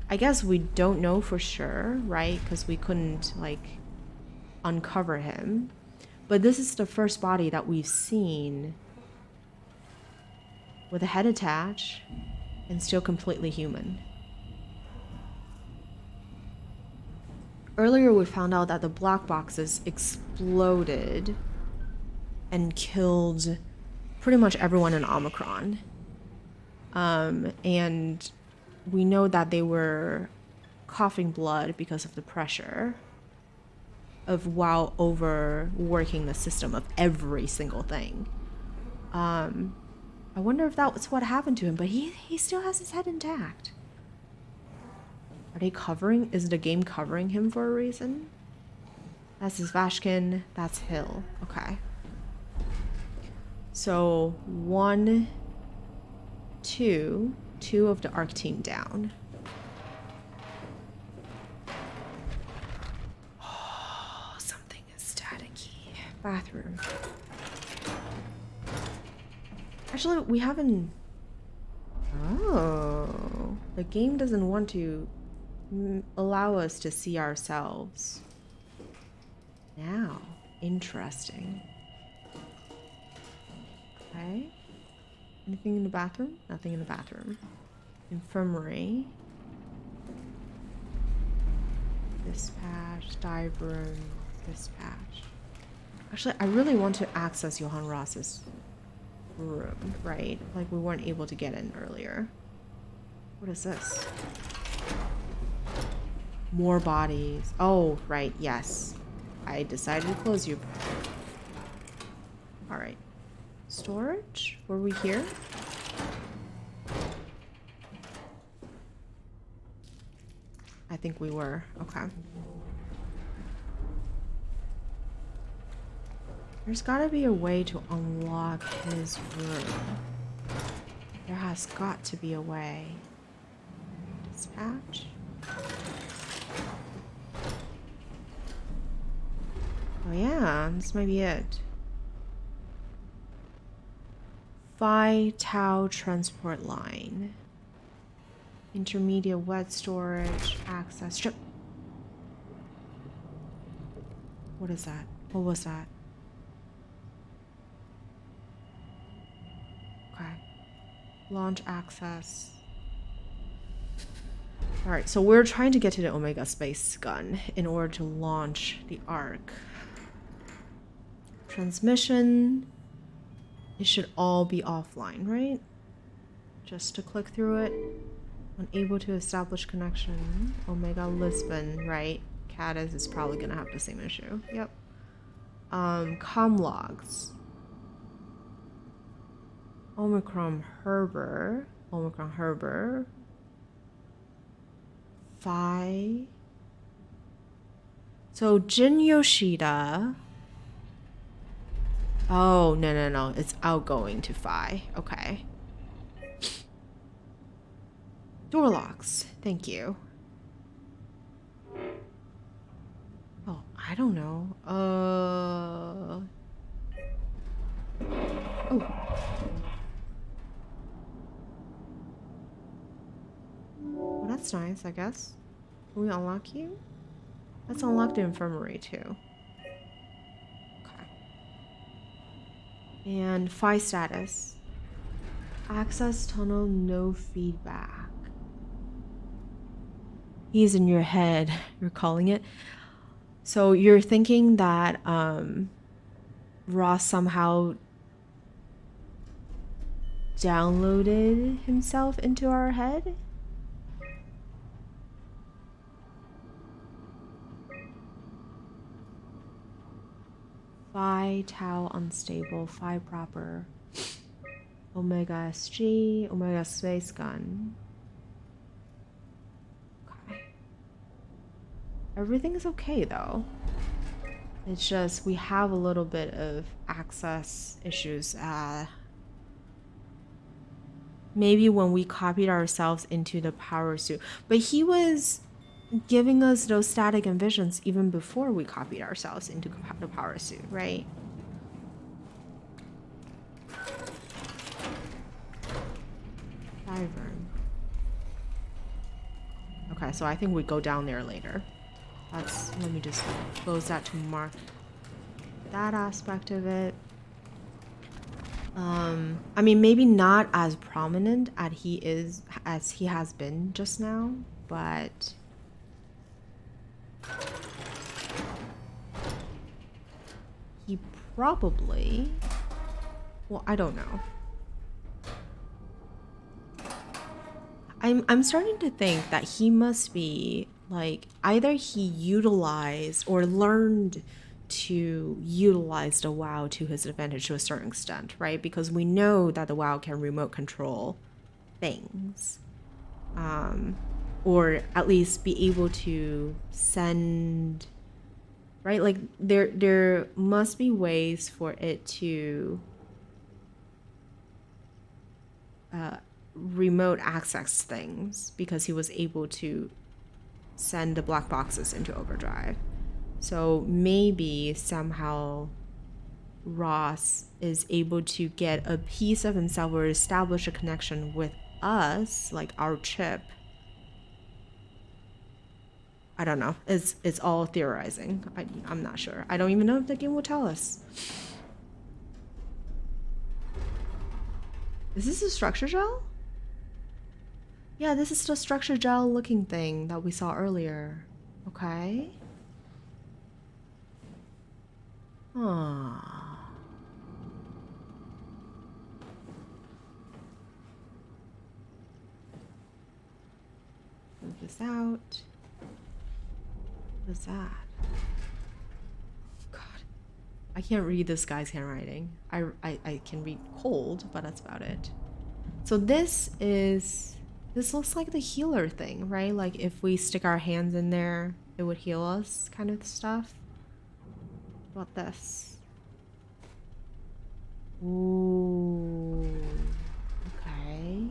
[SPEAKER 1] I guess we don't know for sure, right? Because we couldn't like uncover him. But this is the first body that we've seen with a head attached and still completely human. Earlier we found out that the black boxes exploded and killed pretty much everyone in Omicron. And we know that they were coughing blood because of the pressure of while overworking the system of every single thing. I wonder if that's what happened to him, but he still has his head intact. Are they covering? Is the game covering him for a reason? That's his Vashkin. That's Hill. Okay. So 1, 2 of the ARC team down. Oh, something is staticky. Bathroom. Actually, we haven't. Oh, the game doesn't want to allow us to see ourselves. Now, interesting. Okay. Anything in the bathroom? Nothing in the bathroom. Infirmary. Dispatch. Dive room. Dispatch. Actually, I really want to access Johann Ross's room, right? Like we weren't able to get in earlier. What is this? More bodies. Oh, right. Yes. I decided to close you. All right. Storage? Were we here? I think we were. Okay. There's gotta be a way to unlock his room. There has got to be a way. Dispatch? Oh yeah, this might be it. Phi Tau transport line. Intermediate wet storage, access strip. What is that? What was that? Okay. Launch access. Alright, so we're trying to get to the Omega space gun in order to launch the ARC. Transmission. It should all be offline, right? Just to click through it. Unable to establish connection. Omega Lisbon, right? Caddis is probably gonna have the same issue. Yep. Com logs. Omicron Herber. Phi. So Jin Yoshida. Oh, no. It's outgoing to Phi. Okay. Door locks. Thank you. Oh, I don't know. Oh. Well, that's nice, I guess. Can we unlock you? Let's unlock the infirmary too. Okay. And Phi status. Access tunnel, no feedback. He's in your head, you're calling it. So you're thinking that Ross somehow downloaded himself into our head? Phi tau unstable, Phi proper, Omega SG, Omega space gun. Okay. Everything is okay though. It's just we have a little bit of access issues. Maybe when we copied ourselves into the power suit, but he was giving us those static and visions even before we copied ourselves into the power suit, right? Wyvern. Okay, so I think we go down there later. Let me just close that to mark that aspect of it. I mean, maybe not as prominent as he has been just now, but he probably, well, I don't know. I'm starting to think that he must be like either he utilized or learned to utilize the WoW to his advantage to a certain extent, right? Because we know that the WoW can remote control things, or at least be able to send, right? Like there must be ways for it to remote access things because he was able to send the black boxes into overdrive. So maybe somehow Ross is able to get a piece of himself or establish a connection with us, like our chip. I don't know. It's all theorizing. I'm not sure. I don't even know if the game will tell us. Is this a structure gel? Yeah, this is the structure gel looking thing that we saw earlier. Okay. Ah. Move this out. What is that? God. I can't read this guy's handwriting. I can read cold, but that's about it. So this looks like the healer thing, right? Like if we stick our hands in there, it would heal us kind of stuff. What about this? Ooh. Okay.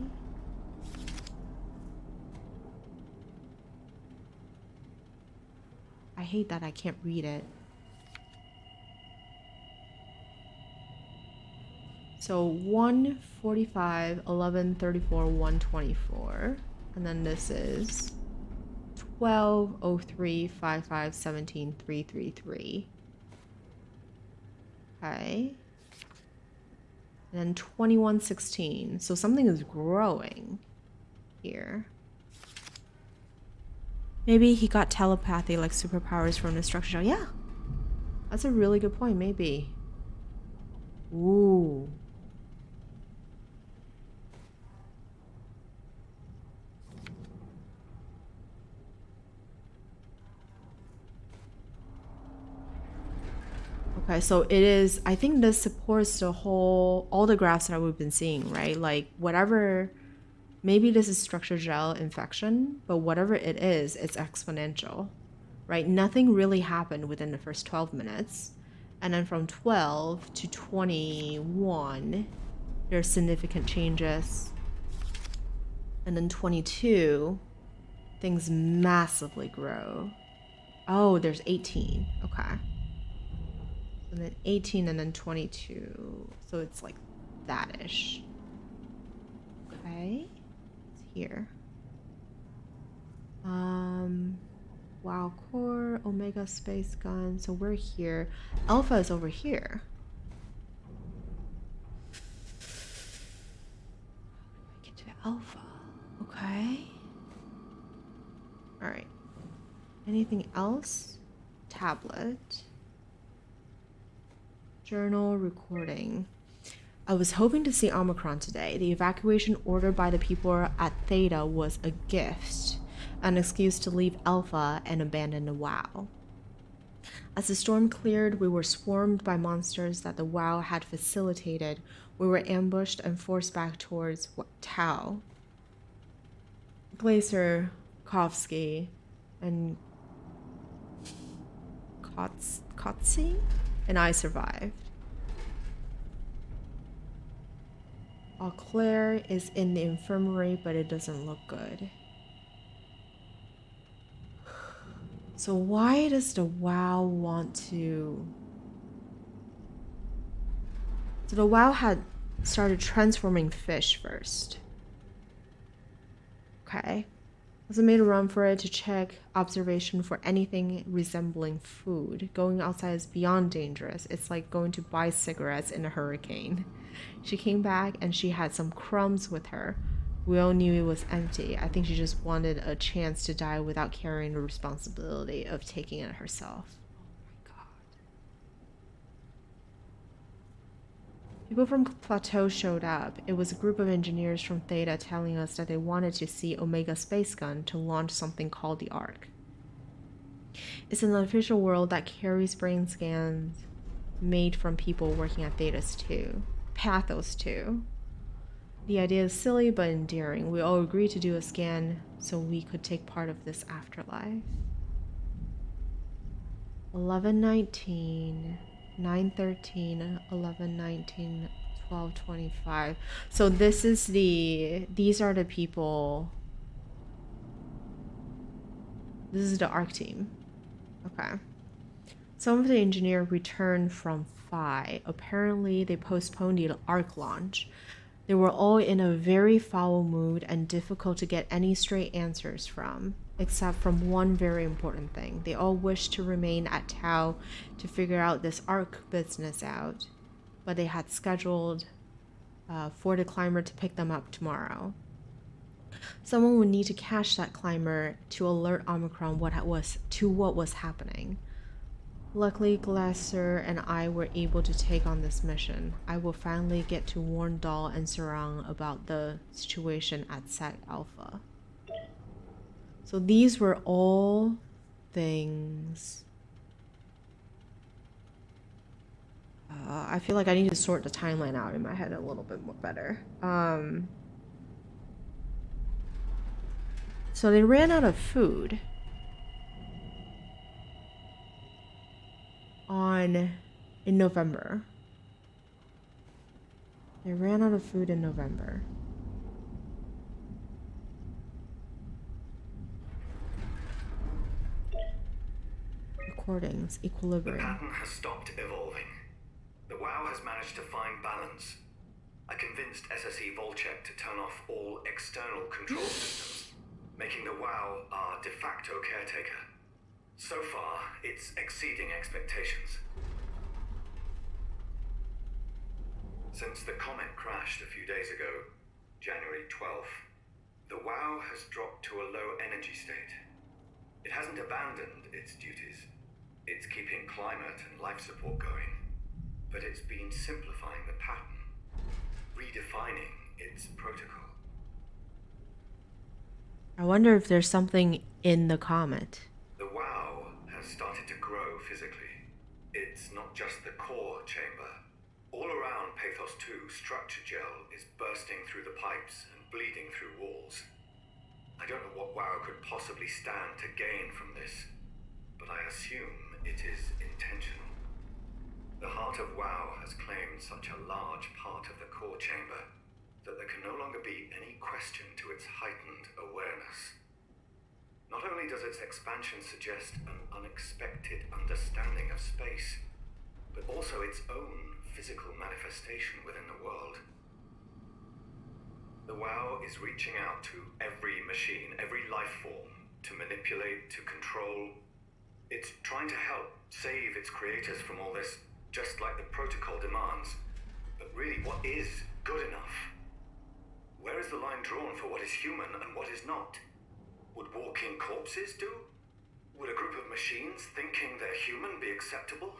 [SPEAKER 1] I hate that I can't read it. So 145, 1134, 124. And then this is 1203, 55, 17, 333. Okay. And then 2116. So something is growing here. Maybe he got telepathy like superpowers from the structure. Yeah. That's a really good point, maybe. Ooh. Okay, so it is, I think this supports the whole, all the graphs that we've been seeing, right? Like whatever, maybe this is structure gel infection, but whatever it is, it's exponential, right? Nothing really happened within the first 12 minutes. And then from 12 to 21, there's significant changes. And then 22, things massively grow. Oh, there's 18, okay. And then 18 and then 22. So it's like that-ish. Okay. It's here. Wow core, Omega space gun. So we're here. Alpha is over here. How do I get to Alpha? Okay. Alright. Anything else? Tablet. Journal recording. I was hoping to see Omicron today. The evacuation ordered by the people at Theta was a gift, an excuse to leave Alpha and abandon the WoW. As the storm cleared, we were swarmed by monsters that the WoW had facilitated. We were ambushed and forced back towards Tau. Glacier, Kovsky, and Kotzi? And I survived. Eau Claire is in the infirmary, but it doesn't look good. So why does the WoW want to... So the WoW had started transforming fish first. Okay. So I made a run for it to check observation for anything resembling food. Going outside is beyond dangerous. It's like going to buy cigarettes in a hurricane. She came back and she had some crumbs with her. We all knew it was empty. I think she just wanted a chance to die without carrying the responsibility of taking it herself. People from Plateau showed up. It was a group of engineers from Theta telling us that they wanted to see Omega Space Gun to launch something called the Ark. It's an official world that carries brain scans made from people working at Pathos 2. The idea is silly but endearing. We all agreed to do a scan so we could take part of this afterlife. 11:19. 9:13, 11:19, 12:25. So this is these are the people. This is the ARC team. Okay. Some of the engineers returned from Phi. Apparently they postponed the ARC launch. They were all in a very foul mood and difficult to get any straight answers from, except from one very important thing. They all wished to remain at Tau to figure out this ARC business out, but they had scheduled for the climber to pick them up tomorrow. Someone would need to catch that climber to alert Omicron what was happening. Luckily, Glacier and I were able to take on this mission. I will finally get to warn Dahl and Sarang about the situation at Sec Alpha. So these were all things. I feel like I need to sort the timeline out in my head a little bit more better. So they ran out of food in November. They ran out of food in November. Recordings, equilibrium.
[SPEAKER 10] The pattern has stopped evolving. The WoW has managed to find balance. I convinced SSE Volcheck to turn off all external control systems, making the WoW our de facto caretaker. So far, it's exceeding expectations. Since the comet crashed a few days ago, January 12th, the WoW has dropped to a low energy state. It hasn't abandoned its duties. It's keeping climate and life support going, but it's been simplifying the pattern, redefining its protocol.
[SPEAKER 1] I wonder if there's something in the comet.
[SPEAKER 10] The WoW has started to grow physically. It's not just the structure gel is bursting through the pipes and bleeding through walls. I don't know what WoW could possibly stand to gain from this, but I assume it is intentional. The heart of WoW has claimed such a large part of the core chamber that there can no longer be any question to its heightened awareness. Not only does its expansion suggest an unexpected understanding of space, but also its own physical manifestation within the world. The WoW is reaching out to every machine, every life form, to manipulate, to control. It's trying to help save its creators from all this, just like the protocol demands. But really, what is good enough? Where is the line drawn for what is human and what is not? Would walking corpses do? Would a group of machines thinking they're human be acceptable?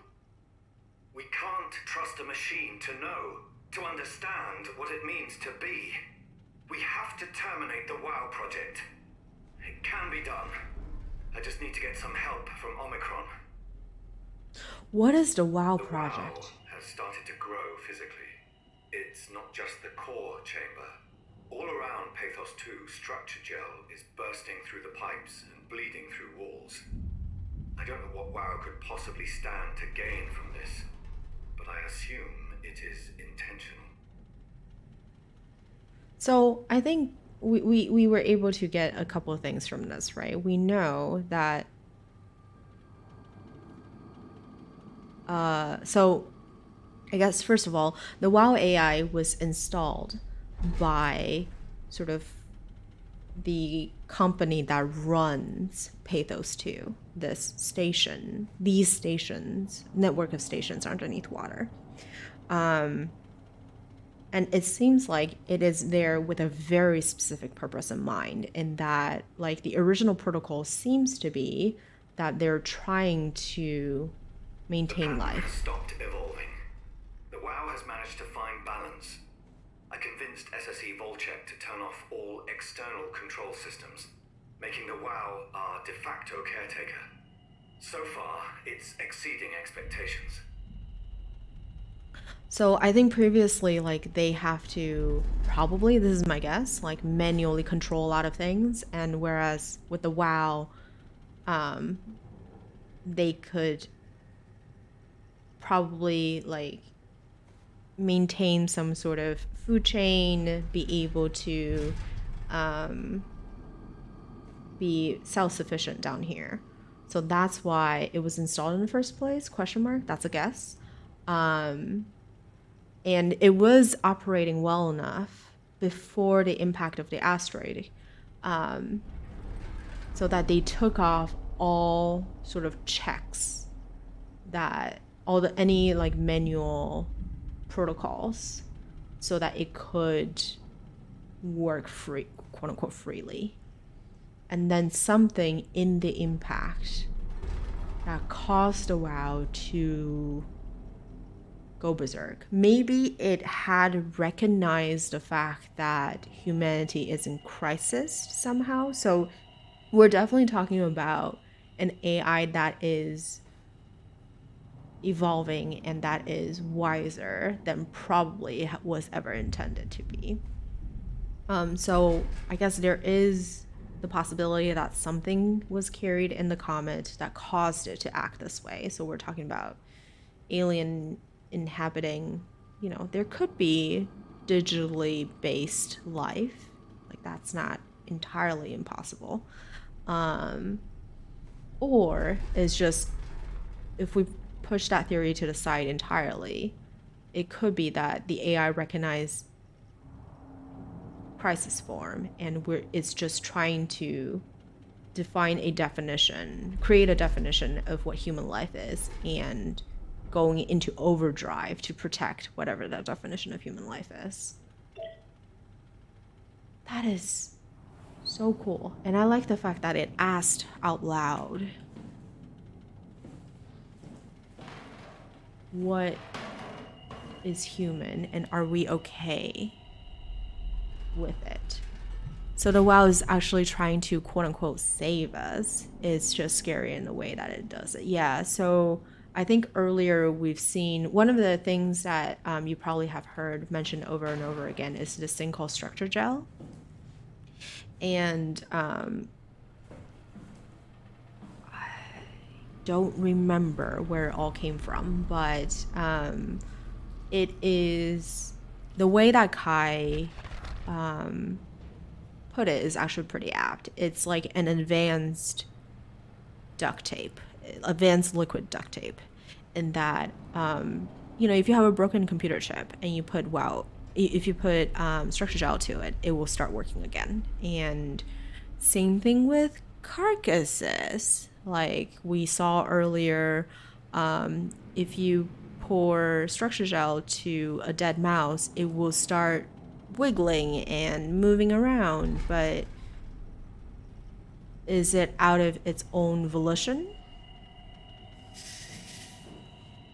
[SPEAKER 10] We can't trust a machine to know, to understand what it means to be. We have to terminate the WoW project. It can be done. I just need to get some help from Omicron.
[SPEAKER 1] What is the WoW
[SPEAKER 10] The
[SPEAKER 1] project?
[SPEAKER 10] WoW has started to grow physically. It's not just the core chamber. All around Pathos 2, structure gel is bursting through the pipes and bleeding through walls. I don't know what WoW could possibly stand to gain from this, but I assume it is intentional.
[SPEAKER 1] So I think we were able to get a couple of things from this, right? We know that so I guess first of all, the WoW AI was installed by sort of the company that runs Pathos 2, this station, these stations, network of stations underneath water. And it seems like it is there with a very specific purpose in mind, in that, like, the original protocol seems to be that they're trying to maintain
[SPEAKER 10] The
[SPEAKER 1] life.
[SPEAKER 10] has stopped evolving. The WoW has managed to find balance. I convinced SSE Volcheck to turn off all external control systems, making the WoW our de facto caretaker. So far, it's exceeding expectations.
[SPEAKER 1] So I think previously, like, they have to probably, this is my guess, like, manually control a lot of things, and whereas with the WoW, they could probably, like, maintain some sort of food chain, be able to be self-sufficient down here. So that's why it was installed in the first place, question mark, that's a guess. And it was operating well enough before the impact of the asteroid, so that they took off all sort of checks, that any like manual protocols, so that it could work free, quote unquote, freely. And then something in the impact that caused the WoW to go berserk. Maybe it had recognized the fact that humanity is in crisis somehow. So we're definitely talking about an AI that is evolving and that is wiser than probably was ever intended to be. So I guess there is the possibility that something was carried in the comet that caused it to act this way. So we're talking about alien inhabiting, you know, there could be digitally based life, like that's not entirely impossible, or it's just, if we push that theory to the side entirely, it could be that the AI recognized crisis form and it's just trying to define a definition, create a definition of what human life is, and going into overdrive to protect whatever that definition of human life is. That is so cool. And I like the fact that it asked out loud, what is human and are we okay with it? So the WoW is actually trying to quote unquote save us. It's just scary in the way that it does it. Yeah, so I think earlier we've seen one of the things that you probably have heard mentioned over and over again is this thing called structure gel. And I don't remember where it all came from, but it is the way that Kai put it is actually pretty apt. It's like an advanced duct tape, advanced liquid duct tape, in that you know, if you have a broken computer chip and you put if you put structure gel to it, it will start working again. And same thing with carcasses, like we saw earlier. If you pour structure gel to a dead mouse, it will start wiggling and moving around, but is it out of its own volition?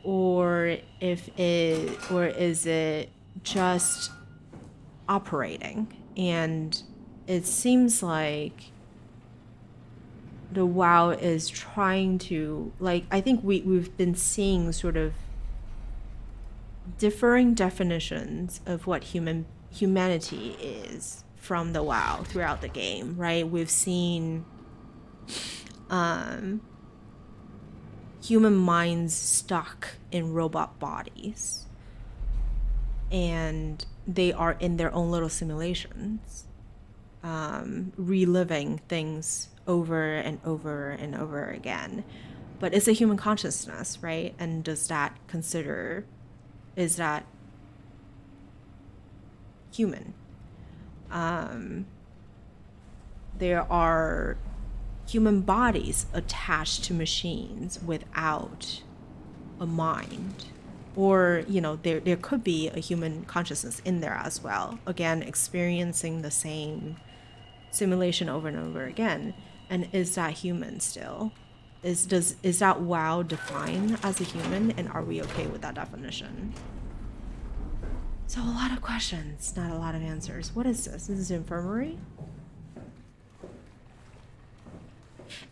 [SPEAKER 1] Or is it just operating? And it seems like the WoW is trying to, like, I think we've been seeing sort of differing definitions of what humanity is from the WoW throughout the game, right? We've seen human minds stuck in robot bodies, and they are in their own little simulations, reliving things over and over and over again. But it's a human consciousness, right? And is that human? There are human bodies attached to machines without a mind, or, you know, there could be a human consciousness in there as well, again experiencing the same simulation over and over again. And is that human still? Is that WoW defined as a human, and are we okay with that definition? So a lot of questions, not a lot of answers. What is this? This is infirmary?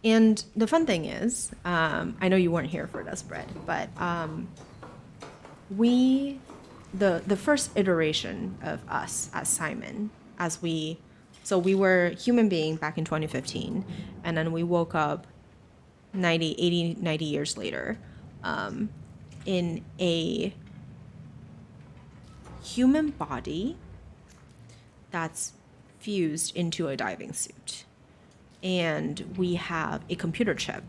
[SPEAKER 1] And the fun thing is, I know you weren't here for this, Brett, but the first iteration of us as Simon, so we were human being back in 2015, and then we woke up 90 years later in a human body that's fused into a diving suit. And we have a computer chip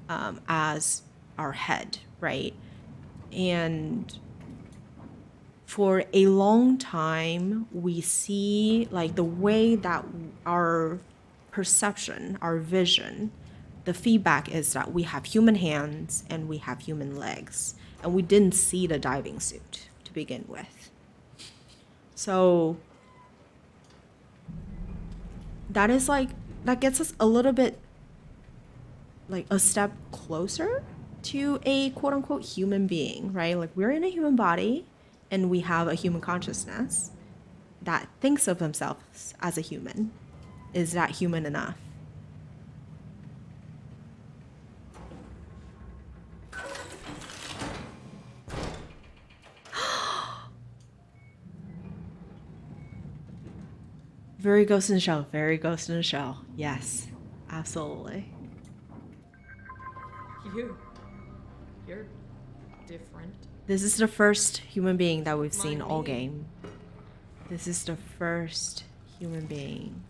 [SPEAKER 1] as our head, right? And for a long time, we see, like, the way that our perception, our vision, the feedback is that we have human hands and we have human legs, and we didn't see the diving suit to begin with. So that is like, that gets us a little bit, like, a step closer to a quote-unquote human being, right? Like, we're in a human body and we have a human consciousness that thinks of themselves as a human. Is that human enough? Very Ghost in the Shell. Very Ghost in the Shell. Yes, absolutely.
[SPEAKER 12] You're different.
[SPEAKER 1] This is the first human being that we've seen all game. This is the first human being.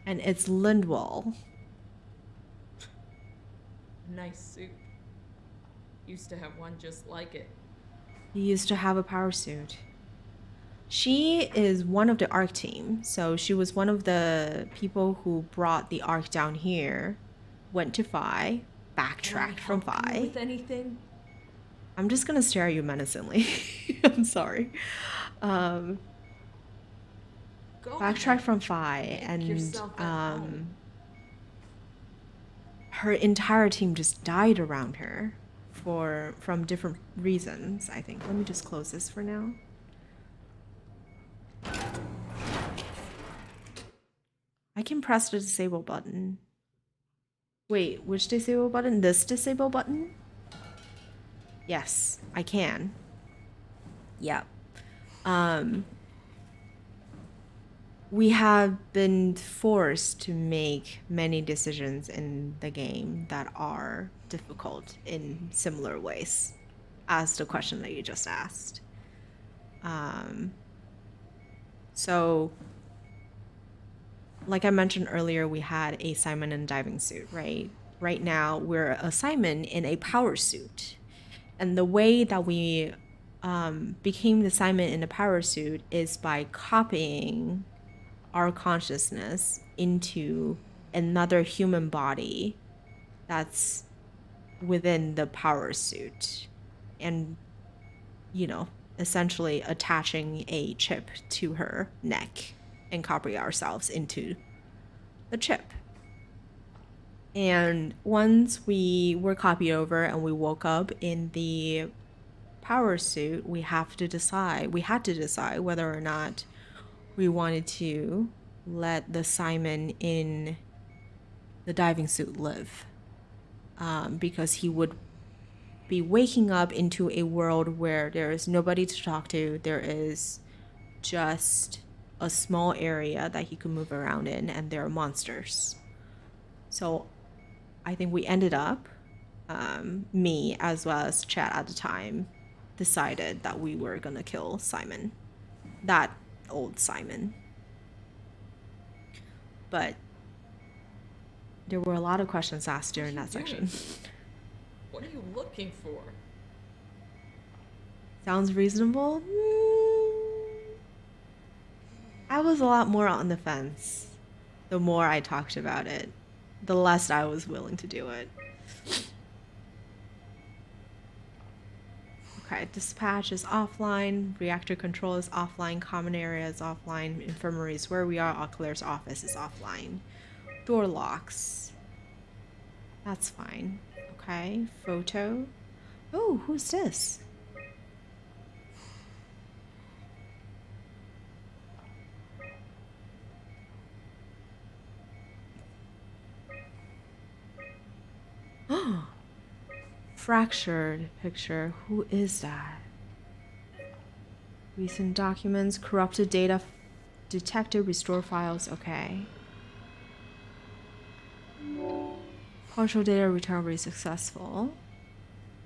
[SPEAKER 1] And it's Lindwall.
[SPEAKER 12] Nice suit. Used to have one just like it.
[SPEAKER 1] He used to have a power suit. She is one of the ARC team, so she was one of the people who brought the ARC down here, went to Phi, backtracked from Phi.
[SPEAKER 12] With anything?
[SPEAKER 1] I'm just gonna stare at you menacingly. I'm sorry. Backtracked from Phi, and her entire team just died around her from different reasons, I think. Let me just close this for now. I can press the disable button. Wait, which disable button? This disable button? Yes, I can. Yep. We have been forced to make many decisions in the game that are difficult in similar ways as the question that you just asked. So, like I mentioned earlier, we had a Simon in a diving suit, right? Right now, we're a Simon in a power suit. And the way that we became the Simon in a power suit is by copying our consciousness into another human body that's within the power suit. And, you know, essentially attaching a chip to her neck and copy ourselves into the chip. And once we were copied over and we woke up in the power suit, we had to decide whether or not we wanted to let the Simon in the diving suit live. Because he would be waking up into a world where there is nobody to talk to. There is just a small area that he could move around in, and there are monsters. So I think we ended up, me as well as Chad at the time, decided that we were gonna kill Simon. That old Simon. But there were a lot of questions asked during that section.
[SPEAKER 12] What are you looking for?
[SPEAKER 1] Sounds reasonable? I was a lot more on the fence. The more I talked about it, the less I was willing to do it. Okay, dispatch is offline, reactor control is offline, common area is offline, infirmary is where we are, Oculair's office is offline. Door locks. That's fine. Okay, photo. Oh, who's this? Fractured picture. Who is that? Recent documents, corrupted data detected, restore files. Okay. Partial data recovery successful.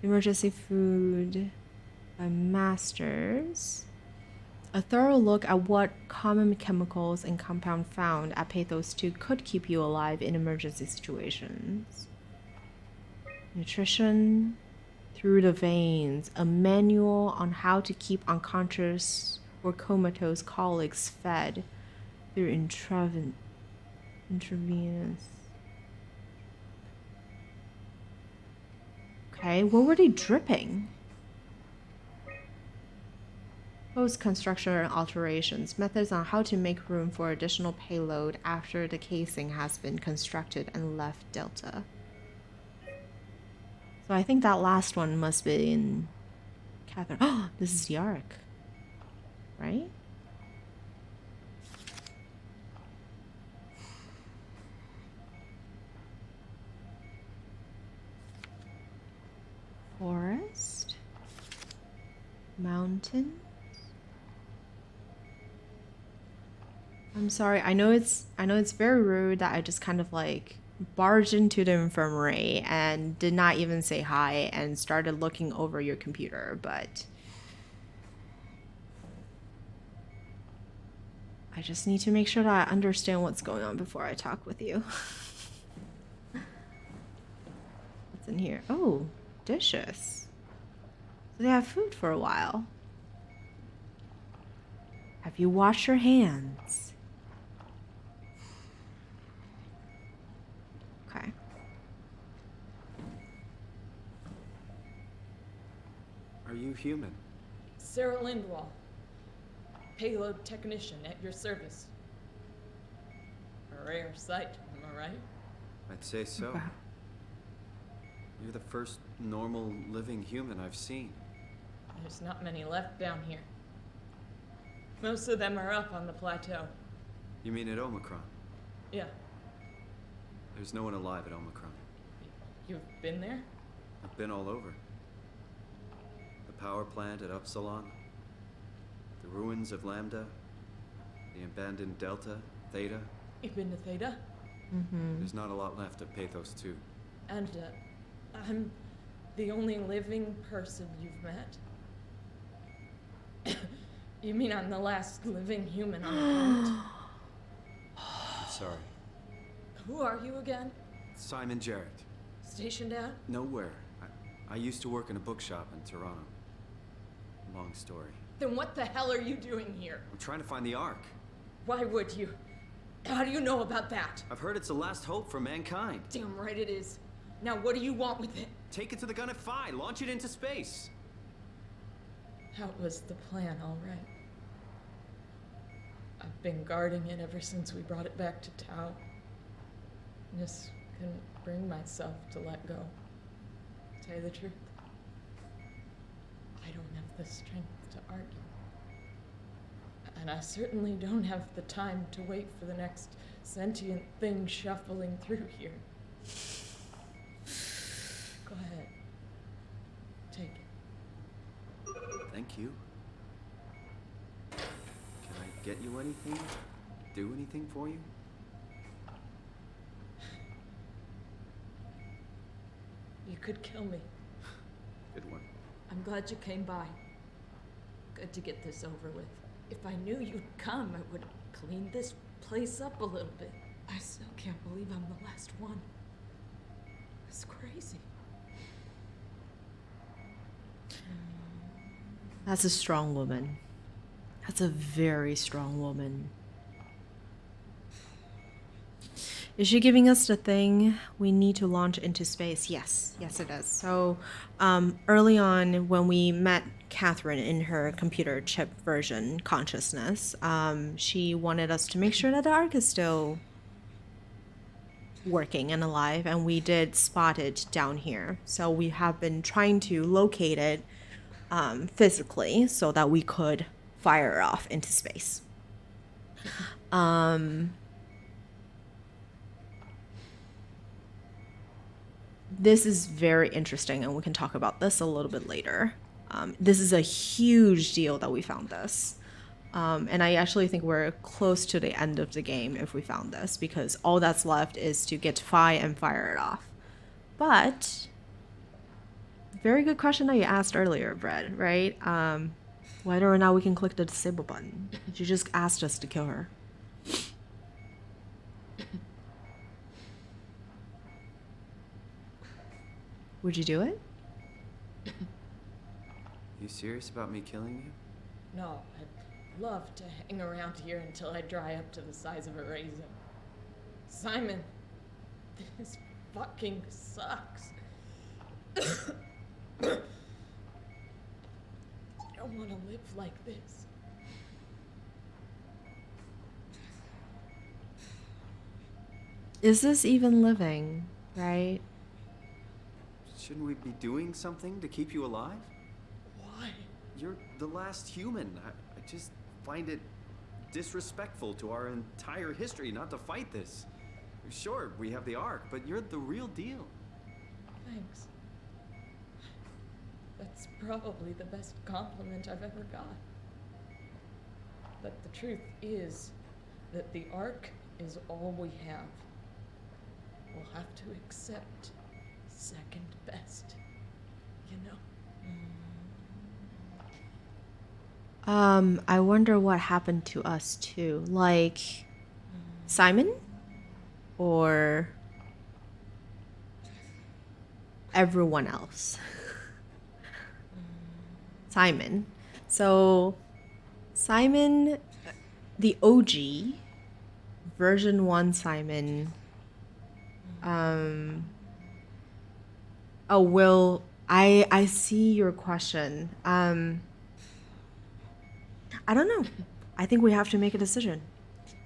[SPEAKER 1] Emergency food by Masters. A thorough look at what common chemicals and compound found at Pathos 2 could keep you alive in emergency situations. Nutrition through the veins. A manual on how to keep unconscious or comatose colleagues fed through intravenous. Okay, what were they dripping? Post-construction alterations. Methods on how to make room for additional payload after the casing has been constructed and left Delta. So I think that last one must be in Catherine. Oh, this is the Ark, right? Forest, mountain. I'm sorry. I know it's very rude that I just kind of like barged into the infirmary and did not even say hi and started looking over your computer, but I just need to make sure that I understand what's going on before I talk with you. What's in here? Oh, dishes. So they have food for a while. Have you washed your hands? Okay.
[SPEAKER 7] Are you human?
[SPEAKER 12] Sarah Lindwall, payload technician at your service. A rare sight, am I right?
[SPEAKER 7] I'd say so.
[SPEAKER 1] Okay.
[SPEAKER 7] You're the first normal living human I've seen.
[SPEAKER 12] There's not many left down here. Most of them are up on the plateau.
[SPEAKER 7] You mean at Omicron?
[SPEAKER 12] Yeah.
[SPEAKER 7] There's no one alive at Omicron.
[SPEAKER 12] You've been there?
[SPEAKER 7] I've been all over. power plant at Upsilon, the ruins of Lambda, the abandoned Delta, Theta.
[SPEAKER 12] You've been to Theta?
[SPEAKER 1] Mm-hmm.
[SPEAKER 7] There's not a lot left of Pathos 2.
[SPEAKER 12] And I'm the only living person you've met? You mean I'm the last living human on the planet?
[SPEAKER 7] I'm sorry.
[SPEAKER 12] Who are you again?
[SPEAKER 7] Simon Jarrett.
[SPEAKER 12] Stationed out?
[SPEAKER 7] Nowhere. I used to work in a bookshop in Toronto. Long story.
[SPEAKER 12] Then what the hell are you doing here?
[SPEAKER 7] I'm trying to find the Ark.
[SPEAKER 12] Why would you? How do you know about that?
[SPEAKER 7] I've heard it's the last hope for mankind.
[SPEAKER 12] Damn right it is. Now what do you want with it?
[SPEAKER 7] Take it to the Gun at Phi. Launch it into space.
[SPEAKER 12] That was the plan, all right. I've been guarding it ever since we brought it back to Tau. Just couldn't bring myself to let go. To tell you the truth, I don't have the strength to argue. And I certainly don't have the time to wait for the next sentient thing shuffling through here. Go ahead. Take it.
[SPEAKER 7] Thank you. Can I get you anything? Do anything for you?
[SPEAKER 12] You could kill me.
[SPEAKER 7] Good one.
[SPEAKER 12] I'm glad you came by. Good to get this over with. If I knew you'd come, I would clean this place up a little bit. I still can't believe I'm the last one. It's crazy.
[SPEAKER 1] That's a strong woman. That's a very strong woman. Is she giving us the thing we need to launch into space? Yes. Yes, it is. So early on when we met Catherine in her computer chip version consciousness, she wanted us to make sure that the Ark is still working and alive, and we did spot it down here. So we have been trying to locate it physically so that we could fire it off into space. This is very interesting, and we can talk about this a little bit later. This is a huge deal that we found this. And I actually think we're close to the end of the game if we found this, because all that's left is to get to Phi and fire it off. But, very good question that you asked earlier, Brett, right? Whether or not we can click the disable button. You just asked us to kill her. Would you do it?
[SPEAKER 7] You serious about me killing you?
[SPEAKER 12] No, I'd love to hang around here until I dry up to the size of a raisin. Simon, this fucking sucks. I don't want to live like this.
[SPEAKER 1] Is this even living, right?
[SPEAKER 7] Shouldn't we be doing something to keep you alive?
[SPEAKER 12] Why?
[SPEAKER 7] You're the last human. I just find it disrespectful to our entire history not to fight this. Sure, we have the Ark, but you're the real deal.
[SPEAKER 12] Thanks. That's probably the best compliment I've ever got. But the truth is that the Ark is all we have. We'll have to accept second best, you know?
[SPEAKER 1] I wonder what happened to us too. Like, Simon? Or everyone else? Simon. So, Simon, the OG, version 1 Simon, oh, Will, I see your question. I don't know. I think we have to make a decision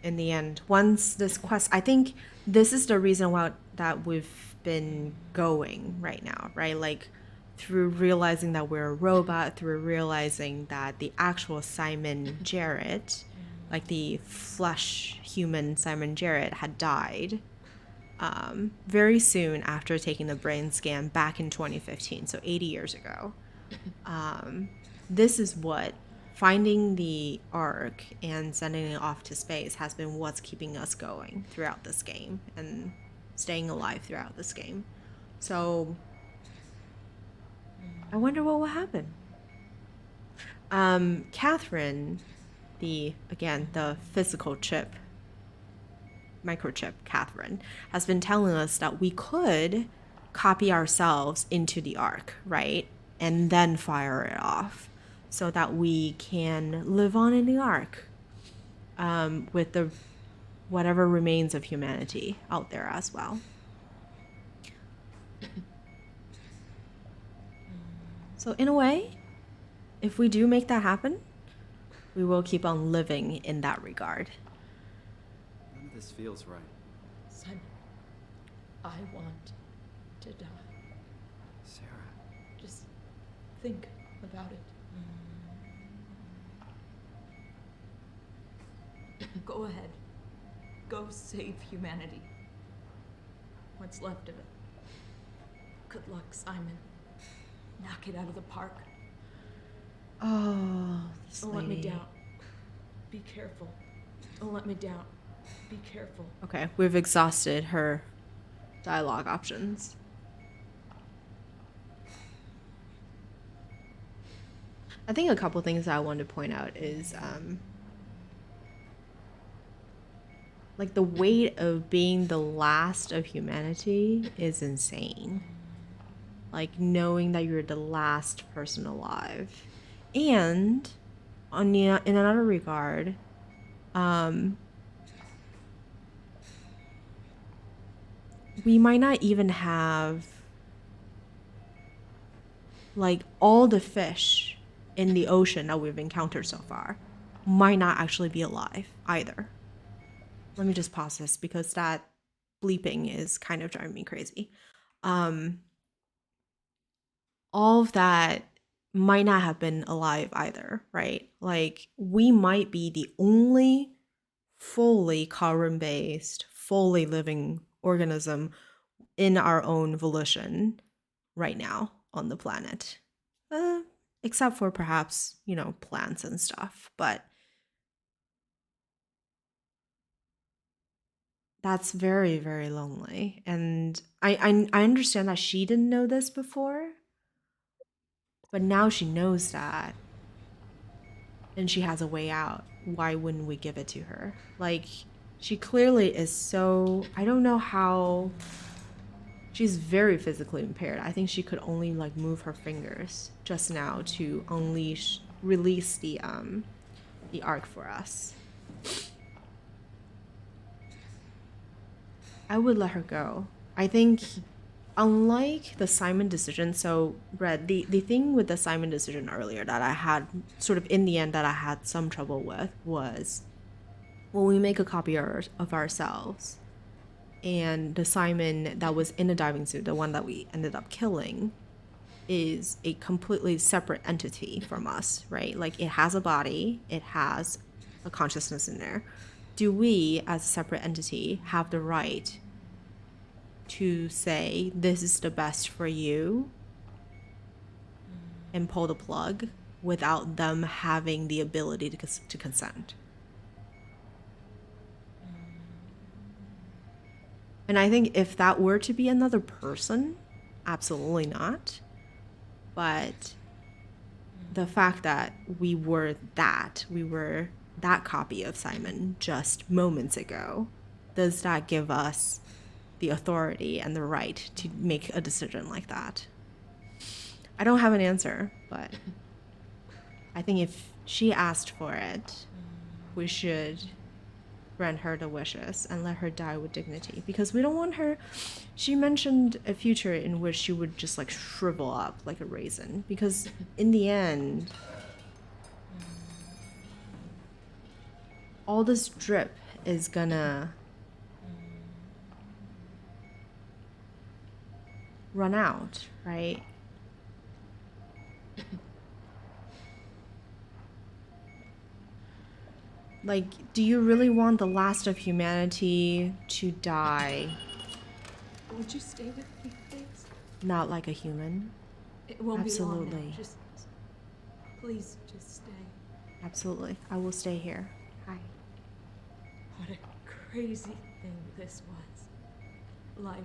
[SPEAKER 1] in the end. Once this quest, I think this is the reason why that we've been going right now, right? Like, through realizing that we're a robot, through realizing that the actual Simon Jarrett, like the flesh human Simon Jarrett, had died very soon after taking the brain scan back in 2015, so 80 years ago. This is what finding the Ark and sending it off to space has been what's keeping us going throughout this game and staying alive throughout this game. So I wonder what will happen. Catherine, the physical chip, microchip Catherine, has been telling us that we could copy ourselves into the Ark, right? And then fire it off so that we can live on in the Ark with the whatever remains of humanity out there as well. So in a way, if we do make that happen, we will keep on living in that regard.
[SPEAKER 7] None of this feels right.
[SPEAKER 12] Simon, I want to die.
[SPEAKER 7] Sarah.
[SPEAKER 12] Just think about it. Go ahead. Go save humanity. What's left of it. Good luck, Simon. Knock it out of the park.
[SPEAKER 1] Oh,
[SPEAKER 12] Don't let me down. Be careful. Don't let me down. Be careful.
[SPEAKER 1] Okay, we've exhausted her dialogue options. I think a couple things that I wanted to point out is like the weight of being the last of humanity is insane. Like knowing that you're the last person alive. And in another regard, we might not even have like all the fish in the ocean that we've encountered so far might not actually be alive either. Let me just pause this because that bleeping is kind of driving me crazy. All of that might not have been alive either, right? Like we might be the only fully carbon-based, fully living organism in our own volition right now on the planet. Except for perhaps, you know, plants and stuff, but that's very, very lonely. And I understand that she didn't know this before, but now she knows that. And she has a way out. Why wouldn't we give it to her? Like, she clearly is so... I don't know how... She's very physically impaired. I think she could only, like, move her fingers just now to release the Ark for us. I would let her go. I think... Unlike the Simon decision, so Brett, the thing with the Simon decision earlier that I had sort of in the end that I had some trouble with was when we make a copy of ourselves and the Simon that was in a diving suit, the one that we ended up killing, is a completely separate entity from us, right? Like it has a body, it has a consciousness in there. Do we, as a separate entity, have the right to say this is the best for you and pull the plug without them having the ability to consent? And I think if that were to be another person, absolutely not. But the fact that we were that copy of Simon just moments ago, does that give us the authority and the right to make a decision like that? I don't have an answer, but I think if she asked for it, we should grant her the wishes and let her die with dignity, because we don't want her... She mentioned a future in which she would just like shrivel up like a raisin, because in the end, all this drip is gonna run out, right? Like, do you really want the last of humanity to die?
[SPEAKER 12] Would you stay with me, please?
[SPEAKER 1] Not like a human.
[SPEAKER 12] It won't be long
[SPEAKER 1] Absolutely.
[SPEAKER 12] now. Just, please, just stay.
[SPEAKER 1] Absolutely. I will stay here. Hi.
[SPEAKER 12] What a crazy thing this was. Life.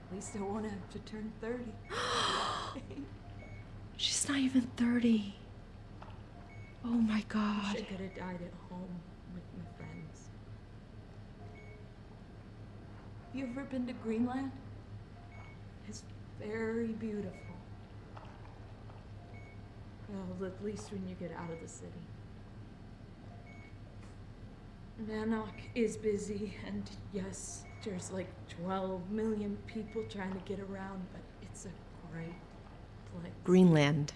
[SPEAKER 12] At least I won't have to turn 30.
[SPEAKER 1] She's not even 30. Oh my god.
[SPEAKER 12] Wish I could have died at home with my friends. Have you ever been to Greenland? It's very beautiful. Well, at least when you get out of the city. Nanook is busy, and yes, there's like 12 million people trying to get around, but it's a great place.
[SPEAKER 1] Greenland.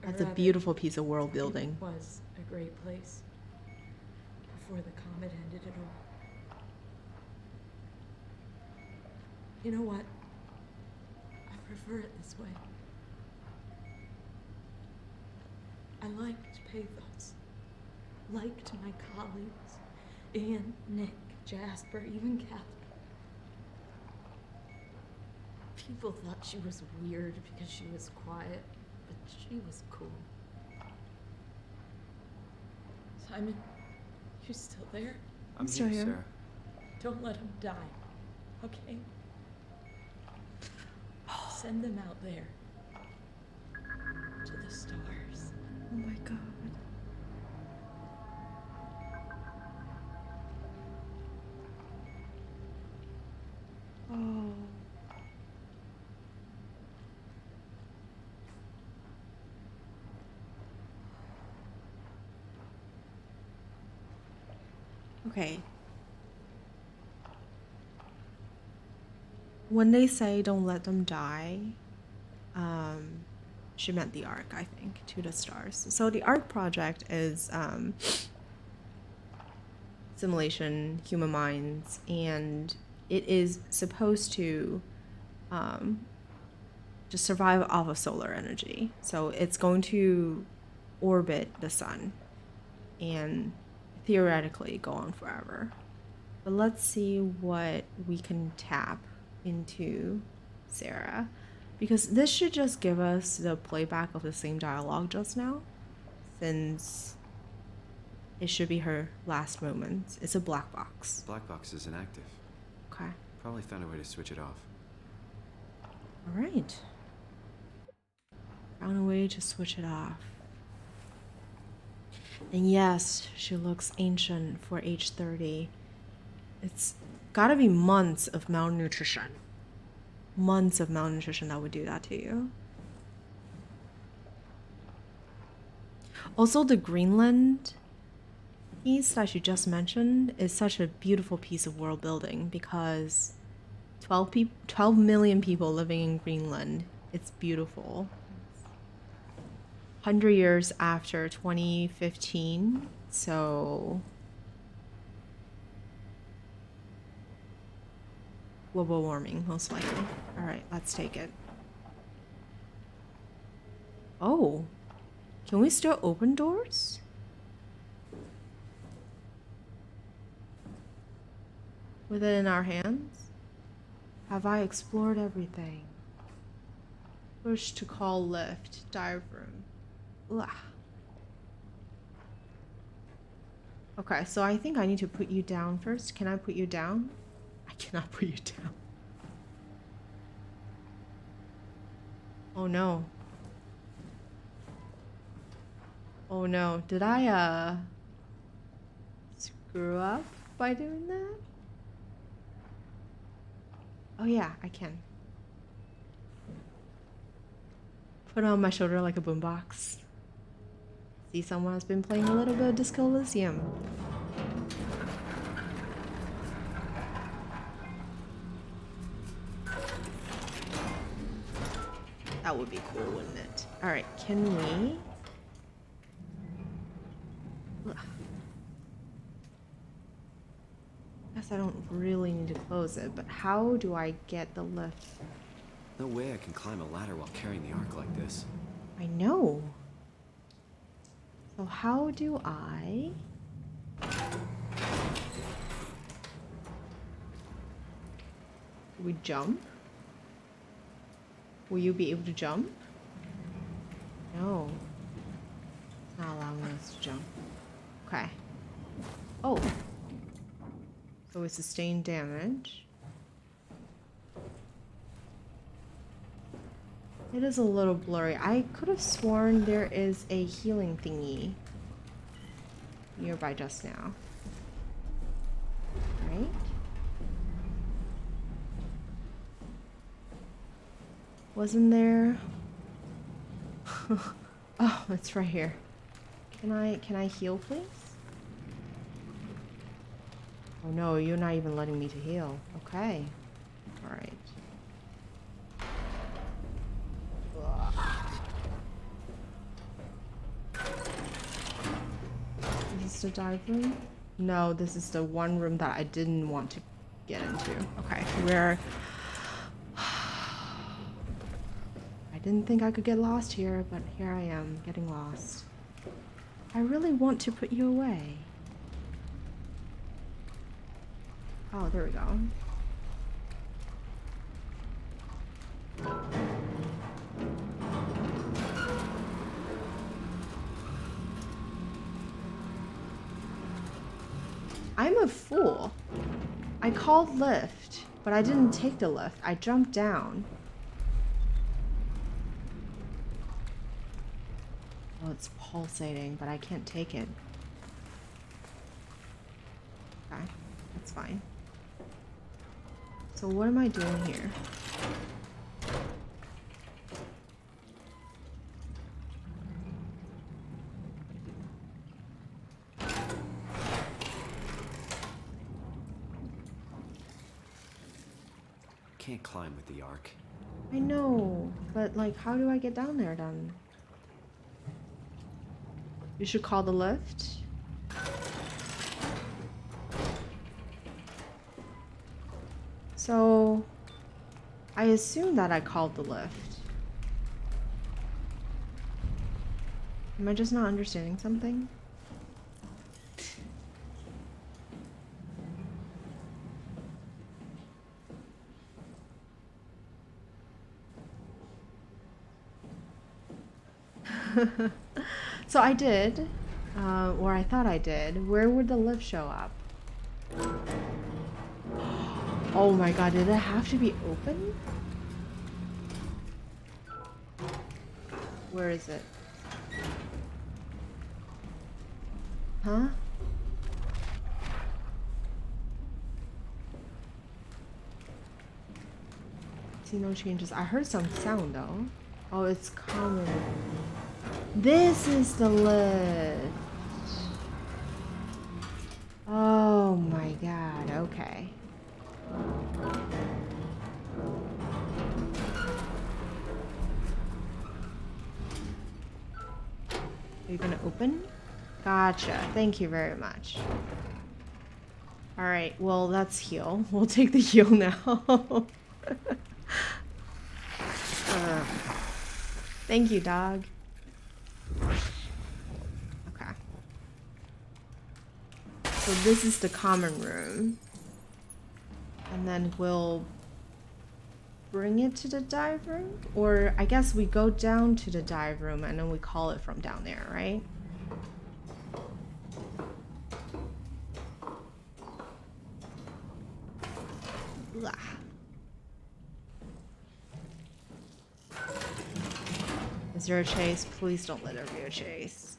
[SPEAKER 12] Or
[SPEAKER 1] That's a
[SPEAKER 12] rather,
[SPEAKER 1] beautiful piece of world building.
[SPEAKER 12] It was a great place before the comet ended it all. You know what? I prefer it this way. I liked Pathos. Liked my colleagues. Ian, Nick, Jasper, even Catherine. People thought she was weird because she was quiet, but she was cool. Simon, you still there?
[SPEAKER 7] I'm
[SPEAKER 1] still
[SPEAKER 7] here,
[SPEAKER 1] here.
[SPEAKER 7] Sarah.
[SPEAKER 12] Don't let him die, okay? Send them out there. To the stars.
[SPEAKER 1] Oh my god. Oh. Okay. When they say don't let them die, she meant the Ark, I think, to the stars. So the Ark project is simulation, human minds, and it is supposed to just survive off of solar energy. So it's going to orbit the sun and theoretically go on forever. But let's see what we can tap into Sarah, because this should just give us the playback of the same dialogue just now, since it should be her last moments. It's a black box.
[SPEAKER 7] Black box is inactive.
[SPEAKER 1] Okay.
[SPEAKER 7] Probably found a way to switch it off.
[SPEAKER 1] All right. Found a way to switch it off. And yes, she looks ancient for age 30. It's gotta be months of malnutrition. Months of malnutrition that would do that to you. Also, the Greenland piece that you just mentioned is such a beautiful piece of world building because 12 million people living in Greenland. It's beautiful. 100 years after 2015, so global warming, most likely. All right, let's take it. Oh, can we still open doors? With it in our hands? Have I explored everything? Push to call lift, dive room. Ugh. Okay, so I think I need to put you down first. Can I put you down? I cannot put you down. Oh no. Oh no. Did I screw up by doing that? Oh yeah, I can. Put it on my shoulder like a boombox. See, someone has been playing a little bit of Disco Elysium. That would be cool, wouldn't it? Alright, can we... Ugh. Guess I don't really need to close it, but how do I get the lift?
[SPEAKER 7] No way I can climb a ladder while carrying the Ark like this.
[SPEAKER 1] I know. So how do I... Can we jump? Will you be able to jump? No. It's not allowing us to jump. Okay. Oh. So we sustained damage. It is a little blurry. I could have sworn there is a healing thingy nearby just now. Right? Wasn't there? Oh, it's right here. Can I heal, please? Oh no, you're not even letting me to heal. Okay. Alright. Is this the dive room? No, this is the one room that I didn't want to get into. Okay, we're... I didn't think I could get lost here, but here I am, getting lost. I really want to put you away. Oh, there we go. I'm a fool. I called lift, but I didn't take the lift. I jumped down. Oh, it's pulsating, but I can't take it. Okay, that's fine. So what am I doing here?
[SPEAKER 7] Can't climb with the arc.
[SPEAKER 1] I know, but like, how do I get down there then? You should call the lift. So, I assume that I called the lift. Am I just not understanding something? So I did, or I thought I did. Where would the lift show up? Oh my god, did it have to be open? Where is it? Huh? See no changes. I heard some sound though. Oh, it's common. This is the lift. Oh my god, okay. Are you gonna open? Gotcha. Thank you very much. Alright, well, let's heal. We'll take the heal now. Thank you, dog. Okay. So this is the common room. And then we'll bring it to the dive room? Or I guess we go down to the dive room and then we call it from down there, right? Ugh. Is there a chase? Please don't let there be a chase.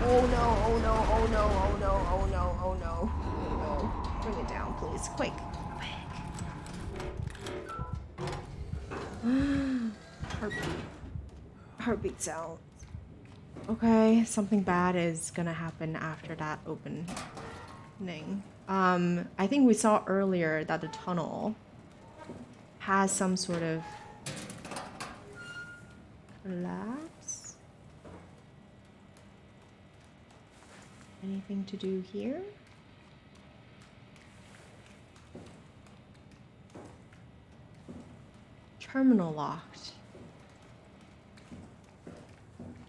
[SPEAKER 1] Oh no, oh no, oh no, oh no, oh no, oh no. Oh no. Bring it down, please. Quick. Heartbeat. Heartbeat sound. Okay, something bad is gonna happen after that opening. I think we saw earlier that the tunnel has some sort of collapse. Anything to do here? Terminal locked.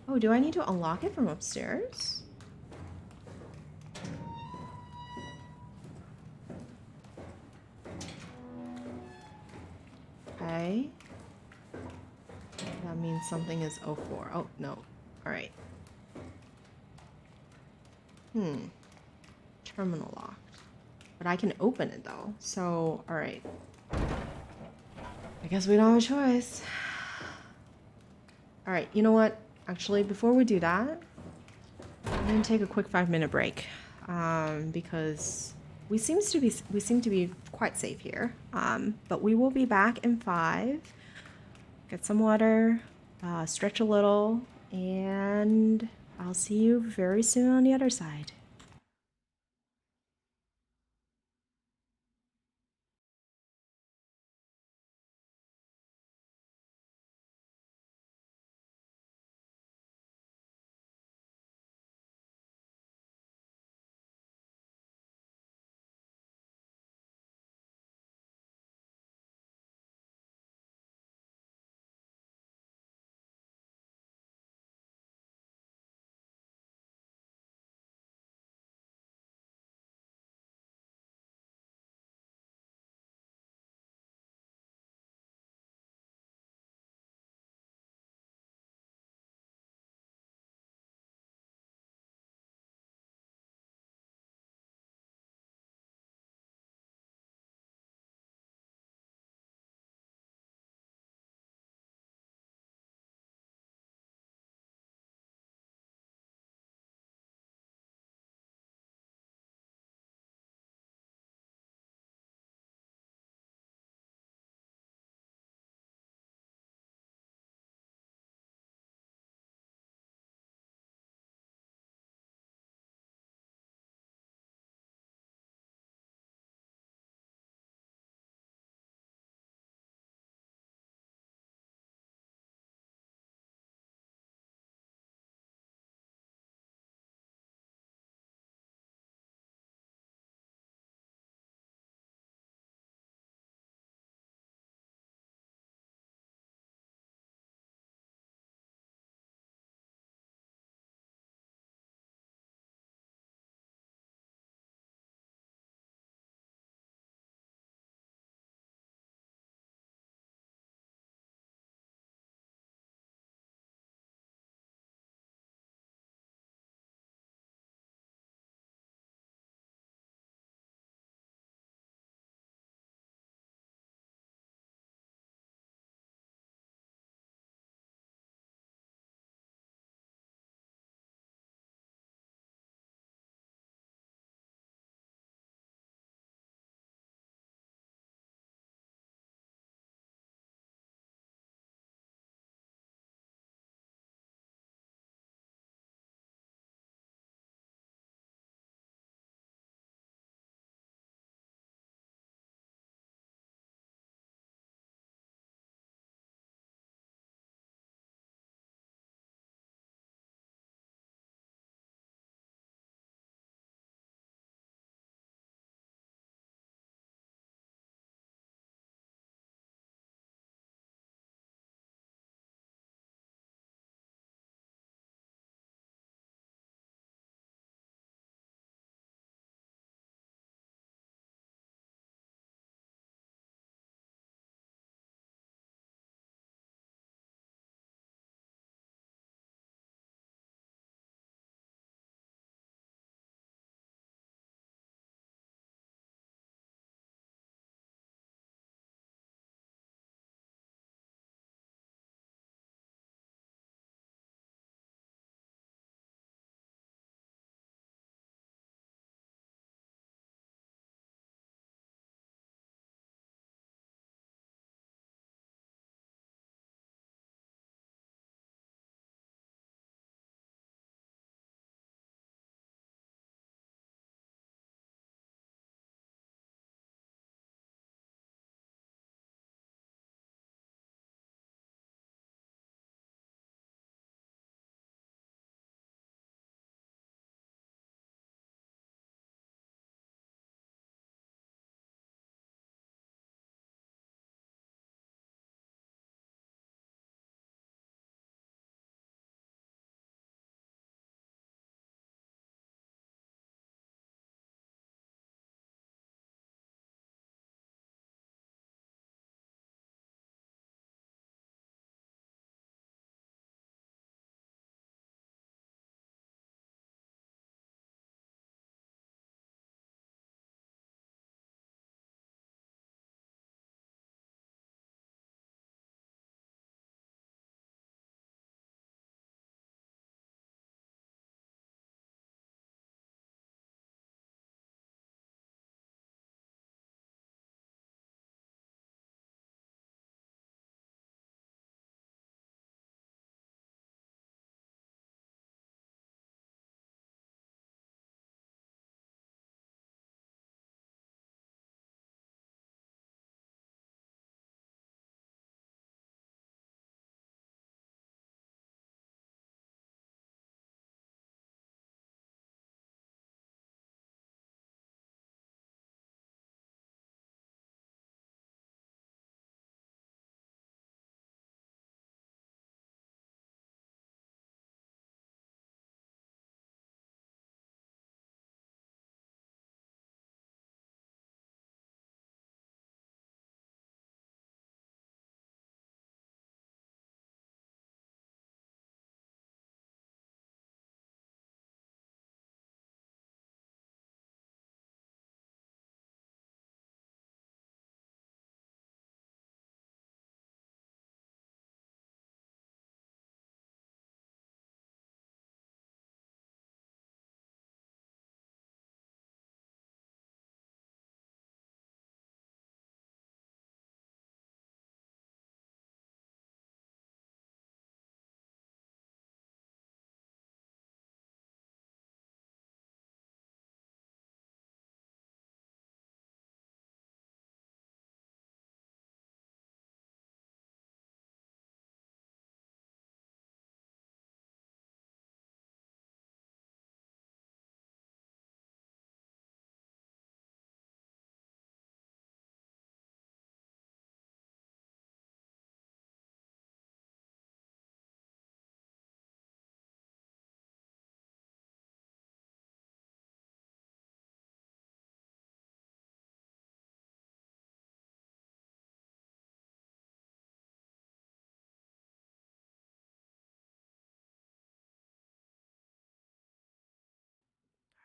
[SPEAKER 1] Oh, do I need to unlock it from upstairs? Okay. That means something is 04. Oh, no. Alright. Terminal locked. But I can open it though. So, alright. I guess we don't have a choice. Alright, you know what? Actually, before we do that, I'm gonna take a quick 5-minute break. Because we seem to be quite safe here. But we will be back in 5. Get some water, stretch a little, and I'll see you very soon on the other side.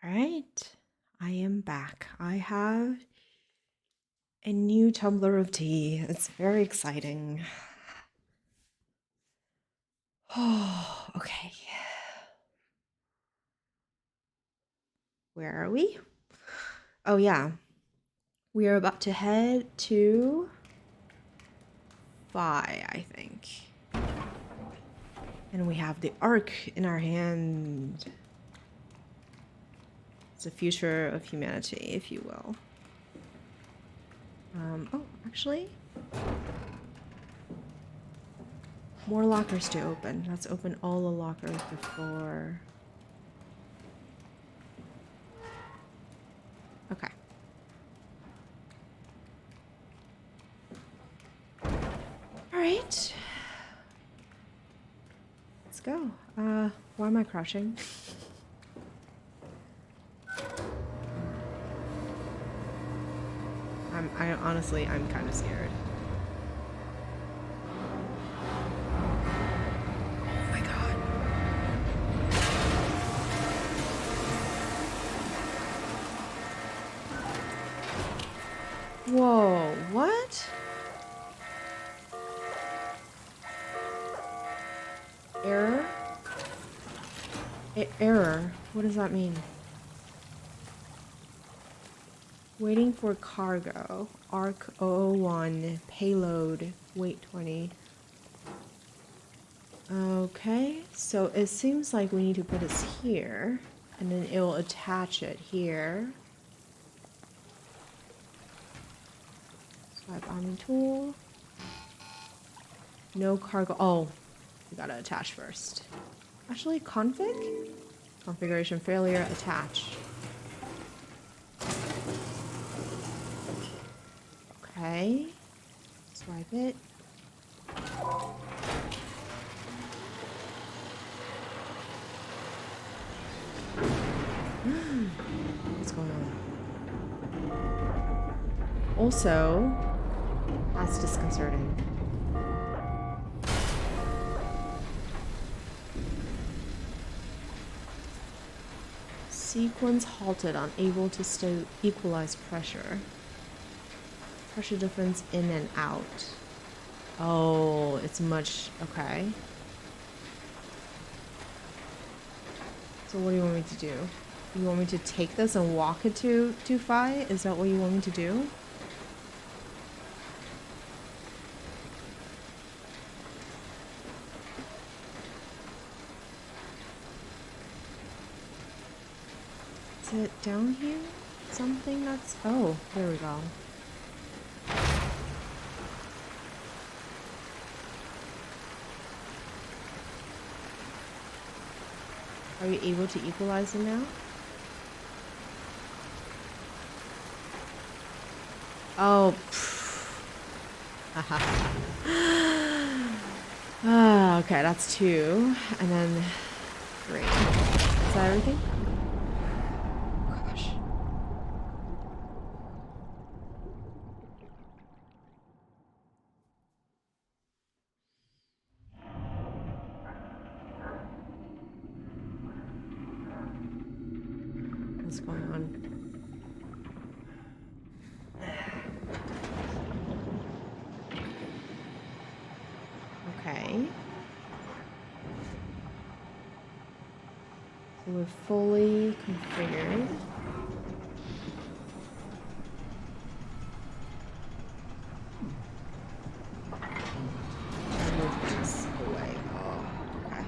[SPEAKER 1] Alright, I am back. I have a new tumbler of tea. It's very exciting. Oh, okay. Where are we? Oh, yeah. We are about to head to Phi, I think. And we have the Ark in our hand. It's the future of humanity, if you will. Oh, actually, more lockers to open. Let's open all the lockers before. Okay. All right. Let's go. Why am I crouching? Honestly, I'm kind of scared. Oh my god. Whoa, what? Error? Error? What does that mean? Waiting for cargo. Arc 001. Payload. Weight 20. Okay, so it seems like we need to put this here. And then it will attach it here. Swipe arming tool. No cargo. Oh, we gotta attach first. Actually, config? Configuration failure. Attach. Okay, swipe it. What's going on? Also, that's disconcerting. Sequence halted, unable to equalize pressure. Pressure difference in and out. Oh, it's much... okay. So what do you want me to do? You want me to take this and walk it to Phi? Is that what you want me to do? Is it down here? Something that's... oh, there we go. Are you able to equalize them now? Oh. Ah, okay, that's 2. And then 3. Is that everything? Gosh. What's going on? Okay. So we're fully configured. I'll move this away. Oh, okay.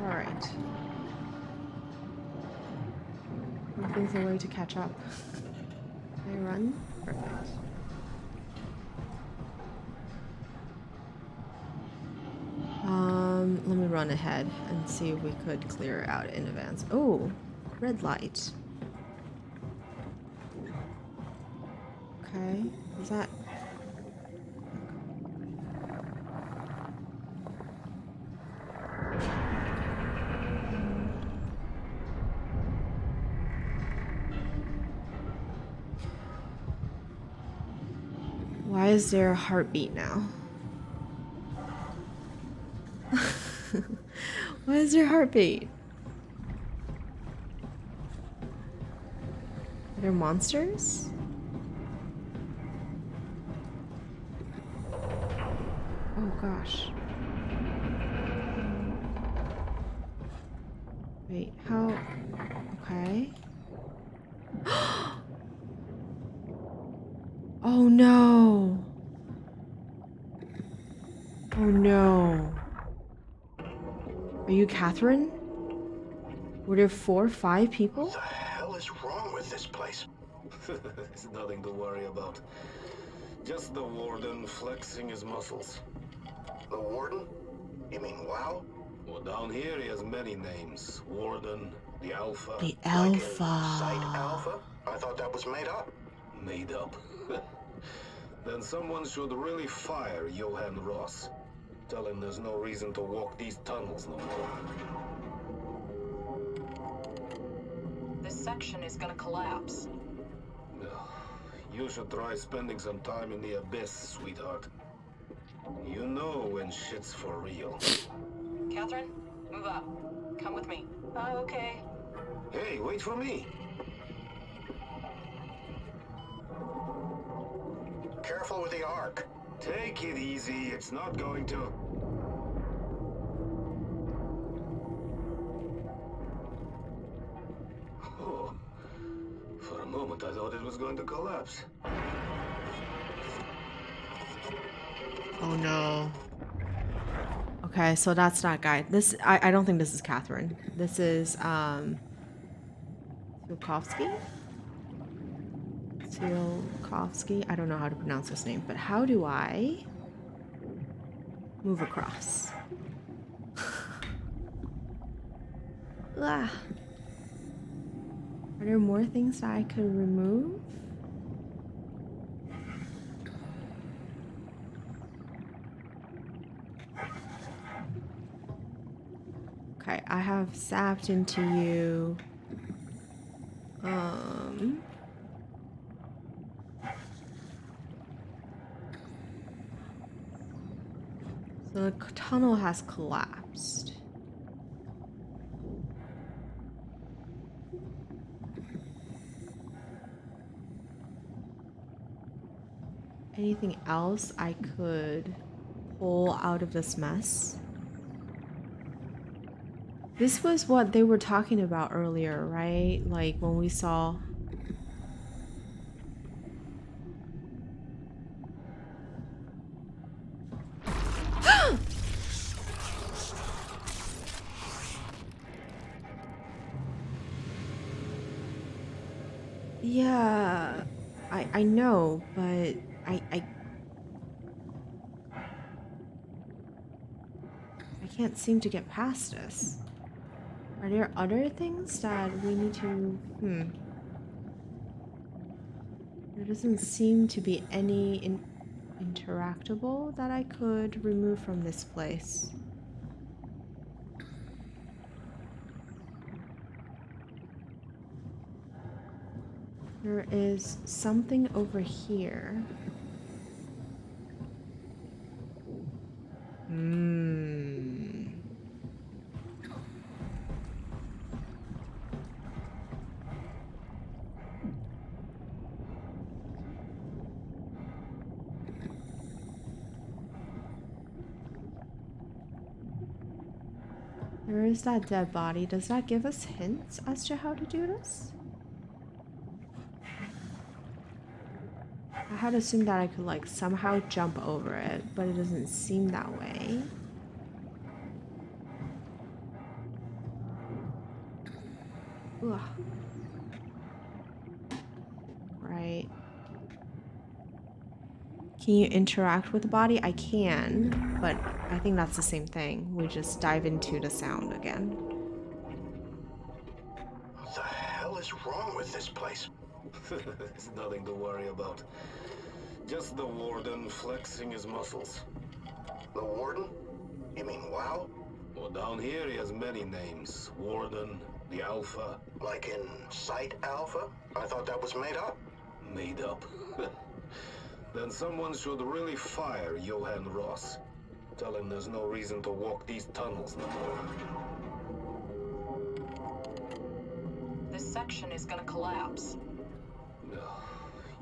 [SPEAKER 1] Alright. Move things away to catch up. Can I run? Perfect. Let me run ahead and see if we could clear out in advance. Oh, red light. Okay, is that... why is there a heartbeat now? Why is your heartbeat? They're monsters? Oh gosh. Wait, how? Okay. Oh no! Oh no. Are you Catherine? Were there 4 or 5 people?
[SPEAKER 9] What the hell is wrong with this place?
[SPEAKER 13] It's nothing to worry about. Just the warden flexing his muscles.
[SPEAKER 9] The warden? You mean WoW?
[SPEAKER 13] Well, down here he has many names. Warden, the Alpha.
[SPEAKER 1] The
[SPEAKER 9] Like
[SPEAKER 1] Alpha.
[SPEAKER 9] in Site Alpha? I thought that was made up.
[SPEAKER 13] Made up. Then someone should really fire Johan Ross. Tell him there's no reason to walk these tunnels no more.
[SPEAKER 6] This section is gonna collapse.
[SPEAKER 13] You should try spending some time in the abyss, sweetheart. You know when shit's for real.
[SPEAKER 6] Catherine, move up. Come with me. Oh, okay.
[SPEAKER 13] Hey, wait for me.
[SPEAKER 9] Careful with the arc.
[SPEAKER 13] Take it easy. It's not going to... Oh. For a moment, I thought it was going to collapse.
[SPEAKER 1] Oh no. Okay, so that's that guy. This I don't think this is Catherine. This is Tsiolkovsky? Tsiolkovsky. I don't know how to pronounce his name, but how do I move across? Ah. Are there more things that I could remove? Okay, I have zapped into you. So the tunnel has collapsed. Anything else I could pull out of this mess? This was what they were talking about earlier, right? Like when we saw... Yeah, I know, but I can't seem to get past this. Are there other things that we need to... There doesn't seem to be any interactable that I could remove from this place. There is something over here. There is that dead body. Does that give us hints as to how to do this? I had assumed that I could like somehow jump over it, but it doesn't seem that way. Ugh. Right. Can you interact with the body? I can, but I think that's the same thing. We just dive into the sound again.
[SPEAKER 9] What the hell is wrong with this place?
[SPEAKER 13] It's nothing to worry about. Just the warden flexing his muscles.
[SPEAKER 9] The warden? You mean WoW?
[SPEAKER 13] Well, down here he has many names. Warden, the Alpha.
[SPEAKER 9] Like in Site Alpha? I thought that was made up.
[SPEAKER 13] Made up. Then someone should really fire Johan Ross. Tell him there's no reason to walk these tunnels no more.
[SPEAKER 6] This section is gonna collapse.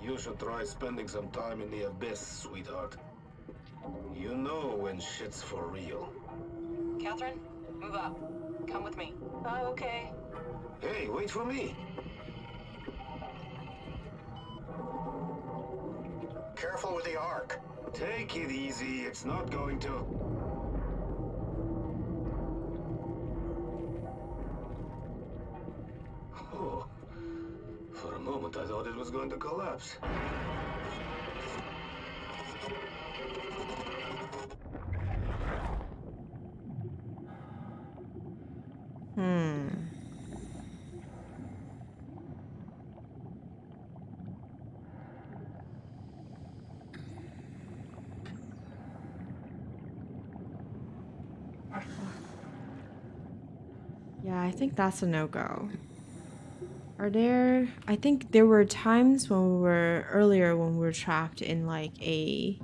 [SPEAKER 13] You should try spending some time in the abyss, sweetheart. You know when shit's for real.
[SPEAKER 6] Catherine, move up. Come with me. Oh, okay.
[SPEAKER 13] Hey, wait for me! Careful with the arc. Take it easy, it's not going to... Oh, for a moment I thought it was going to collapse.
[SPEAKER 1] Yeah, I think that's a no-go. Are there... I think there were times when we were... Earlier when we were trapped in like a...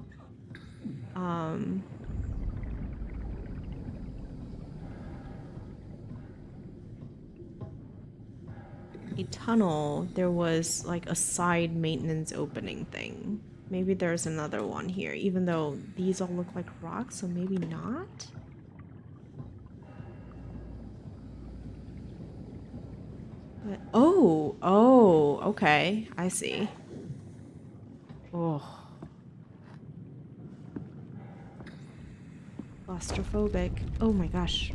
[SPEAKER 1] a tunnel, there was like a side maintenance opening thing. Maybe there's another one here, even though these all look like rocks, so maybe not? But, oh, okay, I see. Oh. Claustrophobic. Oh my gosh.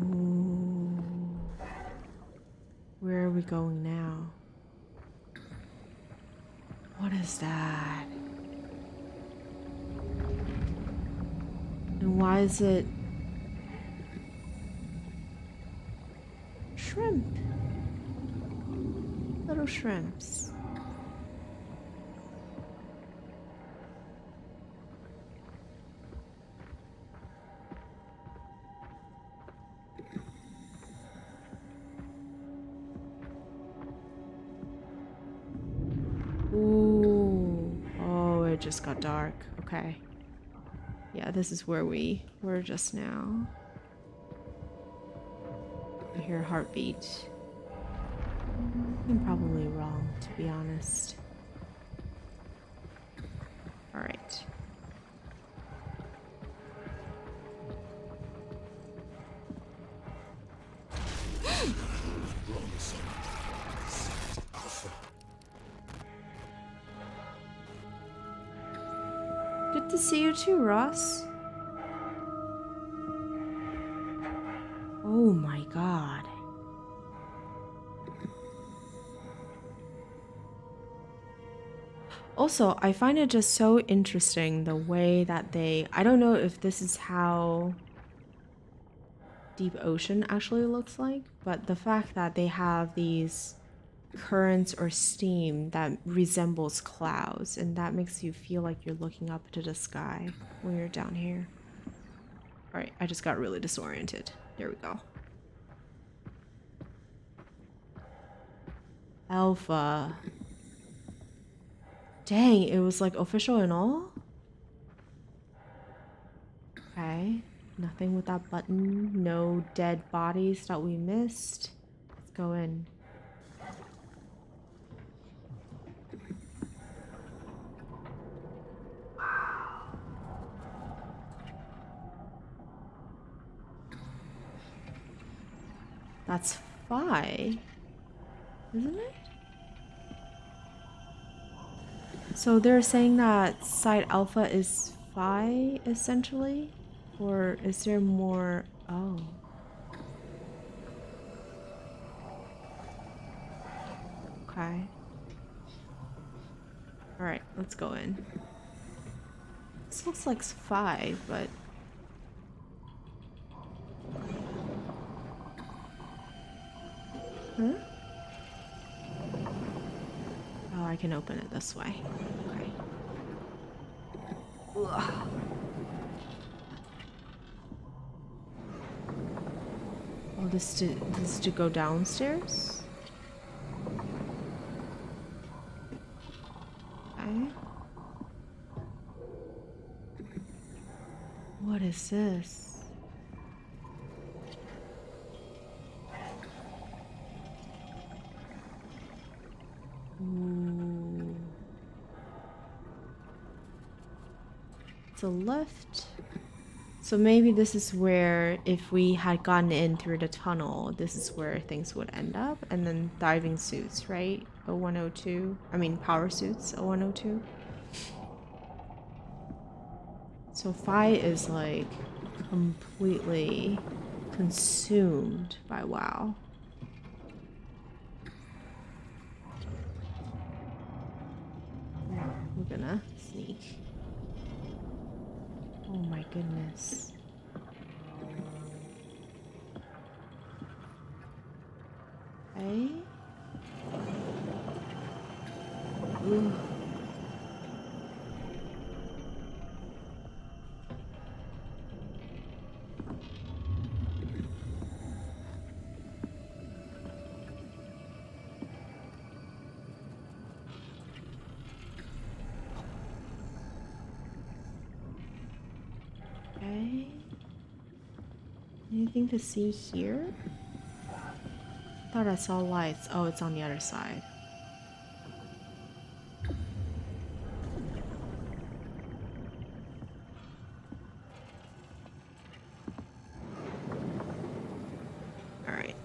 [SPEAKER 1] Ooh. Where are we going now? What is that? And why is it shrimp? Little shrimps. Ooh. Oh, it just got dark. Okay. Yeah, this is where we were just now. I hear a heartbeat. I'm probably wrong, to be honest. Alright. Good to see you too, Ross. Oh my god. Also, I find it just so interesting the way that they... I don't know if this is how deep ocean actually looks like, but the fact that they have these currents or steam that resembles clouds, and that makes you feel like you're looking up to the sky when you're down here. Alright, I just got really disoriented. There we go. Alpha. Dang, it was like official and all? Okay. Nothing with that button. No dead bodies that we missed. Let's go in. Wow. That's Phi, isn't it? So they're saying that site alpha is Phi, essentially? Or is there more? Oh. Okay. Alright, let's go in. This looks like Phi, but... Huh? Oh, I can open it this way. Okay. Ugh. Oh, this is to go downstairs? Okay. What is this? It's a lift. So maybe this is where, if we had gotten in through the tunnel, this is where things would end up. And then diving suits, right? 0102. I mean, power suits, 0102. So Phi is like completely consumed by WoW. We're gonna sneak. Oh my goodness. Okay. Ooh. Okay. Anything to see here? Thought I saw lights. Oh, it's on the other side. All right.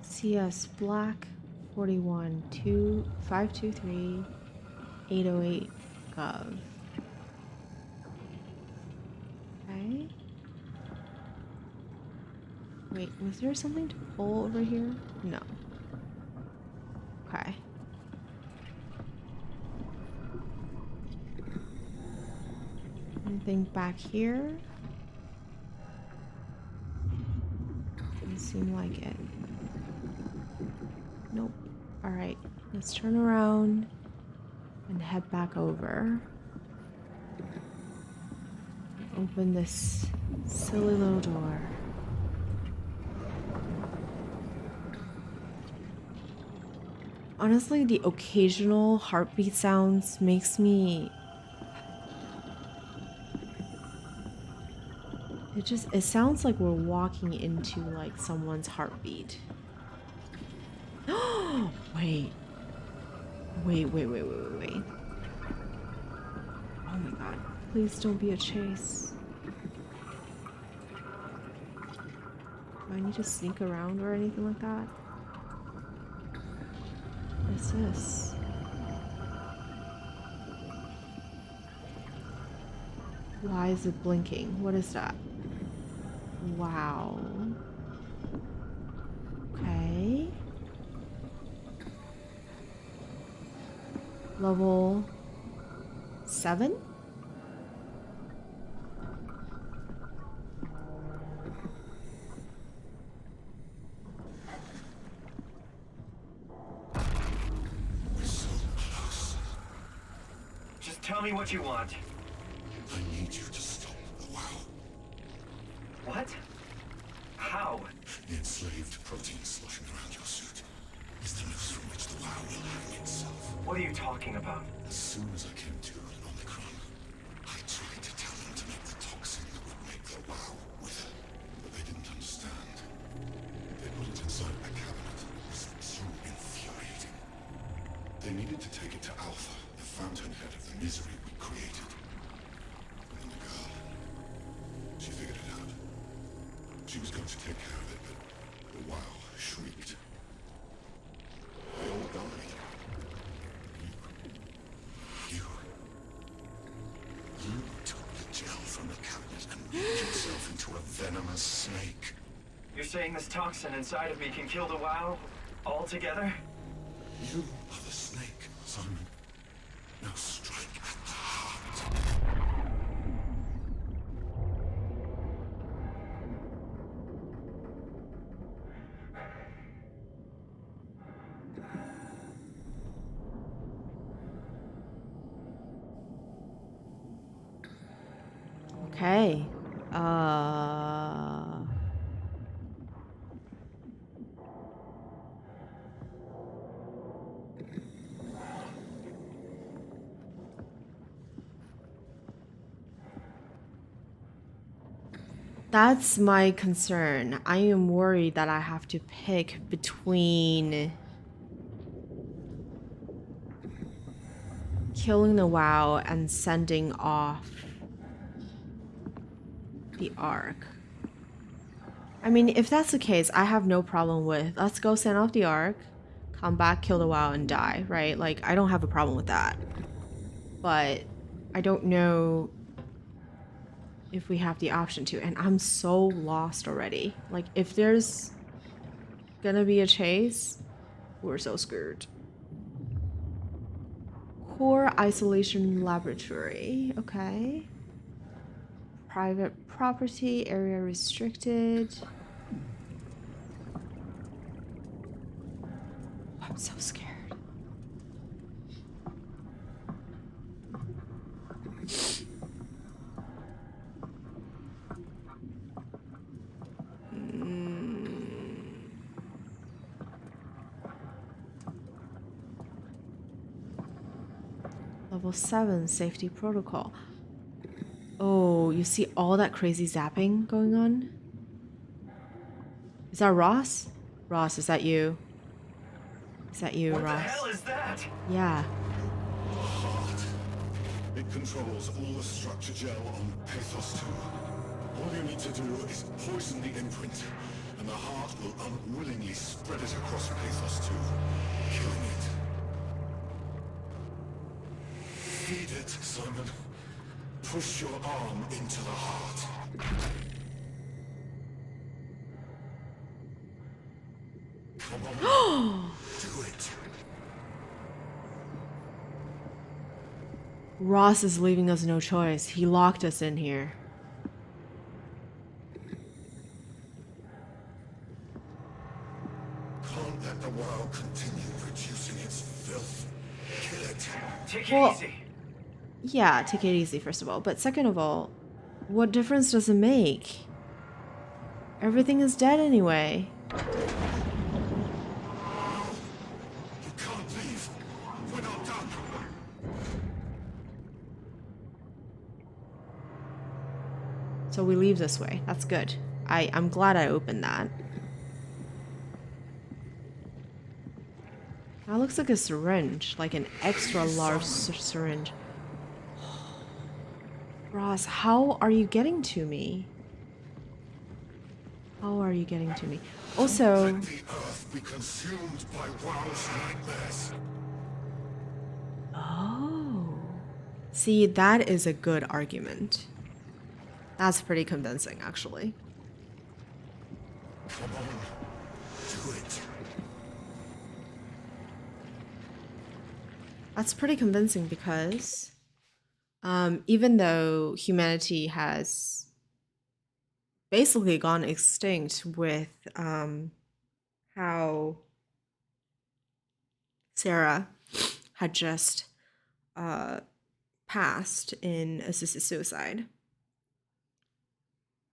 [SPEAKER 1] CS Black 41 523 808 Gov. Okay. Wait, was there something to pull over here? No. Okay. Anything back here? Doesn't seem like it. Nope. Alright, let's turn around and head back over. Open this silly little door. Honestly, the occasional heartbeat sounds makes me... It sounds like we're walking into like someone's heartbeat. Wait. Wait. Oh my god. Please don't be a chase. Do I need to sneak around or anything like that? What is this? Why is it blinking? What is that? Wow. Okay. Level 7?
[SPEAKER 8] Just tell me what you want.
[SPEAKER 9] I need you to stop the WoW.
[SPEAKER 8] What? How?
[SPEAKER 9] The enslaved protein sloshing around your suit is the noose from which the WoW will hang itself.
[SPEAKER 8] What are you talking about?
[SPEAKER 9] As soon as I came to in Omicron, I tried to tell them to make the toxin that would make the WoW wither, but they didn't understand. They put it inside a cabinet. It was too infuriating. They needed to take it to Alpha, the fountainhead of the misery we created. And the girl, she figured it out. She was going to take care of it, but the WoW shrieked. They all died. You took the gel from the cabinet and made yourself into a venomous snake.
[SPEAKER 8] You're saying this toxin inside of me can kill the WoW altogether?
[SPEAKER 9] You are the snake, Simon. Now strike at the heart.
[SPEAKER 1] Okay. That's my concern. I am worried that I have to pick between killing the WoW and sending off the Ark. I mean, if that's the case, I have no problem with let's go send off the Ark, come back, kill the WoW, and die, right? Like, I don't have a problem with that. But I don't know if we have the option to, and I'm so lost already. Like, if there's gonna be a chase, we're so screwed. Core isolation laboratory, okay. Private property, area restricted. I'm so scared. Level 7 safety protocol. Oh, you see all that crazy zapping going on? Is that Ross? Ross, is that you? Is that you, Ross?
[SPEAKER 8] What the hell is that?
[SPEAKER 1] Yeah.
[SPEAKER 9] It controls all the structure gel on Pathos 2. All you need to do is poison the imprint, and the heart will unwillingly spread it across Pathos 2, killing it. Feed it, Simon. Push your arm into the heart. Come on. Do it.
[SPEAKER 1] Ross is leaving us no choice. He locked us in here.
[SPEAKER 9] Can't let the world continue producing its filth. Kill it.
[SPEAKER 8] Take it easy.
[SPEAKER 1] Yeah, take it easy, first of all. But second of all, what difference does it make? Everything is dead anyway.
[SPEAKER 9] You can't leave. We're not done.
[SPEAKER 1] So we leave this way. That's good. I'm glad I opened that. That looks like a syringe, like an extra large syringe. Ross, how are you getting to me? How are you getting to me? Also,
[SPEAKER 9] Let the earth be consumed by WoW's nightmares.
[SPEAKER 1] oh, see, that is a good argument. That's pretty convincing, actually.
[SPEAKER 9] Come on, do it.
[SPEAKER 1] That's pretty convincing because even though humanity has basically gone extinct with how Sarah had just passed in assisted suicide,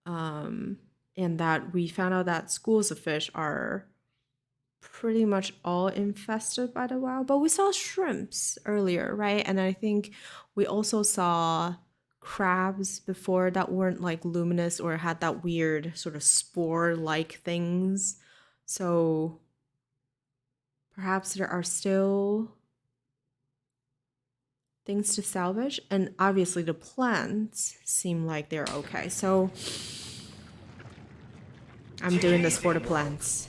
[SPEAKER 1] and that we found out that schools of fish are pretty much all infested by the WoW, but we saw shrimps earlier, right? And I think we also saw crabs before that weren't like luminous or had that weird sort of spore-like things. So perhaps there are still things to salvage, and obviously the plants seem like they're okay. So I'm doing this for the plants.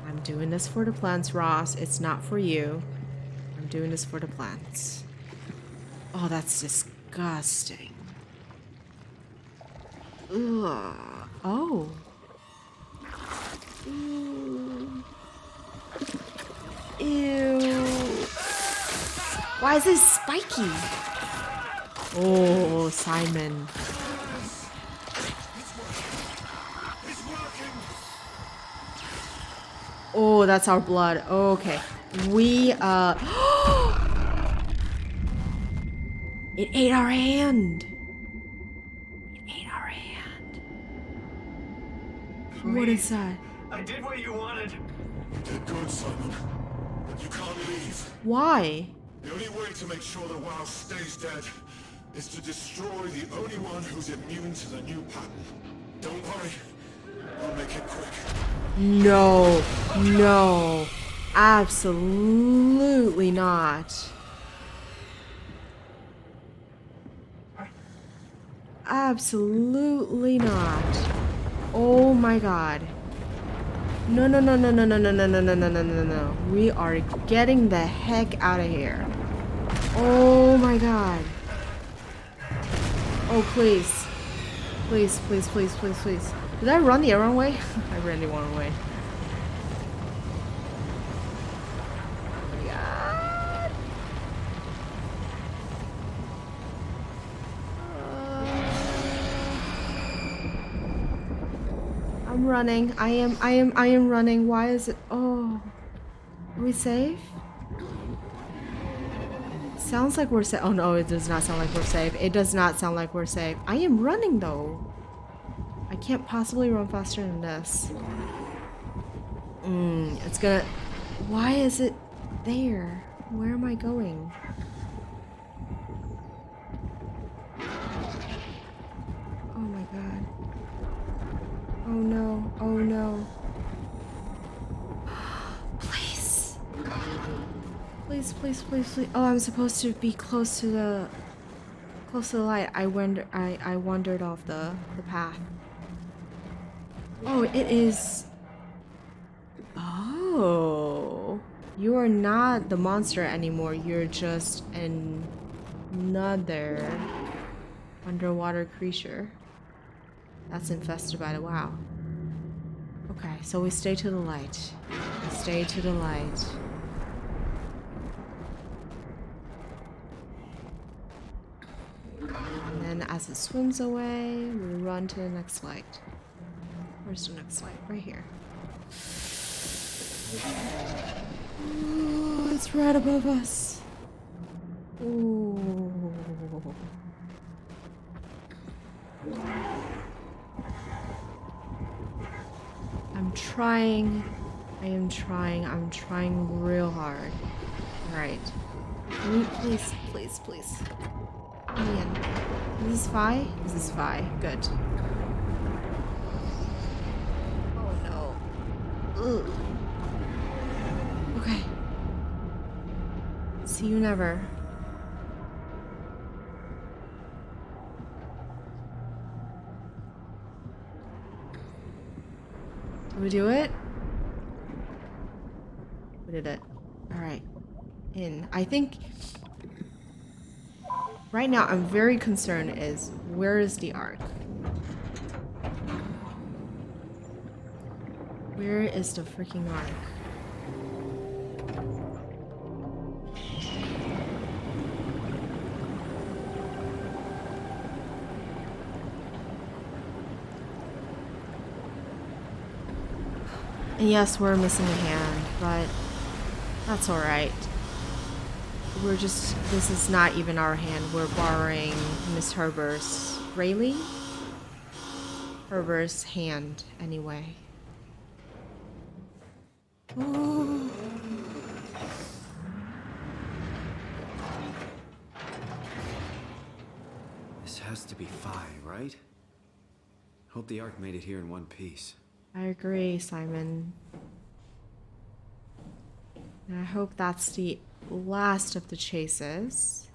[SPEAKER 1] I'm doing this for the plants, Ross. It's not for you. I'm doing this for the plants. Oh, that's disgusting. Ugh. Oh. Ew. Ew. Why is it spiky? Oh, Simon. Oh, that's our blood. Okay. We, it ate our hand. It ate our hand. What is that?
[SPEAKER 8] I did what you wanted.
[SPEAKER 9] You did good, Simon. But you can't leave.
[SPEAKER 1] Why?
[SPEAKER 9] The only way to make sure the WoW stays dead is to destroy the only one who's immune to the new pattern. Don't worry. I'll make it quick.
[SPEAKER 1] No. No. Absolutely not. Absolutely not. Oh my god. No, no, no, no, no, no, no, no, no, no, no, no, no, no. We are getting the heck out of here. Oh my god. Oh, please. Please, please, please, please, please. Did I run the wrong way? I ran the wrong way. Oh my god. I'm running. I am running. Why is it? Oh. Are we safe? Sounds like we're safe. Oh no, it does not sound like we're safe. It does not sound like we're safe. I am running though. I can't possibly run faster than this. It's gonna... Why is it there? Where am I going? Oh my god. Oh no. Oh no. Please. Please, please, please, please. Oh, I'm supposed to be close to the light. I wandered off the path. Oh, it is. Oh. You are not the monster anymore. You're just another underwater creature that's infested by the WoW. Okay, so we stay to the light. We stay to the light. And then as it swims away, we run to the next light. Where's the next light? Right here. Ooh, it's right above us. Ooh. I'm trying. I'm trying real hard. Alright. Please, please, please. Man. Is this Vi? This is Vi. Good. Oh no. Ugh. Okay. See you never. Did we do it? We did it. Alright. In. I think... Right now, I'm very concerned is, where is the Ark? Where is the freaking Ark? And yes, we're missing a hand, but that's alright. We're just, this is not even our hand. We're borrowing Miss Rayleigh Herber's hand anyway. Ooh.
[SPEAKER 7] This has to be Vi, right? Hope the Ark made it here in one piece.
[SPEAKER 1] I agree, Simon. And I hope that's the last of the chases.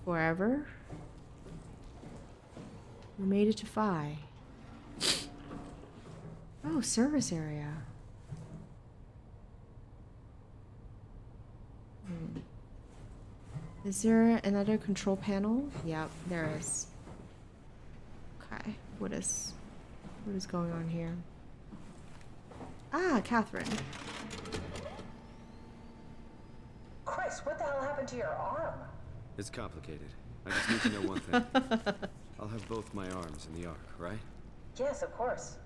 [SPEAKER 1] Forever. We made it to Vi. Oh, service area. Is there another control panel? Yep, there is. Okay, what is going on here? Ah, Catherine.
[SPEAKER 4] Chris, what the hell happened to your arm?
[SPEAKER 7] It's complicated. I just need to know one thing. I'll have both my arms in the Ark, right?
[SPEAKER 4] Yes, of course.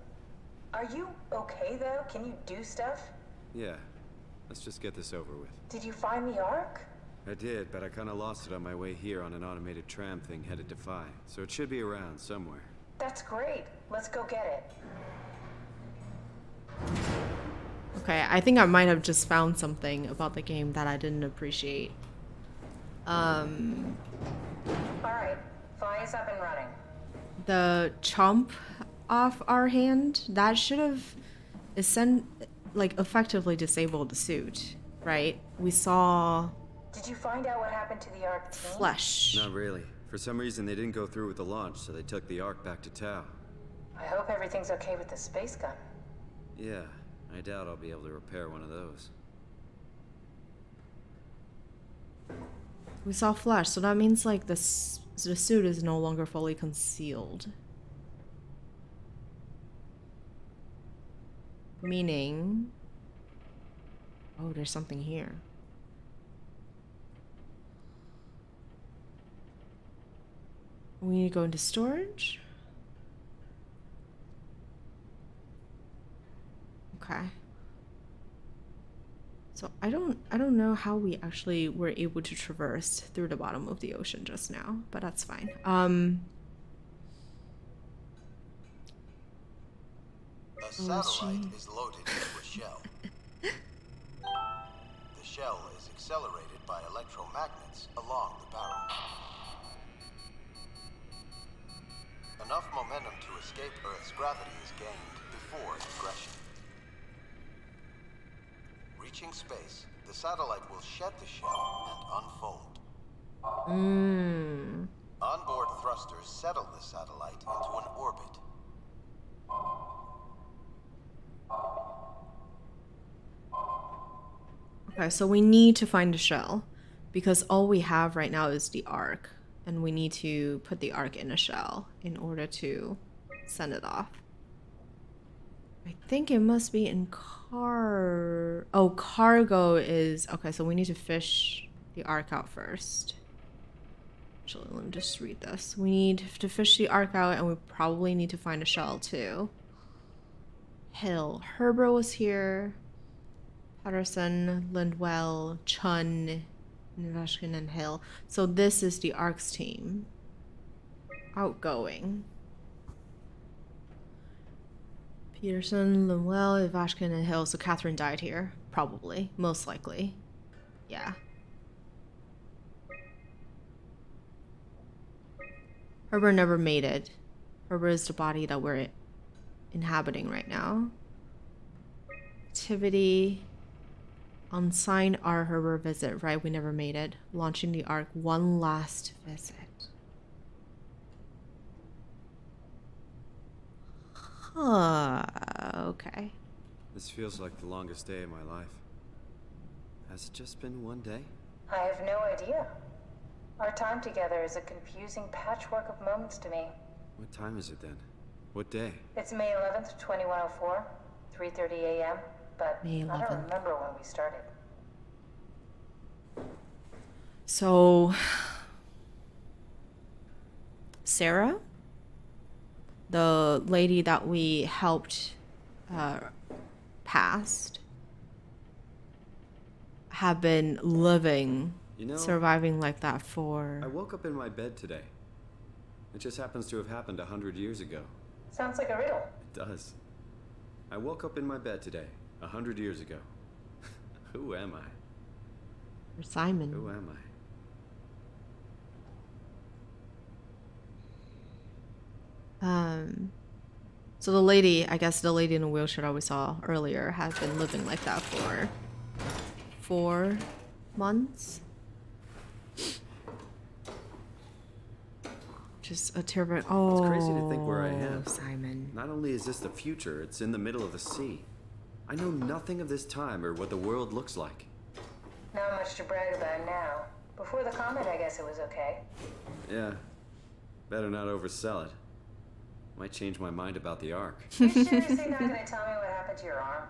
[SPEAKER 4] Are you okay though? Can you do stuff?
[SPEAKER 7] Yeah. Let's just get this over with.
[SPEAKER 4] Did you find the Ark?
[SPEAKER 7] I did, but I kind of lost it on my way here on an automated tram thing headed to Vi. So it should be around somewhere.
[SPEAKER 4] That's great. Let's go get it.
[SPEAKER 1] Okay, I think I might have just found something about the game that I didn't appreciate.
[SPEAKER 4] Alright, Vi is up and running.
[SPEAKER 1] the chomp off our hand, that should have effectively disabled the suit, right? We saw
[SPEAKER 2] Did you find out what happened to the Ark team?
[SPEAKER 1] flesh.
[SPEAKER 7] Not really. For some reason, they didn't go through with the launch, so they took the Ark back to Tau.
[SPEAKER 2] I hope everything's okay with the space gun.
[SPEAKER 7] Yeah, I doubt I'll be able to repair one of those.
[SPEAKER 1] We saw flesh, so that means like the suit is no longer fully concealed. Meaning... Oh, there's something here. We need to go into storage? Okay. So I don't know how we actually were able to traverse through the bottom of the ocean just now, but that's fine.
[SPEAKER 14] A satellite is loaded into a shell. The shell is accelerated by electromagnets along the barrel. Enough momentum to escape Earth's gravity is gained before ingression. Reaching space, the satellite will shed the shell and unfold. Onboard thrusters settle the satellite into an orbit.
[SPEAKER 1] Okay, so we need to find a shell because all we have right now is the Ark, and we need to put the Ark in a shell in order to send it off. I think it must be in cargo is... Okay, so we need to fish the Ark out first. Actually, let me just read this. We need to fish the Ark out, and we probably need to find a shell too. Hill. Herbert was here. Patterson, Lindwell, Chun, Navashkin, and Hill. So this is the Ark's team. Outgoing. Peterson, Lindwell, Ivashkin, and Hill. So Catherine died here. Probably. Most likely. Yeah. Herbert never made it. Herbert is the body that we're inhabiting right now. Activity. Unsigned R. Herbert visit. Right, we never made it. Launching the Ark. One last visit. Okay.
[SPEAKER 7] This feels like the longest day of my life. Has it just been one day?
[SPEAKER 2] I have no idea. Our time together is a confusing patchwork of moments to me.
[SPEAKER 7] What time is it then? What day?
[SPEAKER 2] It's May 11th, 2104, 3:30 a.m., but
[SPEAKER 1] May 11th.
[SPEAKER 2] I don't remember when we started.
[SPEAKER 1] So, Sarah, the lady that we helped past, have been living, surviving like that for...
[SPEAKER 7] I woke up in my bed today. It just happens to have happened 100 years ago.
[SPEAKER 2] Sounds like a riddle.
[SPEAKER 7] It does. I woke up in my bed today, 100 years ago. Who am I?
[SPEAKER 1] Or Simon.
[SPEAKER 7] Who am I?
[SPEAKER 1] So the lady, I guess the lady in the wheelchair that we saw earlier, has been living like that for 4 months. Just a terrible... Oh,
[SPEAKER 7] it's crazy to think where I am.
[SPEAKER 1] Simon.
[SPEAKER 7] Not only is this the future, it's in the middle of the sea. I know nothing of this time or what the world looks like.
[SPEAKER 2] Not much to brag about now. Before the comet, I guess it was okay.
[SPEAKER 7] Yeah. Better not oversell it. Might change my mind about the Ark.
[SPEAKER 2] You seriously not gonna tell me what happened to your arm?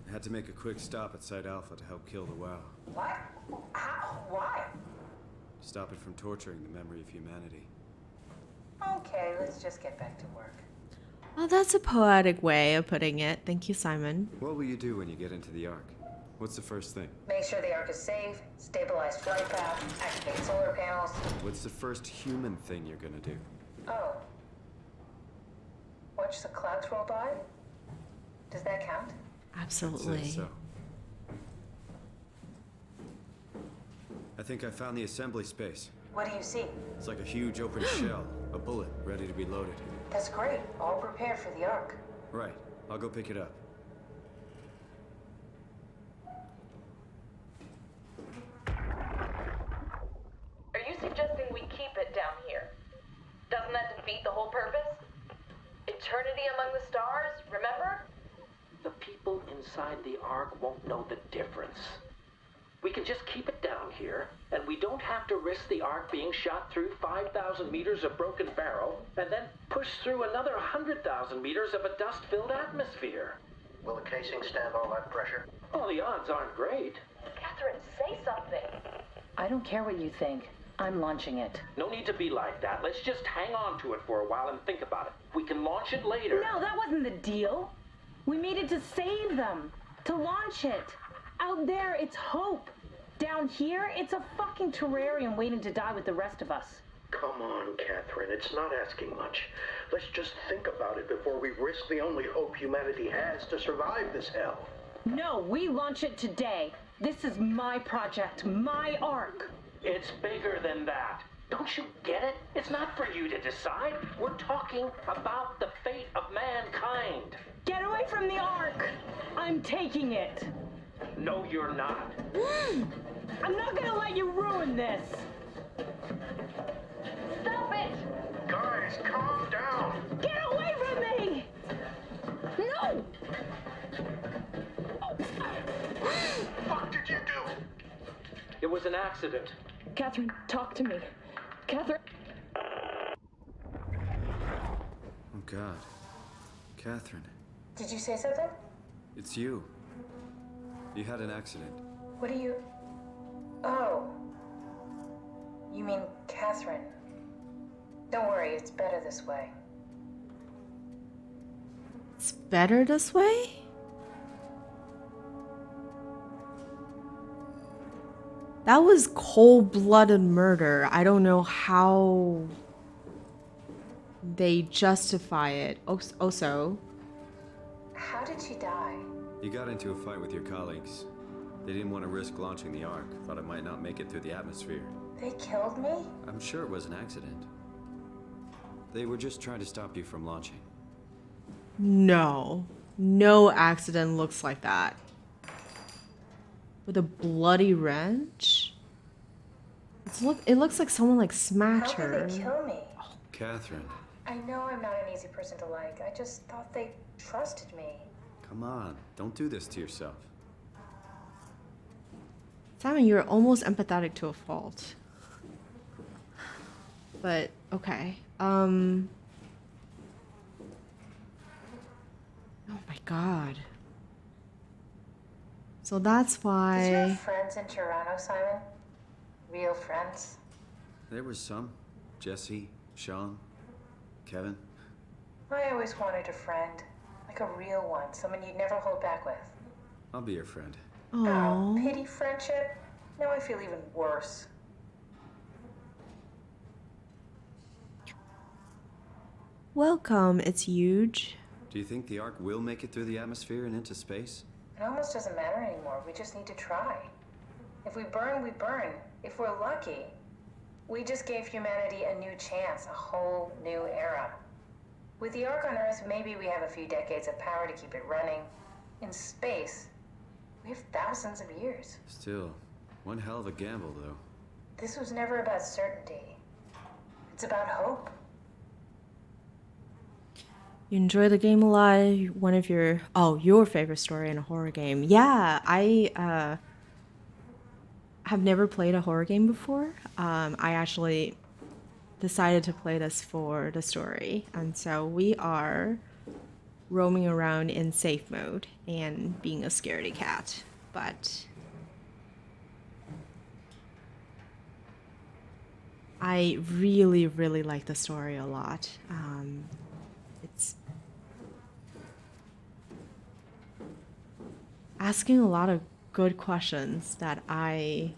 [SPEAKER 7] I had to make a quick stop at Site Alpha to help kill the WoW.
[SPEAKER 2] What? How? Why?
[SPEAKER 7] Stop it from torturing the memory of humanity.
[SPEAKER 2] Okay, let's just get back to work.
[SPEAKER 1] Oh, that's a poetic way of putting it. Thank you, Simon.
[SPEAKER 7] What will you do when you get into the Ark? What's the first thing?
[SPEAKER 2] Make sure the Ark is safe, stabilize flight path, activate solar panels.
[SPEAKER 7] What's the first human thing you're gonna do?
[SPEAKER 2] Oh. Watch the clouds roll by? Does that count?
[SPEAKER 1] Absolutely.
[SPEAKER 7] I'd say so. I think I found the assembly space.
[SPEAKER 2] What do you see?
[SPEAKER 7] It's like a huge open shell, a bullet ready to be loaded.
[SPEAKER 2] That's great. All prepared for the Ark.
[SPEAKER 7] Right. I'll go pick it up.
[SPEAKER 4] Are you suggesting we keep it down here? Doesn't that defeat the whole purpose? Eternity among the stars, remember?
[SPEAKER 11] The people inside the Ark won't know the difference. We can just keep it down here, and we don't have to risk the Ark being shot through 5,000 meters of broken barrel, and then push through another 100,000 meters of a dust-filled atmosphere.
[SPEAKER 14] Will the casing stand all that pressure?
[SPEAKER 11] Oh, the odds aren't great.
[SPEAKER 4] Catherine, say something.
[SPEAKER 15] I don't care what you think. I'm launching it.
[SPEAKER 11] No need to be like that. Let's just hang on to it for a while and think about it. We can launch it later.
[SPEAKER 15] No, that wasn't the deal. We made it to save them, to launch it. Out there, it's hope. Down here, it's a fucking terrarium waiting to die with the rest of us.
[SPEAKER 16] Come on, Catherine. It's not asking much. Let's just think about it before we risk the only hope humanity has to survive this hell.
[SPEAKER 15] No, we launch it today. This is my project, my Ark.
[SPEAKER 11] It's bigger than that. Don't you get it? It's not for you to decide. We're talking about the fate of mankind.
[SPEAKER 15] Get away from the Ark! I'm taking it.
[SPEAKER 11] No, you're not.
[SPEAKER 15] I'm not gonna let you ruin this.
[SPEAKER 4] Stop it!
[SPEAKER 16] Guys, calm down.
[SPEAKER 15] Get away from me! No!
[SPEAKER 16] What did you do?
[SPEAKER 11] It was an accident.
[SPEAKER 15] Catherine, talk to me. Catherine.
[SPEAKER 7] Oh, God. Catherine.
[SPEAKER 2] Did you say something?
[SPEAKER 7] It's you. You had an accident.
[SPEAKER 2] What do you... Oh. You mean Catherine. Don't worry, it's better this way.
[SPEAKER 1] It's better this way? That was cold-blooded murder. I don't know how they justify it. Also,
[SPEAKER 2] How did she die?
[SPEAKER 7] You got into a fight with your colleagues. They didn't want to risk launching the Ark. Thought it might not make it through the atmosphere.
[SPEAKER 2] They killed me?
[SPEAKER 7] I'm sure it was an accident. They were just trying to stop you from launching.
[SPEAKER 1] no. No accident looks like that. With a bloody wrench? It looks like someone like smacked
[SPEAKER 2] How
[SPEAKER 1] her.
[SPEAKER 2] did they kill me?
[SPEAKER 7] Catherine,
[SPEAKER 2] I know I'm not an easy person to like. I just thought they trusted me.
[SPEAKER 7] come on. Don't do this to yourself.
[SPEAKER 1] Simon, you're almost empathetic to a fault. But, okay. Oh my god. So that's
[SPEAKER 2] Did you
[SPEAKER 1] why...
[SPEAKER 2] have friends in Toronto, Simon? Real friends?
[SPEAKER 7] There was some. Jesse, Sean, Kevin.
[SPEAKER 2] I always wanted a friend. Like a real one. Someone you'd never hold back with.
[SPEAKER 7] I'll be your friend.
[SPEAKER 2] Oh, pity friendship? Now I feel even worse.
[SPEAKER 1] Welcome, it's huge.
[SPEAKER 7] Do you think the Ark will make it through the atmosphere and into space?
[SPEAKER 2] It almost doesn't matter anymore. We just need to try. If we burn, we burn. If we're lucky, we just gave humanity a new chance, a whole new era. With the Ark on Earth, maybe we have a few decades of power to keep it running. In space, we have thousands of years.
[SPEAKER 7] Still, one hell of a gamble, though.
[SPEAKER 2] This was never about certainty. It's about hope.
[SPEAKER 1] You enjoy the game a lot. One of your your favorite story in a horror game. Yeah, I have never played a horror game before. I actually decided to play this for the story, and so we are roaming around in safe mode and being a scaredy cat. But I really, really like the story a lot. It's asking a lot of good questions that I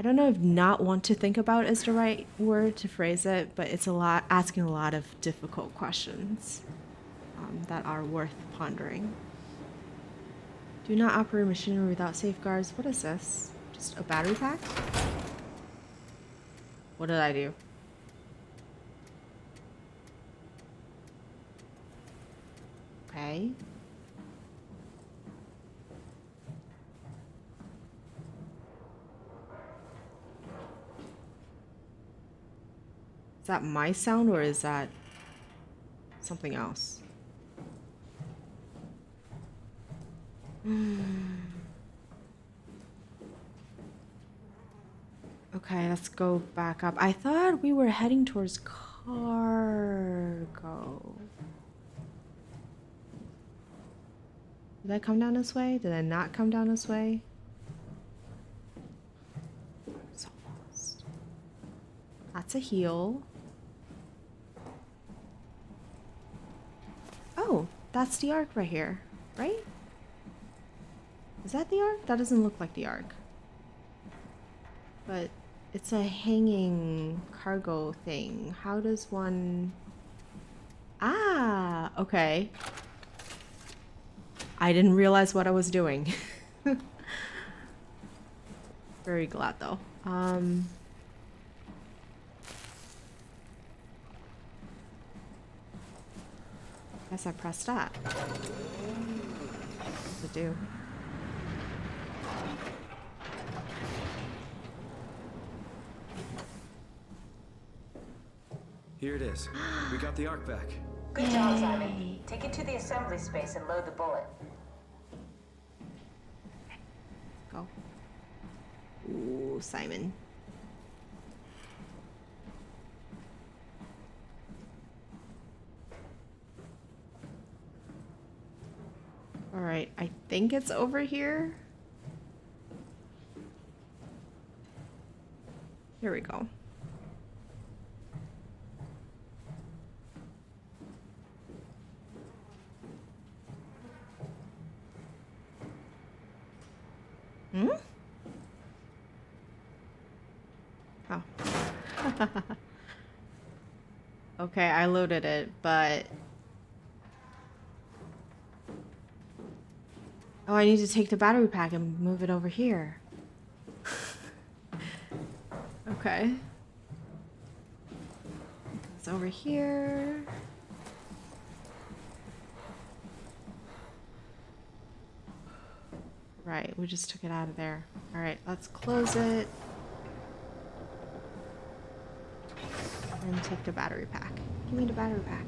[SPEAKER 1] don't know if not want to think about is the right word to phrase it, but it's asking a lot of difficult questions that are worth pondering. Do not operate machinery without safeguards. What is this? Just a battery pack? What did I do? Okay. Is that my sound or is that something else? Okay, let's go back up. I thought we were heading towards cargo. Did I come down this way? Did I not come down this way? I'm so lost. That's a heal. Oh, that's the arc right here, right? Is that the arc? That doesn't look like the arc. But it's a hanging cargo thing. How does one... Ah, okay. I didn't realize what I was doing. Very glad though. Guess I pressed that. What does it do?
[SPEAKER 7] Here it is. We got the arc back.
[SPEAKER 2] Good job, Simon. Take it to the assembly space and load the bullet.
[SPEAKER 1] Go. Ooh, Simon. All right, I think it's over here. Here we go. Hmm? Oh. Okay, I loaded it, but... Oh, I need to take the battery pack and move it over here. Okay. It's over here. Right, we just took it out of there. All right, let's close it. And take the battery pack. Give me the battery pack.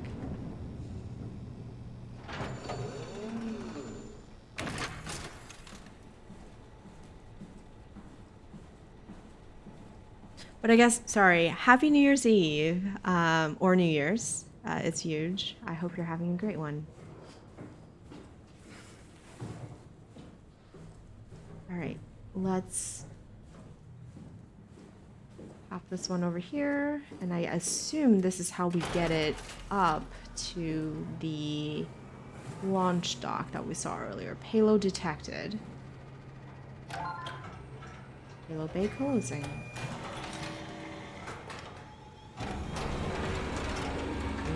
[SPEAKER 1] But I guess, sorry, Happy New Year's Eve, or New Year's. It's huge. I hope you're having a great one. All right, let's pop this one over here. And I assume this is how we get it up to the launch dock that we saw earlier. Payload detected. Payload bay closing.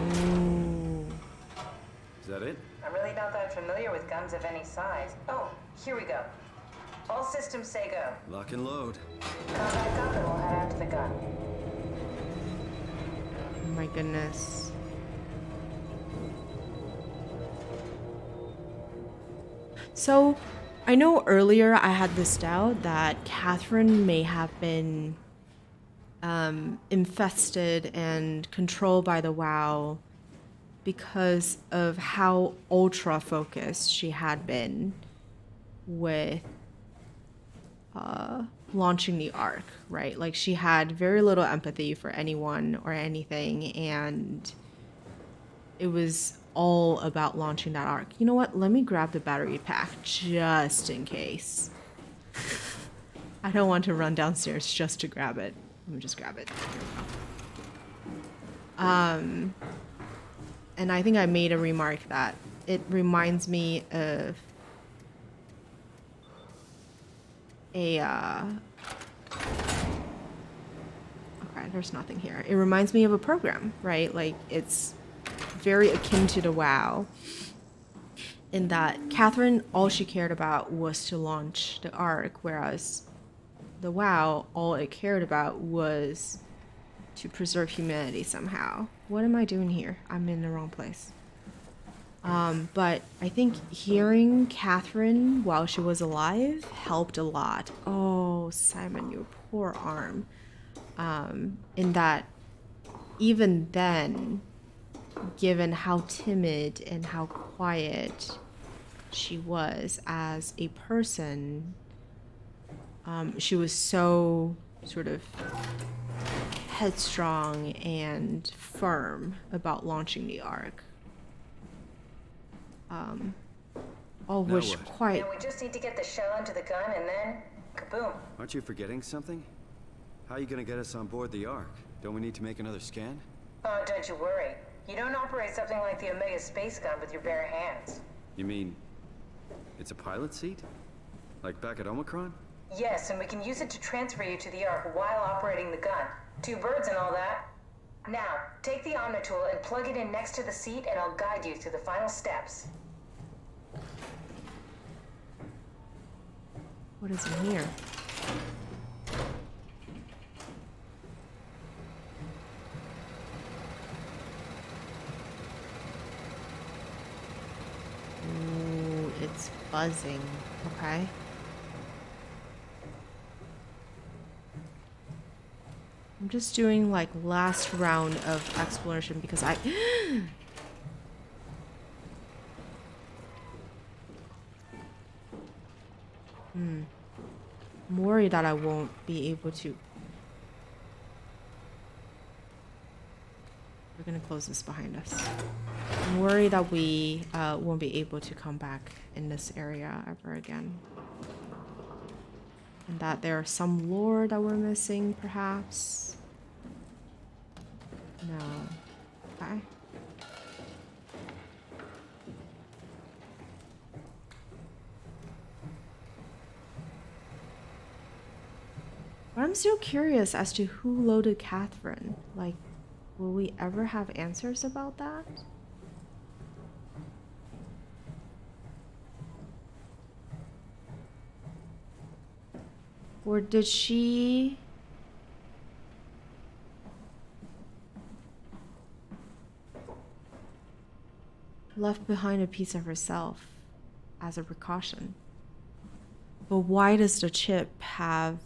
[SPEAKER 1] Ooh.
[SPEAKER 7] Is that it?
[SPEAKER 2] I'm really not that familiar with guns of any size. Oh, here we go. All systems say go.
[SPEAKER 7] Lock and load.
[SPEAKER 2] Combat up and we'll head out to the gun.
[SPEAKER 1] Oh my goodness. So, I know earlier I had this doubt that Catherine may have been infested and controlled by the WoW because of how ultra focused she had been with launching the Ark, right? Like she had very little empathy for anyone or anything, and it was all about launching that Ark. You know what? Let me grab the battery pack just in case. I don't want to run downstairs just to grab it. Let me just grab it. There we go. And I think I made a remark that it reminds me of a okay, there's nothing here. It reminds me of a program, right? Like it's very akin to the WoW. in that Catherine, all she cared about was to launch the Ark, whereas the WoW, all it cared about was to preserve humanity somehow. What am I doing here? I'm in the wrong place. But I think hearing Catherine while she was alive helped a lot. Oh, Simon, your poor arm. In that, even then, given how timid and how quiet she was as a person, she was so sort of headstrong and firm about launching the Ark. All
[SPEAKER 7] Now
[SPEAKER 1] which
[SPEAKER 7] what?
[SPEAKER 1] quite...
[SPEAKER 2] Now we just need to get the shell into the gun and then, kaboom.
[SPEAKER 7] Aren't you forgetting something? How are you gonna get us on board the Ark? Don't we need to make another scan?
[SPEAKER 2] Oh, don't you worry. You don't operate something like the Omega space gun with your bare hands.
[SPEAKER 7] You mean it's a pilot seat? Like back at Omicron?
[SPEAKER 2] Yes, and we can use it to transfer you to the Ark while operating the gun. 2 birds and all that. Now, take the Omnitool and plug it in next to the seat and I'll guide you through the final steps.
[SPEAKER 1] What is in here? Ooh, it's buzzing. Okay. I'm just doing like last round of exploration because I... I'm worried that I won't be able to... We're gonna close this behind us. I'm worried that we won't be able to come back in this area ever again. And that there's some lore that we're missing, perhaps. No. Okay. But I'm still curious as to who loaded Catherine. Like, will we ever have answers about that? Or did she... left behind a piece of herself as a precaution? But why does the chip have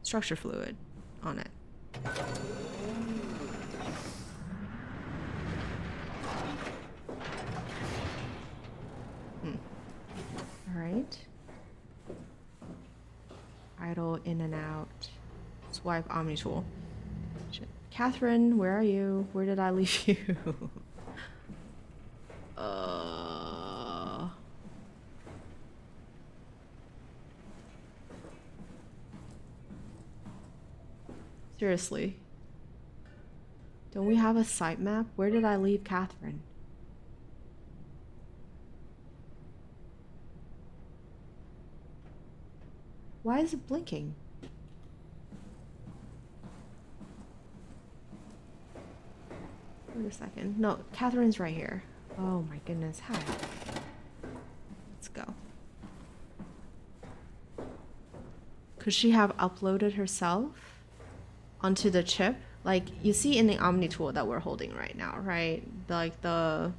[SPEAKER 1] structure fluid on it? All right. Idle in and out. Swipe Omnitool. Shit. Catherine, where are you? Where did I leave you? Seriously. Don't we have a site map? Where did I leave Catherine? Why is it blinking? Wait a second. No, Catherine's right here. Oh my goodness. Hi. Let's go. Could she have uploaded herself onto the chip? Like, you see in the Omnitool that we're holding right now, right? Like the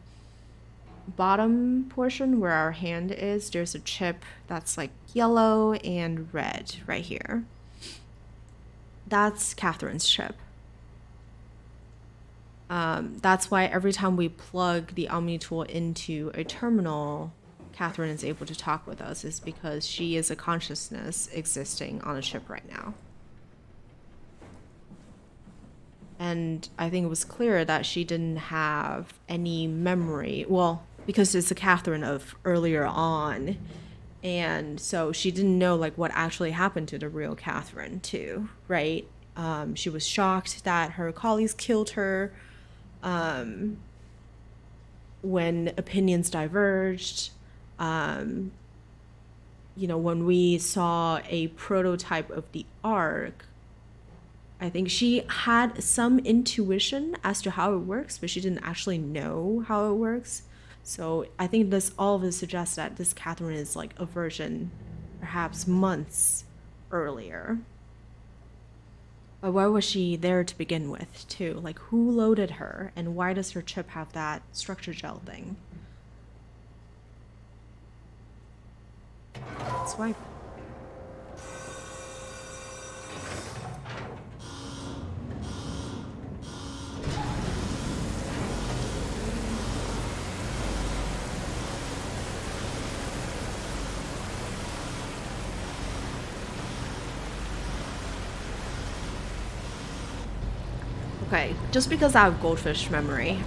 [SPEAKER 1] bottom portion where our hand is, there's a chip that's like yellow and red right here. That's Catherine's chip. That's why every time we plug the Omnitool into a terminal, Catherine is able to talk with us, is because she is a consciousness existing on a chip right now. And I think it was clear that she didn't have any memory. Well, because it's a Catherine of earlier on. And so she didn't know like what actually happened to the real Catherine too, right? She was shocked that her colleagues killed her when opinions diverged. You know, when we saw a prototype of the Ark, I think she had some intuition as to how it works, but she didn't actually know how it works. So I think all of this suggests that this Catherine is like a version, perhaps months earlier. But why was she there to begin with, too? Like, who loaded her, and why does her chip have that structure gel thing? Swipe. Okay, just because I have goldfish memory,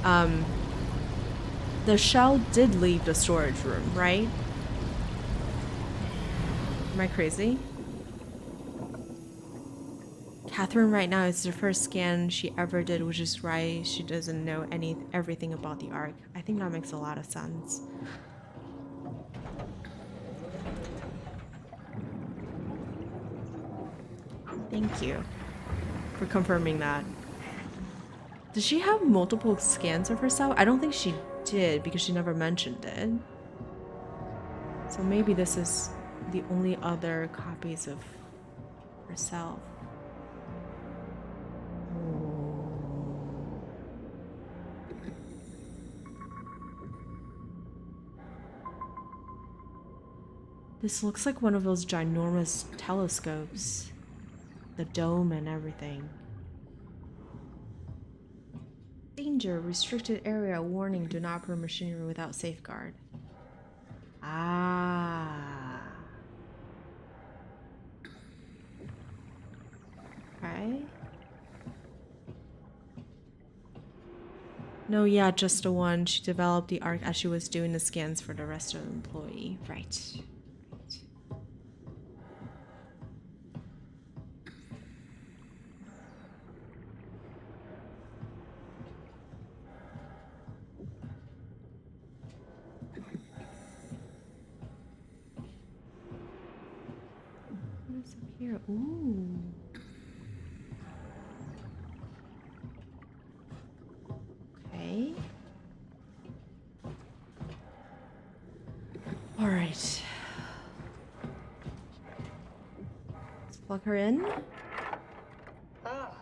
[SPEAKER 1] the shell did leave the storage room, right? Am I crazy? Catherine right now is the first scan she ever did, which is why she doesn't know everything about the Ark. I think that makes a lot of sense. Thank you for confirming that. Does she have multiple scans of herself? I don't think she did because she never mentioned it. So maybe this is the only other copies of herself. This looks like one of those ginormous telescopes. The dome and everything. Danger, restricted area, warning, do not operate machinery without safeguard. Ah. Okay. No, yeah, just the one. She developed the Ark as she was doing the scans for the rest of the employee. Right. Here, ooh. Okay. All right. Let's plug her in.
[SPEAKER 2] Oh,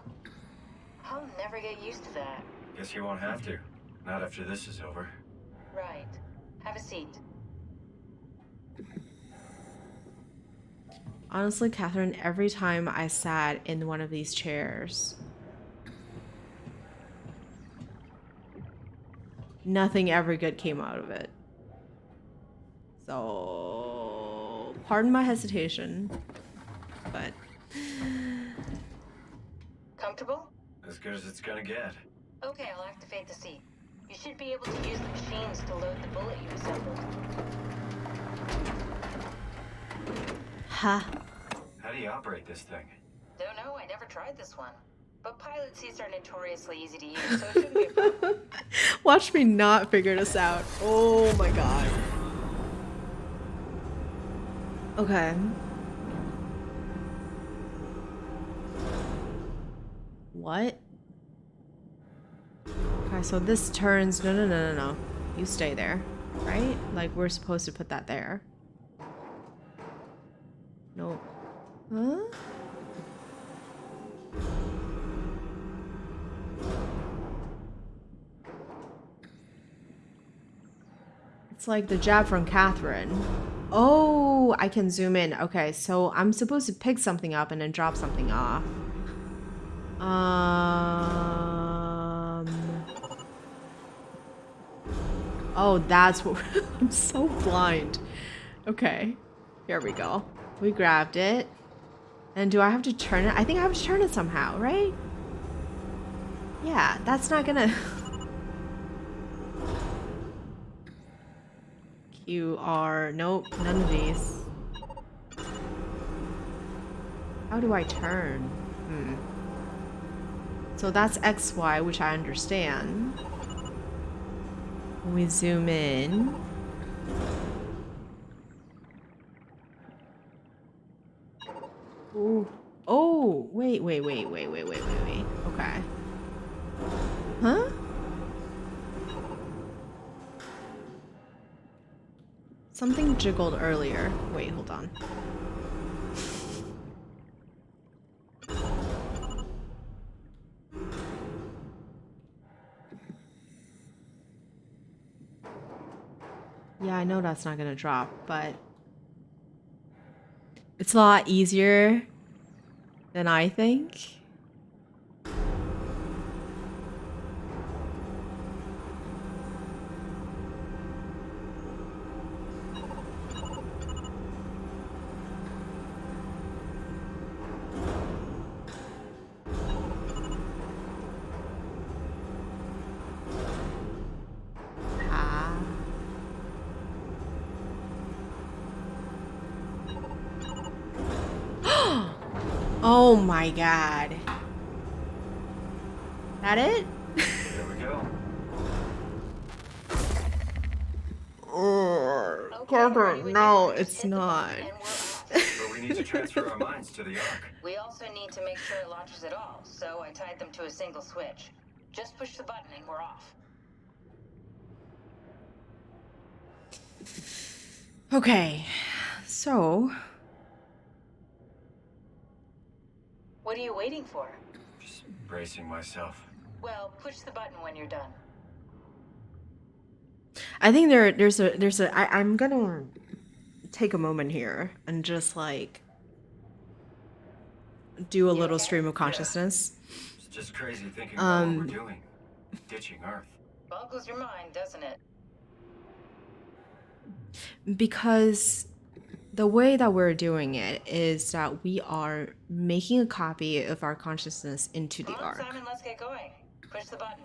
[SPEAKER 2] I'll never get used to that.
[SPEAKER 8] Guess you won't have to. Not after this is over.
[SPEAKER 2] Right. Have a seat.
[SPEAKER 1] Honestly, Catherine, every time I sat in one of these chairs, nothing ever good came out of it. So, pardon my hesitation, but...
[SPEAKER 2] Comfortable?
[SPEAKER 8] As good as it's gonna get.
[SPEAKER 2] Okay, I'll activate the seat. You should be able to use the machines to load the bullet you assembled.
[SPEAKER 1] Ha.
[SPEAKER 8] How do you operate this thing?
[SPEAKER 2] Don't know, I never tried this one. But pilot seats are notoriously easy to use, so it shouldn't be a problem.
[SPEAKER 1] Watch me not figure this out. Oh my god. Okay. What? Okay, so this turns... No. You stay there, right? Like, we're supposed to put that there. No. Huh? It's like the jab from Catherine. Oh, I can zoom in. Okay, so I'm supposed to pick something up and then drop something off. Oh, that's what... I'm so blind. Okay, here we go. We grabbed it. And do I have to turn it? I think I have to turn it somehow, right? Yeah, that's not gonna... QR. Nope, none of these. How do I turn? So that's XY, which I understand. When we zoom in... Ooh. Oh, wait. Okay. Huh? Something jiggled earlier. Wait, hold on. Yeah, I know that's not gonna drop, but it's a lot easier than I think. Oh my god. That it?
[SPEAKER 8] There we go.
[SPEAKER 1] Catherine, no, it's not.
[SPEAKER 8] But we need to transfer our minds to the Ark.
[SPEAKER 2] We also need to make sure it launches at all, so I tied them to a single switch. Just push the button and we're off.
[SPEAKER 1] Okay, so
[SPEAKER 2] What are you waiting for?
[SPEAKER 8] Just bracing myself.
[SPEAKER 2] Well, push the button when you're done.
[SPEAKER 1] I think I'm gonna take a moment here and just like do a little stream of consciousness.
[SPEAKER 8] It's just crazy thinking about what we're doing. Ditching Earth.
[SPEAKER 2] Boggles your mind, doesn't it?
[SPEAKER 1] Because the way that we're doing it is that we are making a copy of our consciousness into the Ark.
[SPEAKER 2] Simon, let's get going. Push the button.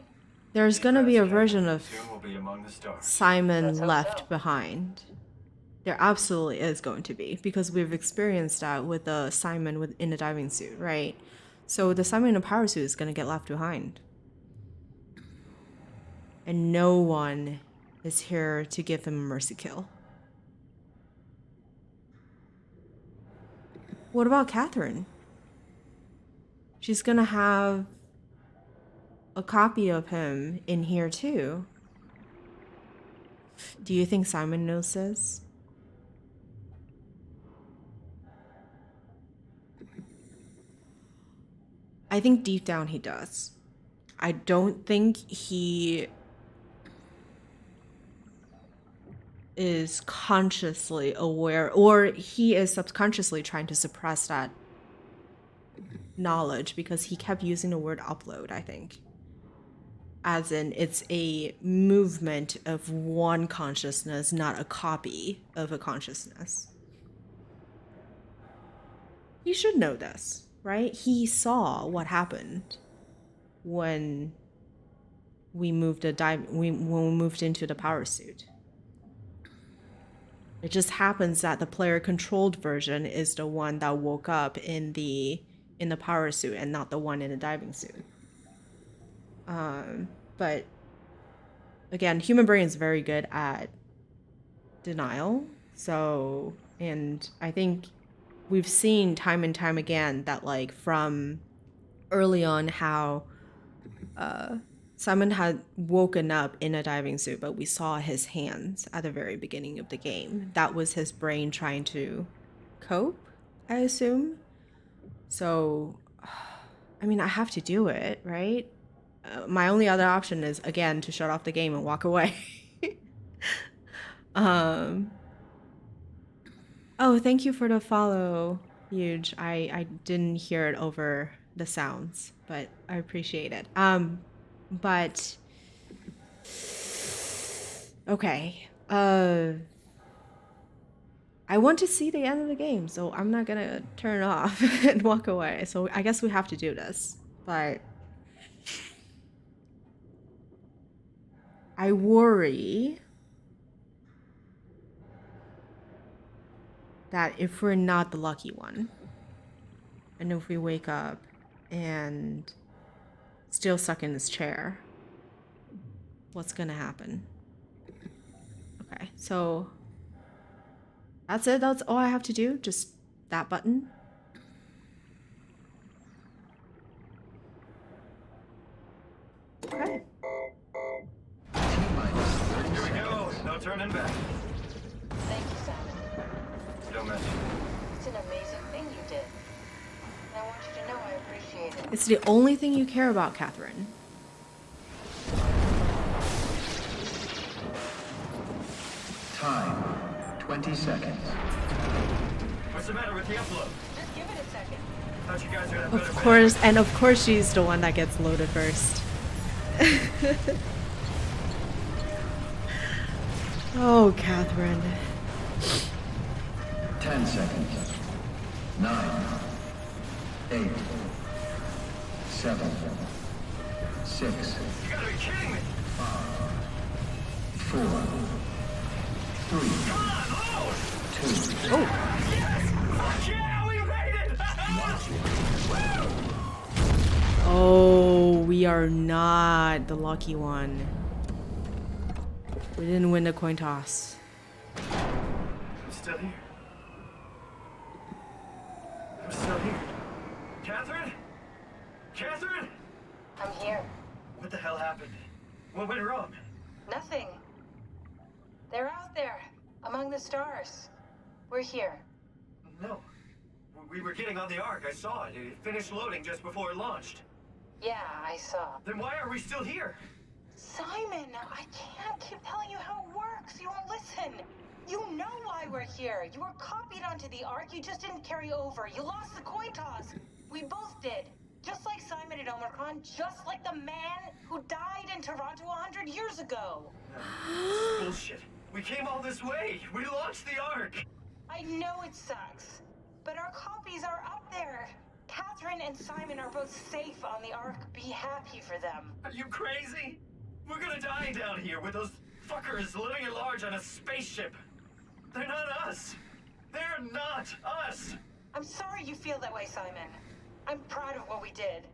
[SPEAKER 1] There's gonna be a version of
[SPEAKER 8] Soon we'll be among the stars.
[SPEAKER 1] Simon left behind. There absolutely is going to be, because we've experienced that with the Simon in a diving suit, right? So the Simon in a power suit is gonna get left behind. And no one is here to give him a mercy kill. What about Catherine? She's gonna have a copy of him in here too. Do you think Simon knows this? I think deep down he does. I don't think he is consciously aware, or he is subconsciously trying to suppress that knowledge, because he kept using the word upload, I think. As in, it's a movement of one consciousness, not a copy of a consciousness. He should know this, right? He saw what happened when we moved when we moved into the power suit. It just happens that the player-controlled version is the one that woke up in the power suit and not the one in the diving suit. But again, human brain is very good at denial. So, and I think we've seen time and time again that, like, from early on how Simon had woken up in a diving suit, but we saw his hands at the very beginning of the game. That was his brain trying to cope, I assume. So, I mean, I have to do it, right? My only other option is, again, to shut off the game and walk away. Oh, thank you for the follow, Huge. I didn't hear it over the sounds, but I appreciate it. But okay. I want to see the end of the game, so I'm not gonna turn it off and walk away. So I guess we have to do this. But I worry that if we're not the lucky one, and if we wake up and still stuck in this chair, what's gonna happen? Okay, so that's it. That's all I have to do. Just that button. Okay.
[SPEAKER 8] Here we go. No turning back.
[SPEAKER 2] Thank
[SPEAKER 8] Don't mention
[SPEAKER 2] It's an amazing thing you did. And I want you to know I appreciate it.
[SPEAKER 1] It's the only thing you care about, Catherine.
[SPEAKER 17] Time, 20 seconds.
[SPEAKER 8] What's the matter with the upload?
[SPEAKER 2] Just give it a second.
[SPEAKER 8] Thought you guys would have
[SPEAKER 1] Of course, and of course she's the one that gets loaded first. Oh, Catherine.
[SPEAKER 17] 10 seconds. 9, 8, 7, 6.
[SPEAKER 8] You gotta be kidding me!
[SPEAKER 17] 5, 4, 3, 2.
[SPEAKER 1] Oh.
[SPEAKER 8] Yes! Fuck yeah! We made it!
[SPEAKER 1] Oh, we are not the lucky one. We didn't win the coin toss.
[SPEAKER 8] I'm still here. I'm still here. Catherine? Catherine?
[SPEAKER 2] I'm here.
[SPEAKER 8] What the hell happened? What went wrong?
[SPEAKER 2] Nothing. They're out there, among the stars. We're here.
[SPEAKER 8] No. We were getting on the Ark. I saw it. It finished loading just before it launched.
[SPEAKER 2] Yeah, I saw.
[SPEAKER 8] Then why are we still here?
[SPEAKER 2] Simon, I can't keep telling you how it works. You won't listen. You know why we're here. You were copied onto the Ark. You just didn't carry over. You lost the coin toss. We both did. Just like Simon at Omicron, just like the man who died in Toronto 100 years ago.
[SPEAKER 8] Bullshit. We came all this way. We launched the Ark.
[SPEAKER 2] I know it sucks, but our copies are up there. Catherine and Simon are both safe on the Ark. Be happy for them.
[SPEAKER 8] Are you crazy? We're gonna die down here with those fuckers living at large on a spaceship. They're not us. They're not us.
[SPEAKER 2] I'm sorry you feel that way, Simon. I'm proud of what we did.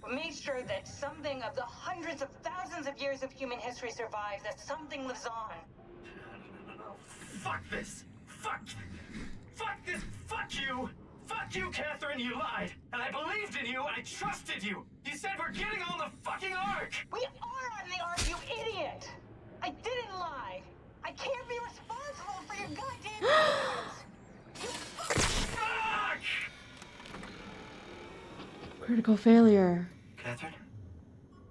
[SPEAKER 2] We made sure that something of the hundreds of thousands of years of human history survives, that something lives on.
[SPEAKER 8] No. Fuck this. Fuck this. Fuck you. Fuck you, Catherine. You lied. And I believed in you. And I trusted you. You said we're getting on the fucking Ark.
[SPEAKER 2] We are on the Ark, you idiot. I didn't lie. I can't be responsible for your goddamn actions.
[SPEAKER 8] Fuck!
[SPEAKER 1] Critical failure.
[SPEAKER 8] Catherine?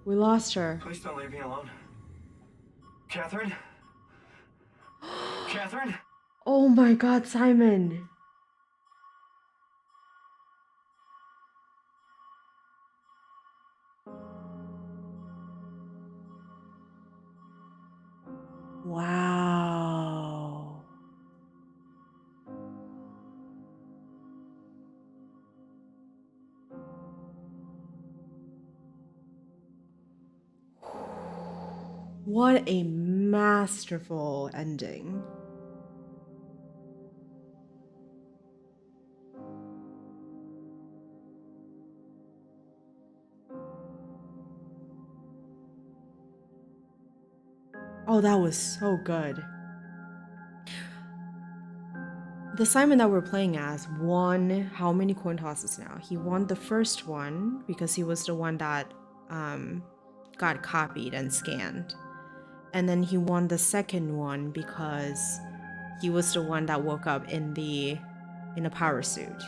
[SPEAKER 1] We lost her.
[SPEAKER 8] Please don't leave me alone. Catherine? Catherine?
[SPEAKER 1] Oh my god, Simon. Wow. What a masterful ending. Oh, that was so good. The Simon that we're playing as won how many coin tosses now? He won the first one because he was the one that got copied and scanned. And then he won the second one because he was the one that woke up in a power suit.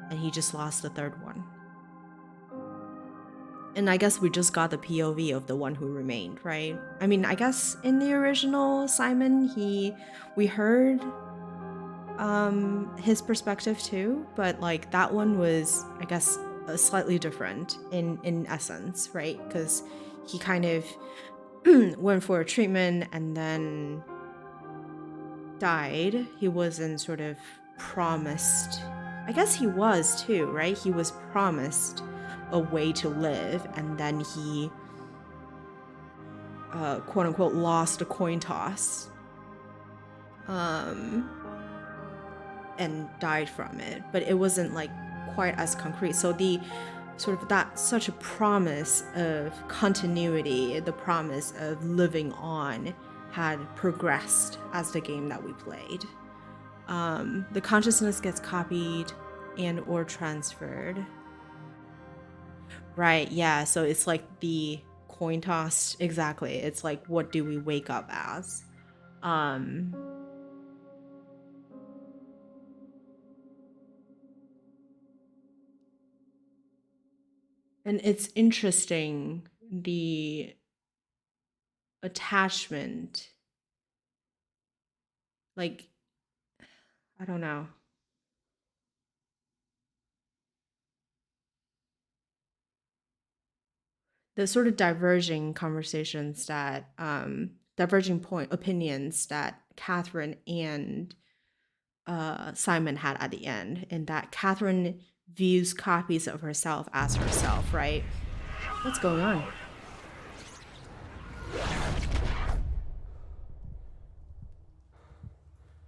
[SPEAKER 1] And he just lost the third one. And I guess we just got the POV of the one who remained, right? I mean, I guess in the original Simon, we heard his perspective too, but like that one was, I guess, slightly different in essence, right? Because he kind of went for a treatment and then died. He wasn't sort of promised. I guess he was too, right? He was promised a way to live, and then he quote unquote lost a coin toss and died from it, but it wasn't like quite as concrete. So the sort of that such a promise of continuity, the promise of living on, had progressed as the game that we played. The consciousness gets copied and or transferred. Right, yeah, so it's like the coin toss, exactly. It's like, what do we wake up as? And it's interesting, the attachment. Like, I don't know. The sort of diverging conversations that, diverging opinions that Catherine and Simon had at the end, and that Catherine views copies of herself as herself, right? What's going on?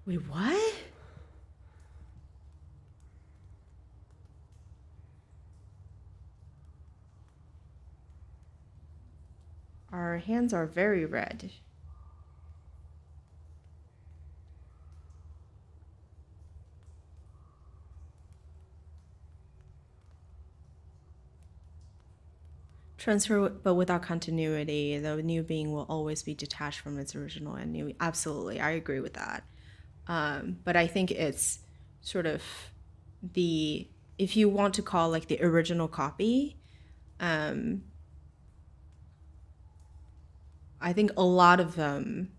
[SPEAKER 1] Wait, what? Our hands are very red. Transfer, but without continuity. The new being will always be detached from its original and new. Absolutely, I agree with that. But I think it's sort of the, if you want to call like the original copy, I think a lot of them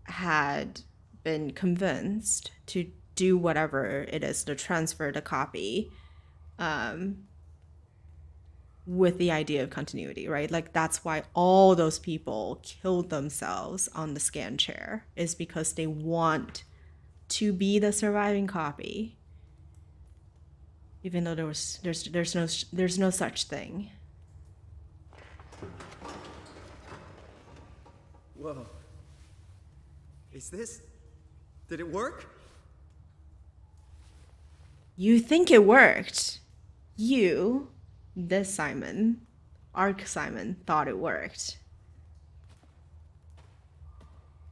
[SPEAKER 1] had been convinced to do whatever it is to transfer the copy, with the idea of continuity, right? Like that's why all those people killed themselves on the scan chair, is because they want to be the surviving copy, even though there's no such thing.
[SPEAKER 7] Whoa. Is this... Did it work?
[SPEAKER 1] You think it worked. You, this Simon, Arc Simon, thought it worked.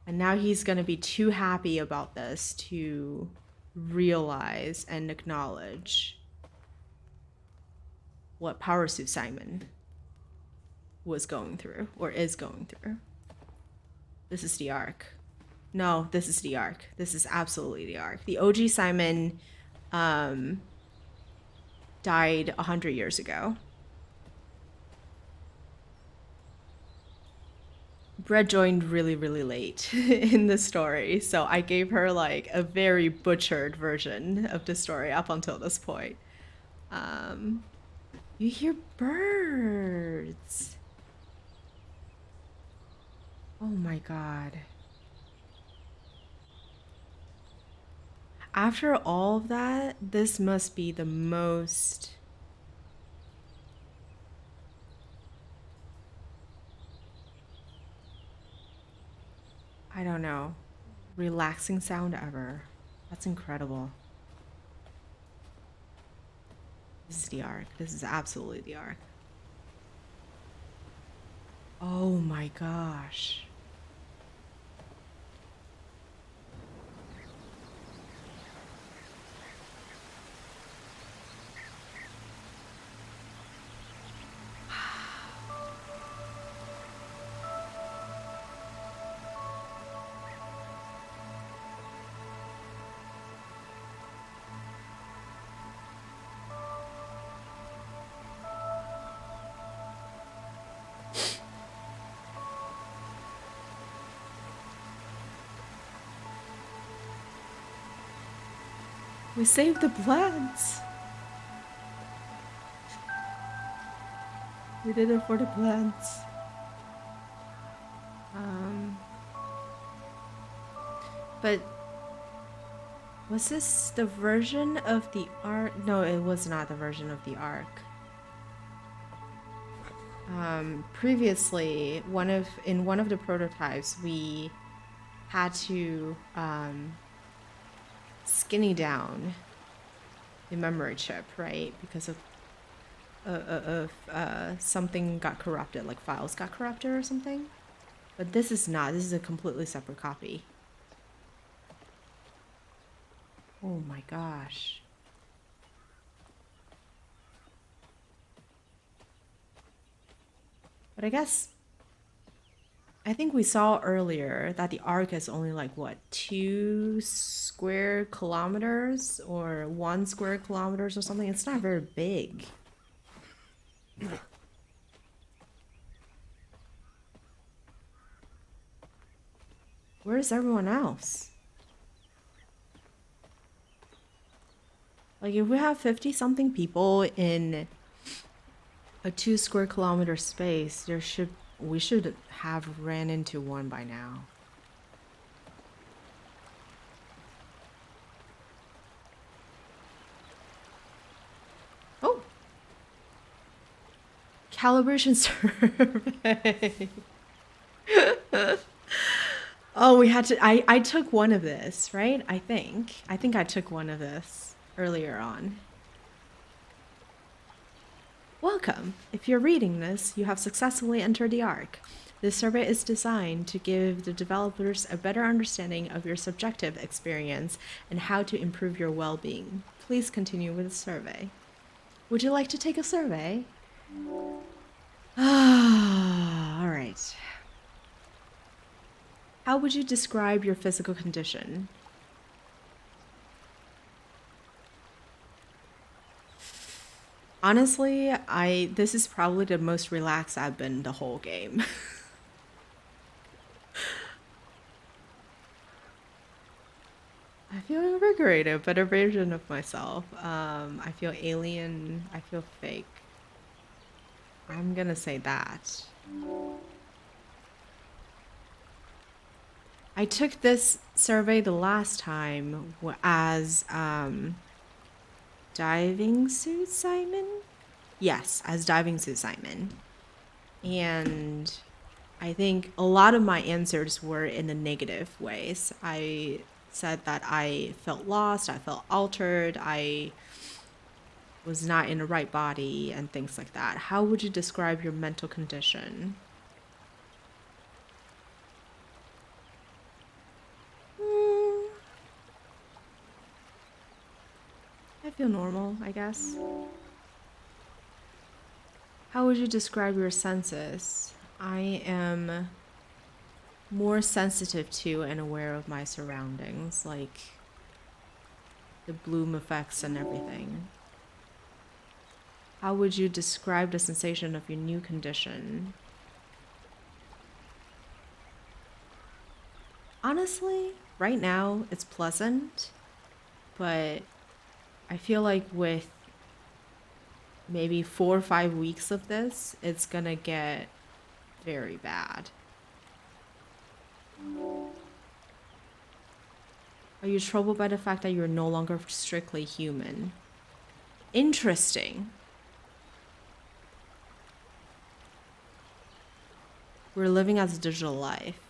[SPEAKER 1] And now he's gonna be too happy about this to realize and acknowledge what Power Suit Simon was going through, or is going through. This is the arc. No, this is the arc. This is absolutely the arc. The OG Simon died 100 years ago. Brett joined really, really late in the story, so I gave her like a very butchered version of the story up until this point. You hear birds. Oh my god. After all of that, this must be the most... I don't know, relaxing sound ever. That's incredible. This is the arc. This is absolutely the arc. Oh my gosh. We saved the plants. We did it for the plants. But was this the version of the arc? No, it was not the version of the arc. Previously, in one of the prototypes, we had to skinny down the memory chip, right? Because of something got corrupted, like files got corrupted or something. But this is not. This is a completely separate copy. Oh my gosh. But I think we saw earlier that the arc is only like, what, 2 square kilometers or 1 square kilometers or something. It's not very big. Where's everyone else? Like, if we have 50-something people in a 2 square kilometer space, we should have ran into one by now. Oh! Calibration survey. Oh, we had to, I took one of this, right? I think I took one of this earlier on. Welcome. If you're reading this, you have successfully entered the Ark. This survey is designed to give the developers a better understanding of your subjective experience and how to improve your well-being. Please continue with the survey. Would you like to take a survey? Ah, all right. How would you describe your physical condition? Honestly, this is probably the most relaxed I've been the whole game. I feel invigorated, better version of myself. I feel alien, I feel fake. I'm gonna say that. I took this survey the last time as Diving Suit Simon? Yes, as Diving Suit Simon. And I think a lot of my answers were in the negative ways. I said that I felt lost, I felt altered, I was not in the right body, and things like that. How would you describe your mental condition? I feel normal, I guess. How would you describe your senses? I am more sensitive to and aware of my surroundings, like the bloom effects and everything. How would you describe the sensation of your new condition? Honestly, right now it's pleasant, but I feel like with maybe 4 or 5 weeks of this, it's gonna get very bad. Are you troubled by the fact that you're no longer strictly human? Interesting. We're living as a digital life.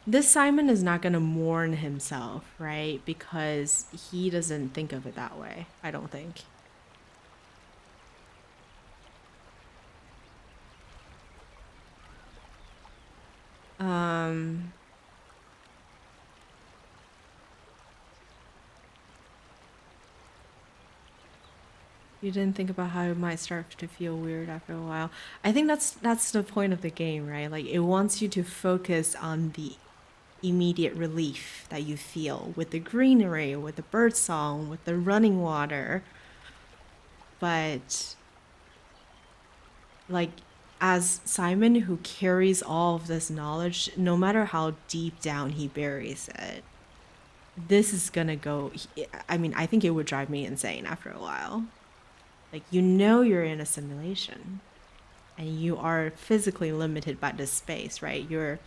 [SPEAKER 1] This Simon is not going to mourn himself, right? Because he doesn't think of it that way, I don't think. You didn't think about how it might start to feel weird after a while. I think that's the point of the game, right? Like, it wants you to focus on the immediate relief that you feel with the greenery, with the bird song, with the running water. But like, as Simon, who carries all of this knowledge, no matter how deep down he buries it, this is gonna go, I mean, I think it would drive me insane after a while. Like, you know you're in a simulation and you are physically limited by this space, right? You're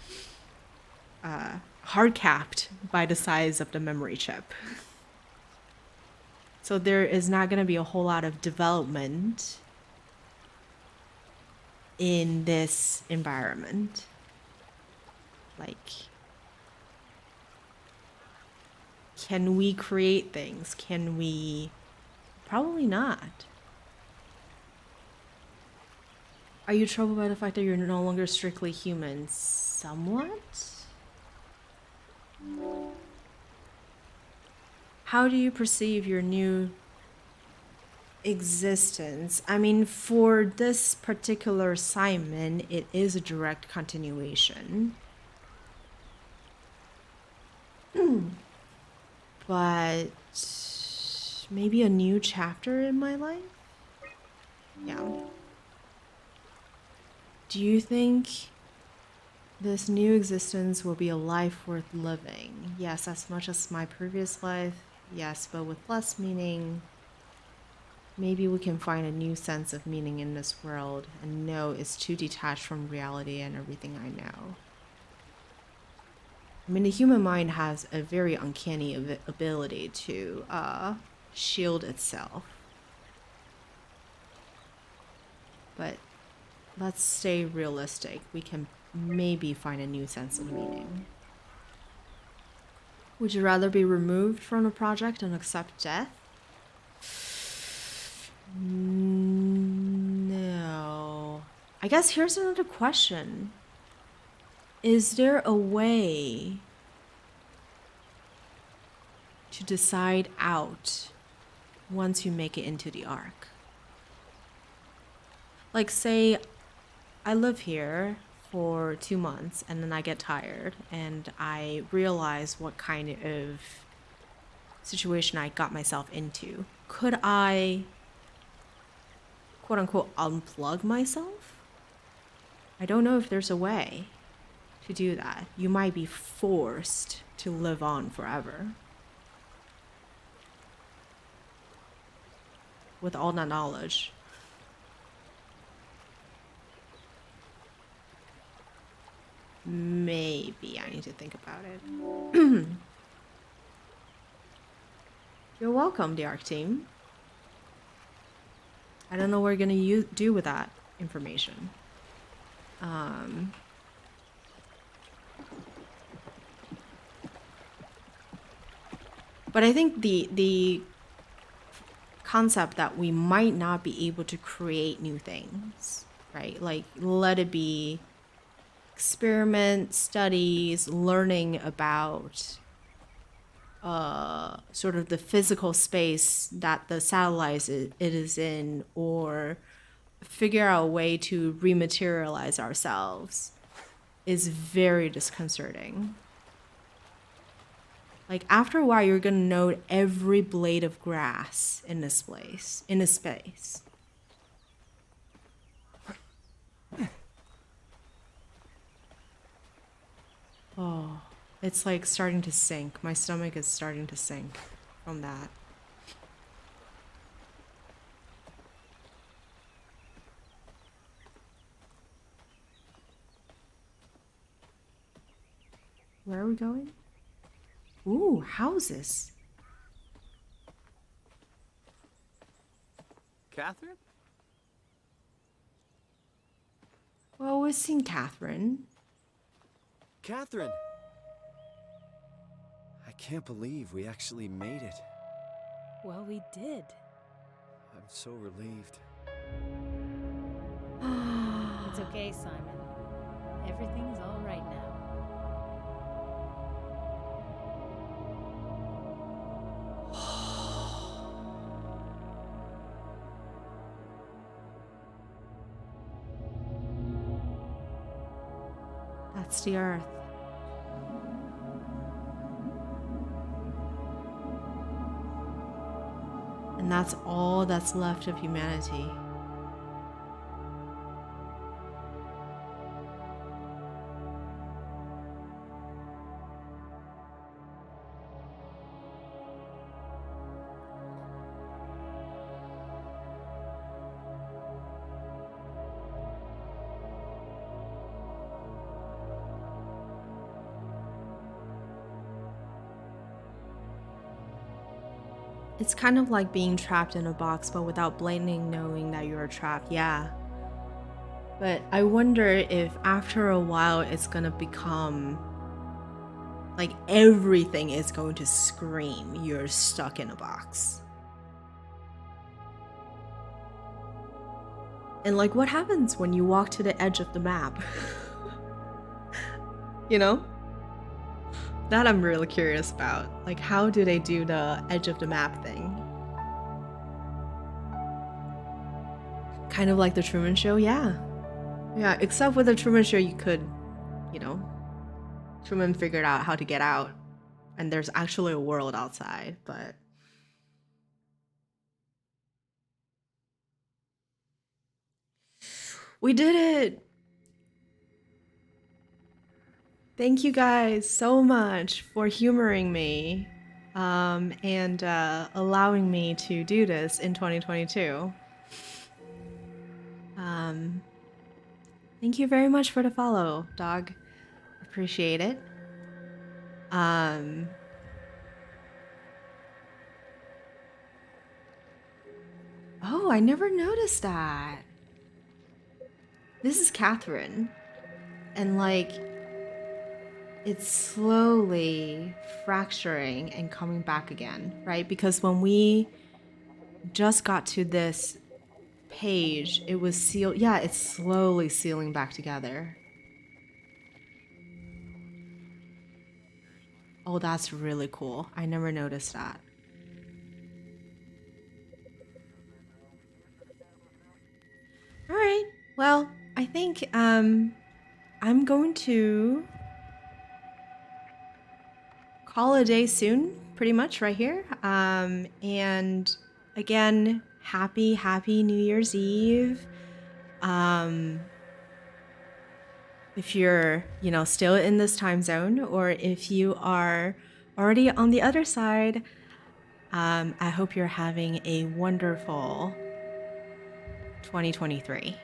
[SPEAKER 1] hard capped by the size of the memory chip. So there is not going to be a whole lot of development in this environment. Like, can we create things? Can we? Probably not. Are you troubled by the fact that you're no longer strictly human? Somewhat? How do you perceive your new existence? I mean, for this particular Simon, it is a direct continuation. But maybe a new chapter in my life? Yeah. Do you think this new existence will be a life worth living? Yes, as much as my previous life. Yes, but with less meaning. Maybe we can find a new sense of meaning in this world and know it's too detached from reality and everything I know. I mean, the human mind has a very uncanny ability to shield itself. But let's stay realistic. We can maybe find a new sense of meaning. Would you rather be removed from the project and accept death? No. I guess here's another question. Is there a way to decide out once you make it into the Ark? Like, say I live here for 2 months and then I get tired and I realize what kind of situation I got myself into. Could I, quote unquote, unplug myself? I don't know if there's a way to do that. You might be forced to live on forever with all that knowledge. Maybe I need to think about it. You're welcome, the ARC team. I don't know what we're gonna do with that information. But I think the concept that we might not be able to create new things, right? Like, let it be experiment, studies, learning about sort of the physical space that the satellite it is in, or figure out a way to rematerialize ourselves, is very disconcerting. Like, after a while, you're gonna know every blade of grass in this place, in this space. Oh, it's like starting to sink. My stomach is starting to sink from that. Where are we going? Ooh, houses.
[SPEAKER 7] Catherine?
[SPEAKER 1] Well, we've seen Catherine.
[SPEAKER 7] Catherine! I can't believe we actually made it.
[SPEAKER 18] Well, we did.
[SPEAKER 7] I'm so relieved.
[SPEAKER 18] It's okay, Simon. Everything's all right now.
[SPEAKER 1] That's the Earth. And that's all that's left of humanity. It's kind of like being trapped in a box, but without blatantly knowing that you're trapped. Yeah. But I wonder if after a while it's gonna become like everything is going to scream you're stuck in a box. And like, what happens when you walk to the edge of the map? You know? That I'm really curious about. Like, how do they do the edge of the map thing? Kind of like the Truman Show, yeah. Yeah, except with the Truman Show you could, you know, Truman figured out how to get out. And there's actually a world outside, but We did it! Thank you guys so much for humoring me and allowing me to do this in 2022. Thank you very much for the follow, dog. Appreciate it. Oh, I never noticed that. This is Catherine. And like, it's slowly fracturing and coming back again, right? Because when we just got to this page, it was sealed. Yeah, it's slowly sealing back together. Oh, that's really cool. I never noticed that. All right. Well, I think I'm going to call a day soon, pretty much right here. And again, happy New Year's Eve. If you're, still in this time zone, or if you are already on the other side, I hope you're having a wonderful 2023.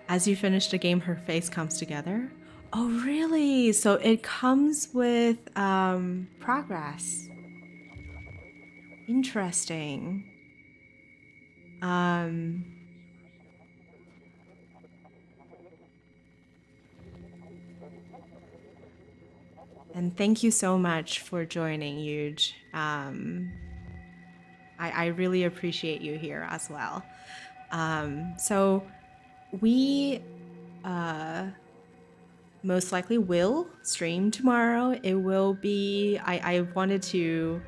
[SPEAKER 1] As you finish the game, her face comes together. Oh, really? So it comes with progress. Interesting. And thank you so much for joining, Huge. I really appreciate you here as well. So we most likely will stream tomorrow. It will be, I wanted to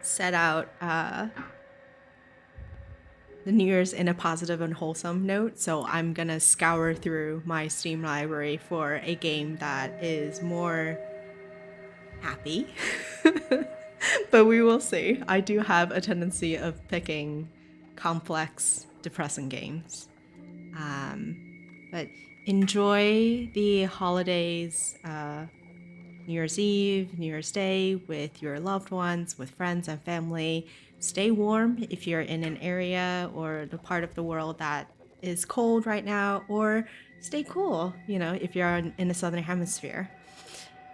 [SPEAKER 1] set out the New Year's in a positive and wholesome note, so I'm gonna scour through my Steam library for a game that is more happy. But we will see. I do have a tendency of picking complex, depressing games. But enjoy the holidays, New Year's Eve, New Year's Day with your loved ones, with friends and family. Stay warm if you're in an area or the part of the world that is cold right now, or stay cool, if you're in the Southern Hemisphere.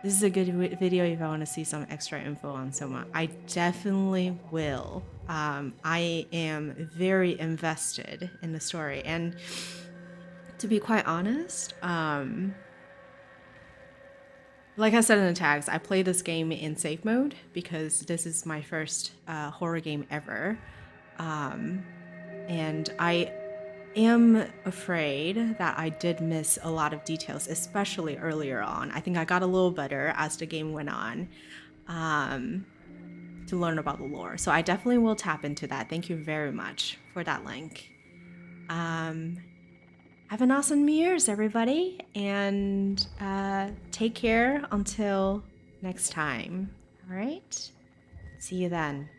[SPEAKER 1] This is a good video if I want to see some extra info on SOMA. I definitely will. I am very invested in the story, and to be quite honest, like I said in the tags, I play this game in safe mode because this is my first horror game ever. And I am afraid that I did miss a lot of details, especially earlier on. I think I got a little better as the game went on to learn about the lore. So I definitely will tap into that. Thank you very much for that link. Have an awesome New Year's, everybody, and take care until next time. All right? See you then.